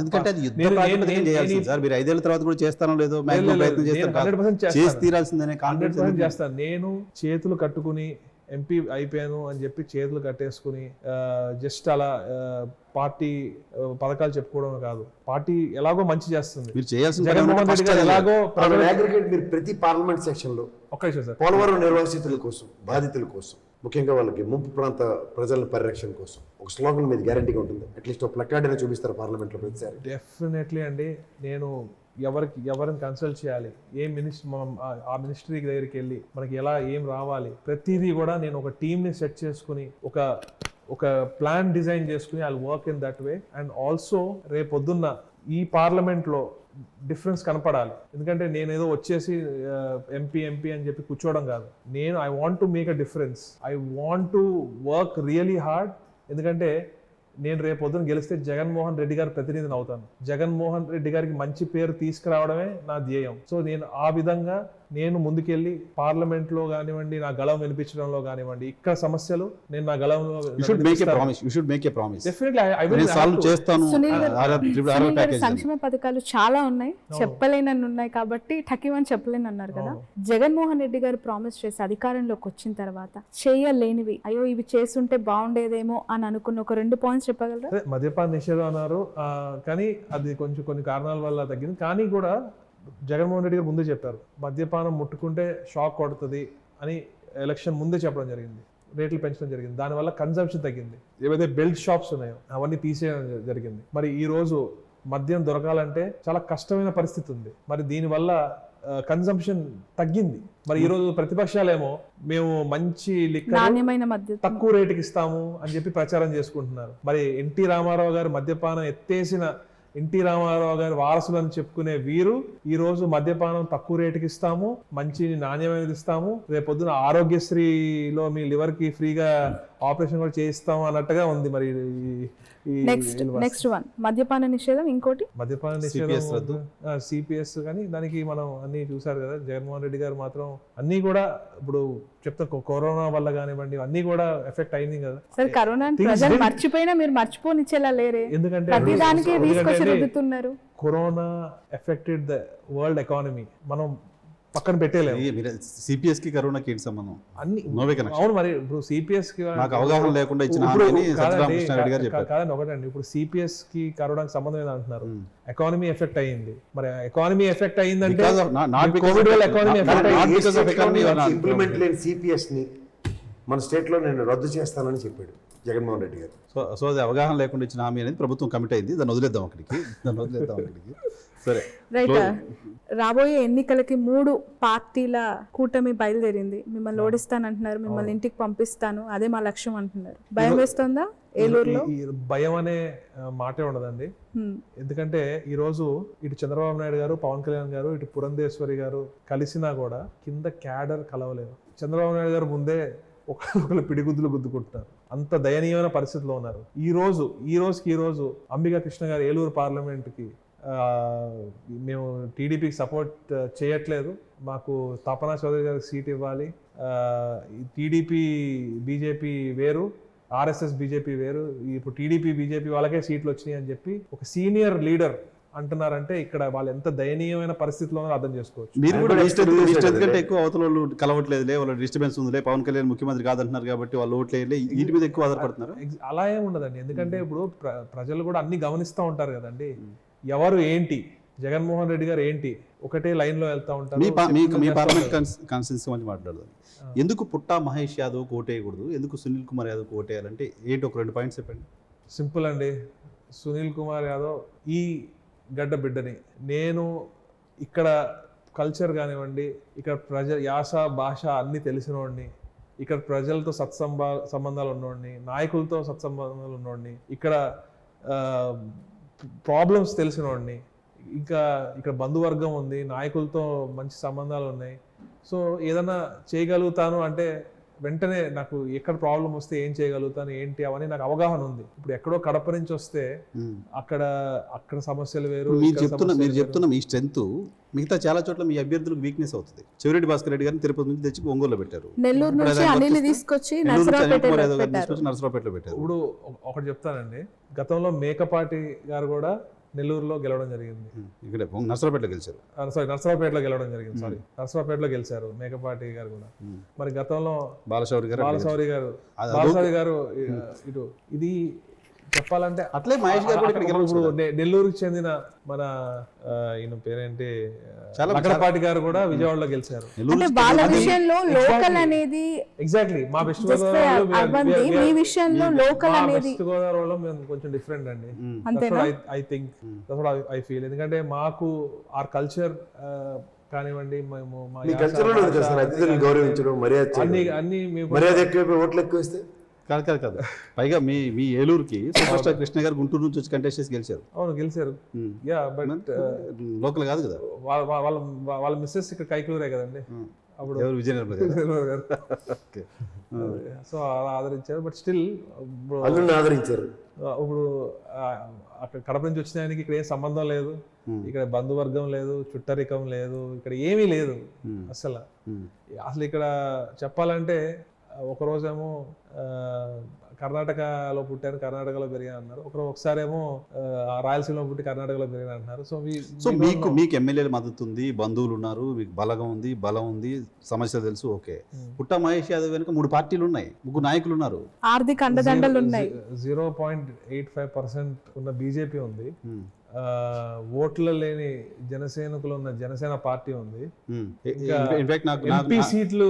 ఎందుకంటే అది యుద్ధ ప్రాతిపదికన చేయాల్సింది సార్. మీరు 5 ఏళ్ల తర్వాత కూడా చేస్తానో లేదో ప్రయత్నం చేసి తీరాల్సిందనే కాన్ఫిడెన్స్ చేస్తాను. నేను చేతులు కట్టుకుని ఎంపీ అయిపోయాను అని చెప్పి చేతులు కట్టేసుకుని జస్ట్ అలా పార్టీ పథకాలు చెప్పుకోవడం కాదు, పార్టీ ఎలాగో మంచి చేస్తుంది. మీరు చేయాల్సిన జగన్మోహన్ రెడ్డి గారు ఎలాగో మీరు ప్రతి పార్లమెంట్ సెక్షన్ లో పోలవరం నిర్వాసితుల కోసం, బాధితుల కోసం, ముఖ్యంగా వాళ్ళకి ముంపు ప్రాంత ప్రజల పరిరక్షణ కోసం ఒక స్లోగన్ మీద గ్యారంటీగా ఉంటుంది. అట్లీస్ట్ ఒక ప్లకార్డ్ అయినా చూపిస్తారు పార్లమెంట్లో ప్రతిసారి. డెఫినెట్లీ అండి. నేను ఎవరిని కన్సల్ట్ చేయాలి, ఏ ఆ మినిస్ట్రీ దగ్గరికి వెళ్ళి మనకి ఎలా ఏం రావాలి ప్రతిదీ కూడా నేను ఒక టీమ్ని సెట్ చేసుకుని ఒక ప్లాన్ డిజైన్ చేసుకుని I work in that way. And also రేపొద్దున్న ఈ పార్లమెంట్లో డిఫరెన్స్ కనపడాలి. ఎందుకంటే నేను ఏదో వచ్చేసి ఎంపీ అని చెప్పి కూర్చోవడం కాదు. నేను I want to make a difference. I want to work really hard. ఎందుకంటే నేను రేపు పొద్దున గెలిస్తే జగన్మోహన్ రెడ్డి గారి ప్రతినిధిని అవుతాను. జగన్మోహన్ రెడ్డి గారికి మంచి పేరు తీసుకురావడమే నా ధ్యేయం. సో నేను ఆ విధంగా నేను ముందుకెళ్ళి పార్లమెంట్లో కానివ్వండి, నా గళం వినిపించడంలో కానివ్వండి, ఇక్కడ సమస్యలు నేను నా గళంలో సంక్షేమ పథకాలు చాలా ఉన్నాయి, చెప్పలేనని ఉన్నాయి కాబట్టి ఠకివని చెప్పలేని అన్నారు కదా. జగన్మోహన్ రెడ్డి గారు ప్రామిస్ చేసి అధికారంలోకి వచ్చిన తర్వాత చేయలేనివి, అయ్యో ఇవి చేస్తుంటే బాగుండేదేమో అని అనుకున్న ఒక 2 పాయింట్స్ చెప్పగలరా? మద్యపాన నిషేధం అన్నారు కానీ అది కొంచెం కొన్ని కారణాల వల్ల తగ్గింది. కానీ కూడా జగన్మోహన్ రెడ్డి గారు ముందే చెప్పారు మద్యపానం ముట్టుకుంటే షాక్ కొడుతుంది అని ఎలక్షన్ ముందే చెప్పడం జరిగింది. రేట్లు పెంచడం జరిగింది, దానివల్ల కన్సంప్షన్ తగ్గింది. ఏవైతే బెల్ట్ షాప్స్ ఉన్నాయో అవన్నీ తీసేయడం జరిగింది. మరి ఈ రోజు మద్యం దొరకాలంటే చాలా కష్టమైన పరిస్థితి ఉంది. మరి దీనివల్ల కన్సంప్షన్ తగ్గింది. మరి ఈ రోజు ప్రతిపక్షాలేమో మేము మంచి నాణ్యమైన మద్యం తక్కువ రేటుకి ఇస్తాము అని చెప్పి ప్రచారం చేసుకుంటున్నారు. మరి ఎన్టీ రామారావు గారు మద్యపానం ఎత్తేసిన ఎన్టీ రామారావు గారి వారసులని చెప్పుకునే వీరు ఈ రోజు మద్యపానం తక్కువ రేటుకి ఇస్తాము, మంచి నాణ్యమైనది ఇస్తాము, రేపొద్దున ఆరోగ్యశ్రీలో మీ లివర్ కి ఫ్రీగా ఆపరేషన్ కూడా చేయిస్తాము అన్నట్టుగా ఉంది. మరి నెక్స్ట్ వన్ మద్యపాన నిషేధం, ఇంకోటి మద్యపాన నిషేధం సిపిఎస్. కానీ దానికి మనం అన్ని చూసారు కదా, జగన్మోహన్ రెడ్డి గారు మాత్రం అన్ని కూడా ఇప్పుడు చెప్తా కరోనా వల్ల కానివ్వండి అన్ని కూడా ఎఫెక్ట్ అయింది కదా. సరే కరోనా ప్రజలు మర్చిపోయినా మీరు మర్చిపోనిచ్చేలా లేరే, ఎందుకంటే ప్రతిదానికి తీసుకొచ్చి రుద్దుతున్నారు. Corona affected the world economy, మనం పక్కన పెట్టేలేము. సిపిఎస్ కి కరోనాకి ఏంటి సంబంధం? అన్ని అవును. మరి ఇప్పుడు సిపిఎస్ కి నాకు అవగాహన లేకుండా ఇచ్చిన కాదండి ఒకటండి, ఇప్పుడు సిపిఎస్ కి కరోనాకి సంబంధం ఏదో అంటున్నారు. ఎకానమీ ఎఫెక్ట్ అయ్యింది. మరి ఎకానమీ ఎఫెక్ట్ అయ్యిందంటే కోవిడ్ వల్ల ఎకానమీ ఇంప్లిమెంట్ లేని సిపిఎస్ ని మన స్టేట్లో నేను రద్దు చేస్తానని చెప్పాడు జగన్మోహన్ రెడ్డి గారు. సో అది అవగాహన లేకుండా ఇచ్చిన హామీ అనేది ప్రభుత్వం కమిట్ అయింది. దాన్ని వదిలేద్దాం అక్కడికి. సరే, రైట్. రాబోయే ఎన్నికలకి 3 పార్టీల కూటమి బయలుదేరింది. మిమ్మల్ని ఓడిస్తానంటున్నారు, మిమ్మల్ని ఇంటికి పంపిస్తాను, అదే మా లక్ష్యం అంటున్నారు. భయం వేస్తుందా ఏలూరులో? ఈ భయం అనే మాటే ఉండదండి. ఎందుకంటే ఈ రోజు ఇటు చంద్రబాబు నాయుడు గారు, పవన్ కళ్యాణ్ గారు, ఇటు పురంధేశ్వరి గారు కలిసినా కూడా కింద క్యాడర్ కలవలేదు. చంద్రబాబు నాయుడు గారు ముందే ఒకళ్ళు పిడిగుద్దులు గుద్దుకుంటున్నారు. అంత దయనీయమైన పరిస్థితిలో ఉన్నారు. ఈ రోజు అంబికా కృష్ణ గారు ఏలూరు పార్లమెంట్కి మేము టీడీపీకి సపోర్ట్ చేయట్లేదు, మాకు తపనా చౌదరి గారికి సీట్ ఇవ్వాలి, టీడీపీ బీజేపీ వేరు, ఆర్ఎస్ఎస్ బీజేపీ వేరు, ఇప్పుడు టీడీపీ బీజేపీ వాళ్ళకే సీట్లు వచ్చినాయి అని చెప్పి ఒక సీనియర్ లీడర్ అంటున్నారంటే ఇక్కడ వాళ్ళు ఎంత దయనీయమైన పరిస్థితిలో అర్థం చేసుకోవచ్చు. మీరు కూడా కంటే ఎక్కువ అవతల వాళ్ళు కలవట్లేదులే, వాళ్ళ డిస్టర్బెన్స్ ఉందిలే, పవన్ కళ్యాణ్ ముఖ్యమంత్రి కాదంటున్నారు కాబట్టి వాళ్ళు ఓట్లేదులే, వీటి మీద ఎక్కువ ఆధారపడుతున్నారు. అలా ఏమి ఉండదండి. ఎందుకంటే ఇప్పుడు ప్రజలు కూడా అన్ని గమనిస్తూ ఉంటారు కదండి. ఎవరు ఏంటి, జగన్మోహన్ రెడ్డి గారు ఏంటి, ఒకటే లైన్ లో వెళ్తా ఉంటారు. మీ పార్లమెంట్ కాన్స్టిట్యూన్సీ గురించి మాట్లాడదాం. ఎందుకు పుట్టా మహేష్ యాదవ్ ఓటేయకూడదు, ఎందుకు సునీల్ కుమార్ యాదవ్ ఓటేయాలంటే ఏంటి, ఒక 2 పాయింట్స్ చెప్పండి. సింపుల్ అండి. సునీల్ కుమార్ యాదవ్ ఈ గడ్డ బిడ్డని, నేను ఇక్కడ కల్చర్ కానివ్వండి, ఇక్కడ యాస భాష అన్నీ తెలిసిన వాడిని, ఇక్కడ ప్రజలతో సంబంధాలు ఉన్నవాడిని, నాయకులతో సత్సంబంధాలు ఉన్నవాడిని, ఇక్కడ ప్రాబ్లమ్స్ తెలిసిన వాడిని, ఇంకా ఇక్కడ బంధువర్గం ఉంది, నాయకులతో మంచి సంబంధాలు ఉన్నాయి. సో ఏదైనా చేయగలుగుతాను అంటే వెంటనే నాకు ఎక్కడ ప్రాబ్లం వస్తే ఏం చేయగలుగుతాను ఏంటి అవన్నీ నాకు అవగాహన ఉంది. ఇప్పుడు ఎక్కడో కడప నుంచి వస్తే అక్కడ సమస్యలు వేరు. మీరు చెప్తున్న మీ స్ట్రెంత్ మిగతా చాలా చోట్ల మీ అభ్యర్థులకు వీక్నెస్ అవుతుంది. చెవిరెడ్డి భాస్కర్ రెడ్డి గారిని తిరుపతి నుంచి తెచ్చి ఒంగోలులో పెట్టారు, నెల్లూరు నుంచి అనిల్ తీసుకొచ్చి నరసరావుపేటలో పెట్టారు. ఇప్పుడు ఒకటి చెప్తానండి, గతంలో మేకపాటి గారు కూడా నెల్లూరులో గెలవడం జరిగింది, ఇక్కడ నరసరావుపేటలో గెలిచారు. నరసరావుపేటలో గెలవడం జరిగింది, నరసరావుపేటలో గెలిచారు మేకపాటి గారు కూడా. మరి గతంలో బాలశౌరి గారు ఇటు ఇది చెప్పాలంటే అట్లే మహేష్ గారు ఇప్పుడు నెల్లూరుకి చెందిన మన ఈయన పేరేంటి లగడపాటి గారు కూడా విజయవాడలో గెలిచారు. ఎగ్జాక్ట్లీ మా వెస్ట్ గోదావరిలో మేము కొంచెం డిఫరెంట్ అండి. ఐ థింక్ ఐ ఫీల్, ఎందుకంటే మాకు ఆర్ కల్చర్ కానివ్వండి, మేము కాదు. పైగా మీ ఏలూరుకి సూపర్ స్టార్ కృష్ణ గారు గుంటూరు నుంచి వచ్చి కంటెస్ట్ చేసి గెలిచారు. అవును గెలిచారు. యా బట్ లోకల్ కాదు కదా, వాళ్ళ మిస్సెస్ ఇక్కడ కైకలూరే కదండి. అప్పుడు విజయనగరం గారు. సో అలా ఆదరించారు. బట్ స్టిల్ ఆదరించారు. ఇప్పుడు అక్కడ కడప నుంచి వచ్చిన ఆయనకి ఇక్కడ ఏం సంబంధం లేదు, ఇక్కడ బంధువర్గం లేదు, చుట్టరికం లేదు, ఇక్కడ ఏమీ లేదు అసలు ఇక్కడ చెప్పాలంటే ఒకరోజేమో కర్ణాటకలో పుట్టాను, కర్ణాటకలో పెరిగాను అన్నారు, ఒకసారేమో రాయలసీమలో పుట్టి కర్ణాటకలో పెరిగాను అంటున్నారు. సో మీకు ఎమ్మెల్యేల మద్దతు ఉంది, బంధువులు ఉన్నారు, మీకు బలగం ఉంది, బలం ఉంది, సమస్యలు తెలుసు. ఓకే, పుట్టా మహేష్ యాదవ్ వెనుక 3 పార్టీలు ఉన్నాయి, 3 నాయకులు ఉన్నారు, ఆర్థిక అండదండలు ఉన్నాయి, 0.85% ఉన్న బీజేపీ ఉంది, ఓట్ల లేని జనసేనకులు ఉన్న జనసేన పార్టీ ఉంది. ఎంపీ సీట్లు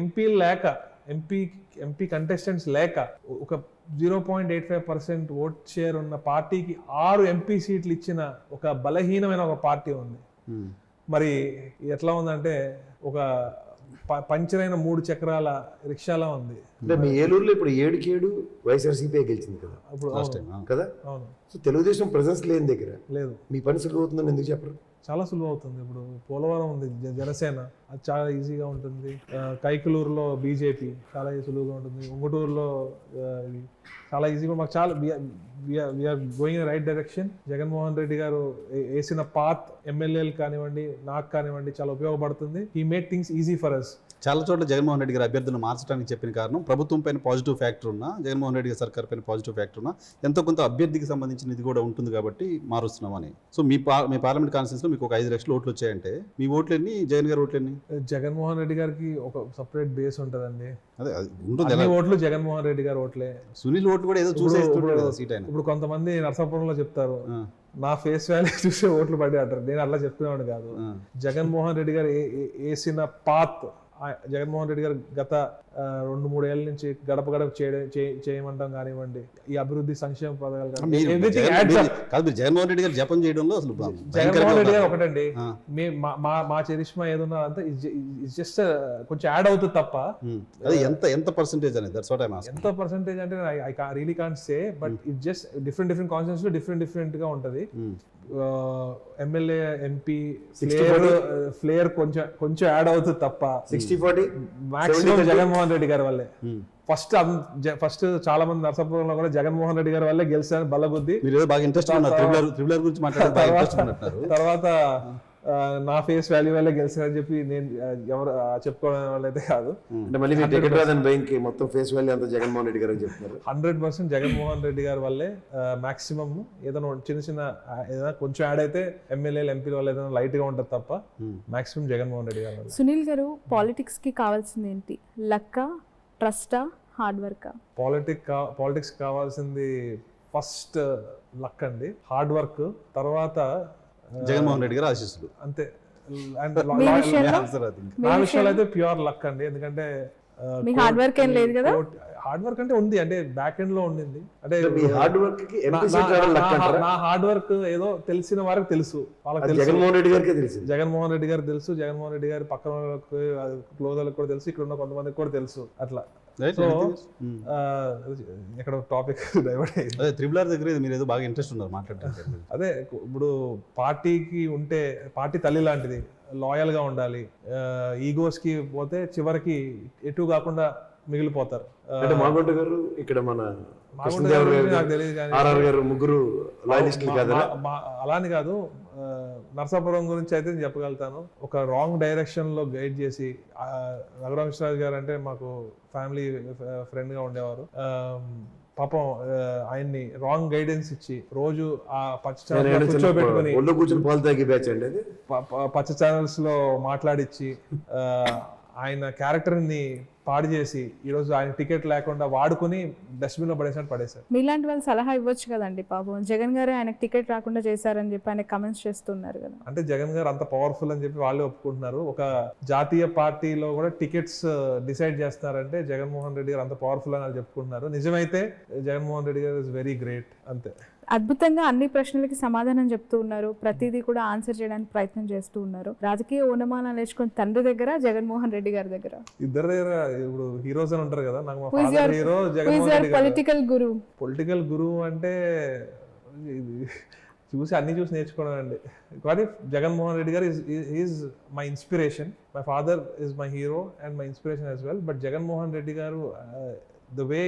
ఎంపీ లేక ఎంపీ కంటెస్టెంట్స్ లేక ఒక 0.85% ఓట్ షేర్ ఉన్న పార్టీకి 6 ఎంపీ సీట్లు ఇచ్చిన ఒక బలహీనమైన ఒక పార్టీ ఉంది. మరి ఎట్లా ఉందంటే ఒక పంచర్ అయిన 3 చక్రాల రిక్షాలా ఉంది. అంటే మీ ఏలూరులో ఇప్పుడు 7కి 7 వైఎస్ఆర్సీపీ గెలిచింది కదా కదా. అవును. సో తెలుగుదేశం ప్రెజెన్స్ లేని దగ్గర లేదు, మీ పని సులువు అవుతుందని ఎందుకు చెప్పరు? చాలా సులువు అవుతుంది. ఇప్పుడు పోలవరం ఉంది, జనసేన, అది చాలా ఈజీగా ఉంటుంది. కైకలూరులో బీజేపీ చాలా సులువుగా ఉంటుంది. ఉంగుటూరులో చాలా ఈజీగా, మాకు చాలా we are going in right direction. Jaganmohan Reddy గారు వేసిన పాత్ ఎమ్మెల్యేలు కానివ్వండి, నాకు కానివ్వండి, చాలా ఉపయోగపడుతుంది. He made things easy for us. చాలా చోట్ల జగన్మోహన్ రెడ్డి గారు అభ్యర్థులను మార్చడానికి చెప్పిన కారణం ప్రభుత్వం పైన పాజిటివ్ ఫ్యాక్టర్ ఉన్నా, జగన్మోహన్ రెడ్డి గారి సర్కార్ పైన పాజిటివ్ ఫ్యాక్టర్ ఉన్నా, ఎంతో కొంత అభ్యర్థికి సంబంధించిన ఇది కూడా ఉంటుంది కాబట్టి మారుస్తున్నామని. సో మీ పార్లమెంట్ కాన్స్టిట్యూన్సీలో మీకు ఒక 5 లక్షల ఓట్లు వచ్చాయంటే మీ ఓట్లన్నీ, జగన్ గారి ఓట్లన్నీ? జగన్మోహన్ రెడ్డి గారికి ఒక సపరేట్ బేస్ ఉంటుందండి. అదే ఉంటుంది, ఓట్లు జగన్మోహన్ రెడ్డి గారి ఓట్లే. సునీల్ ఓట్లు కూడా ఏదో సీట్ అయినా. ఇప్పుడు కొంతమంది నరసాపురంలో చెప్తారు నా ఫేస్ వాల్యూ చూసే ఓట్లు పడి అంటారు. నేను అట్లా చెప్తున్నాను కాదు. జగన్మోహన్ రెడ్డి గారు వేసిన పాత్, జగన్మోహన్ రెడ్డి గారు గత 2-3 ఏళ్ళ నుంచి గడప గడప చేయమంటాం కానివ్వండి, ఈ అభివృద్ధి సంక్షేమ పథకాలు కాదు, మీరు జగన్మోహన్ రెడ్డి గారు జపం చేయడంలో అసలు జగన్మోహన్ రెడ్డి గారు ఒకటండి, మా చరిష్మా ఏదన్నా అంతా జస్ట్ కొంచెం యాడ్ అవుతుంది తప్ప అది ఎంత పర్సెంటేజ్ అనేది, that's what I am asking. ఎంత పర్సెంటేజ్ అంటే I really can't say, but it just different constituencies లో డిఫరెంట్ గా ఉంటది. ఎమ్మెల్యే ఎంపీ ఫ్లేయర్ కొంచెం యాడ్ అవుతుంది తప్ప 60-40 మాక్సిమం జగన్మోహన్ రెడ్డి గారి వల్లే. ఫస్ట్ చాలా మంది నరసాపురంలో కూడా జగన్మోహన్ రెడ్డి గారి వల్లే గెలిచారు బల్లగుద్ది. మీరు బాగా ఇంట్రెస్ట్ త్రిబులర్ గురించి మాట్లాడారు. తర్వాత నా ఫేస్ వాల్యూ వల్లే గెలిచారని చెప్పి నేను ఎవరు చెప్పుకోవడం వాళ్ళైతే కాదు. అంటే మళ్ళీ మీ టికెట్ రాదని భయంకి మొత్తం ఫేస్ వాల్యూ అంతా జగన్మోహన్ రెడ్డి గారు చెప్తున్నారు. 100% జగన్మోహన్ రెడ్డి గారి వల్లే మాక్సిమం. ఏదైనా చిన్న ఏదైనా కొంచెం యాడ్ అయితే ఎమ్మెల్యేలు ఎంపీల వల్ల ఏదైనా లైట్ గా ఉంటుంది తప్ప మాక్సిమం జగన్మోహన్ రెడ్డి గారి వల్ల. సునీల్ గారు, పాలిటిక్స్ కి కావాల్సింది ఏంటి? లక్క, ట్రస్టా, హార్డ్ వర్క్? పాలిటిక్స్ కావాల్సింది ఫస్ట్ లక్ అండి, హార్డ్ వర్క్, తర్వాత జగన్మోహన్ రెడ్డి గారు ఆశీస్సులు, అంతే. అండ్ మీ విషయంలో? నా విషయంలో అయితే ప్యూర్ లక్ అండి. ఎందుకంటే మీ హార్డ్ వర్క్ ఏం లేదు కదా? హార్డ్ వర్క్ అంటే ఉంది, అంటే బ్యాక్ ఎండ్ లో ఉండింది. అంటే మీ హార్డ్ వర్క్ కి నా హార్డ్ వర్క్ ఏదో తెలిసిన వారికి తెలుసు, వాళ్ళకి తెలుసు. జగన్మోహన్ రెడ్డి గారికి తెలుసు, జగన్మోహన్ రెడ్డి గారు తెలుసు, జగన్మోహన్ రెడ్డి గారి పక్కన వాళ్ళకి క్లోజ్ వాళ్ళకి కూడా తెలుసు, ఇక్కడ ఉన్న కొంతమందికి కూడా తెలుసు. అట్లా సో ఇక్కడ టాపిక్ డైవర్ట్ అయ్యింది. అదే త్రిబులర్ దగ్గర మీరు ఏదో బాగా ఇంట్రెస్ట్ ఉన్నారు మాట్లాడటానికి. అదే ఇప్పుడు పార్టీకి ఉంటే పార్టీ తల్లి లాంటిది, లాయల్ గా ఉండాలి. ఈగోస్ కి పోతే చివరికి ఎటు కాకుండా మిగిలిపోతారు. అంటే మాగుంట గారు ఇక్కడ మన నాకు తెలియదు కానీ ఆర్ఆర్ గారు ముగ్గురు లాయలిస్టులు కదా? అలాని కాదు, నరసాపురం గురించి అయితే నేను చెప్పగలుగుతాను. ఒక రాంగ్ డైరెక్షన్ లో గైడ్ చేసి, రఘురామకృష్ణరాజు గారు అంటే మాకు ఫ్యామిలీ ఫ్రెండ్ గా ఉండేవారు. పాపం ఆయన్ని రాంగ్ గైడెన్స్ ఇచ్చి రోజు ఆ పచ్చ ఛానల్ కూర్చోబెట్టుకుని కూర్చొని పాలు తాగి బ్యాచ్ అండి అది. పచ్చ ఛానల్స్ లో మాట్లాడిచ్చి ఆయన క్యారెక్టర్ ని పాడు చేసి ఈరోజు ఆయన టికెట్ లేకుండా వాడుకుని డస్ట్బిన్ లో పడేశారు. మీలాంటి వాళ్ళు సలహా ఇవ్వచ్చు కదండి. పాపం జగన్ గారే ఆయనకు టికెట్ రాకుండా చేశారని చెప్పి ఆయన కమెంట్స్ చేస్తున్నారు కదా. అంటే జగన్ గారు అంత పవర్ఫుల్ అని చెప్పి వాళ్ళే ఒప్పుకుంటున్నారు. ఒక జాతీయ పార్టీలో కూడా టికెట్స్ డిసైడ్ చేస్తున్నారంటే జగన్మోహన్ రెడ్డి గారు అంత పవర్ఫుల్ అని వాళ్ళు చెప్పుకుంటున్నారు. నిజమైతే జగన్మోహన్ రెడ్డి గారు ఇస్ వెరీ గ్రేట్, అంతే. అద్భుతంగా అన్ని ప్రశ్నలకి సమాధానం చెప్తూ ఉన్నారు, ప్రతిదీ కూడా ఆన్సర్ చేయడానికి ప్రయత్నం చేస్తూ ఉన్నారు. రాజకీయ ఓనమానాలు నేర్చుకుని తండ్రి దగ్గర, జగన్మోహన్ రెడ్డి గారి దగ్గర, ఇద్దరు దగ్గర ఇప్పుడు హీరోస్ అని ఉంటారు కదా. నాకు మా ఫాదర్ హీరో, జగన్మోహన్ రెడ్డి గారు పొలిటికల్ గురువు అంటే అన్ని చూసి నేర్చుకోవడం అండి. కానీ జగన్మోహన్ రెడ్డి గారు is my inspiration. My father is my hero and my inspiration as well. But Jaganmohan Reddy గారు ద వే,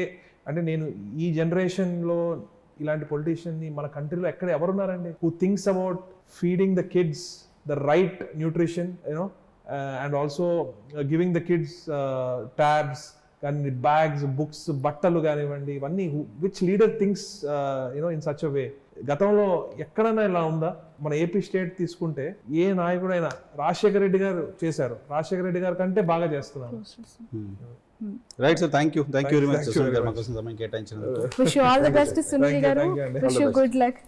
అంటే నేను ఈ జనరేషన్లో ఇలాంటి పొలిటీషియన్ ని మన కంట్రీలో ఎక్కడ ఎవరున్నారండి who thinks about feeding the kids the right nutrition, you know, and also giving the kids tabs కానీ, బ్యాగ్స్, బుక్స్, బట్టలు కానివ్వండి, ఇవన్నీ which leader thinks you know in such a way. గతంలో ఎక్కడైనా ఇలా ఉందా? మన ఏపీ స్టేట్ తీసుకుంటే ఏ నాయకుడైనా రాజశేఖర రెడ్డి గారు చేశారు, రాజశేఖర రెడ్డి గారి కంటే బాగా చేస్తున్నారు. Right sir, thank you very much. సమయం కేటాయించినందుకు. Wish you all the best Sunil గారు. Wish you good luck.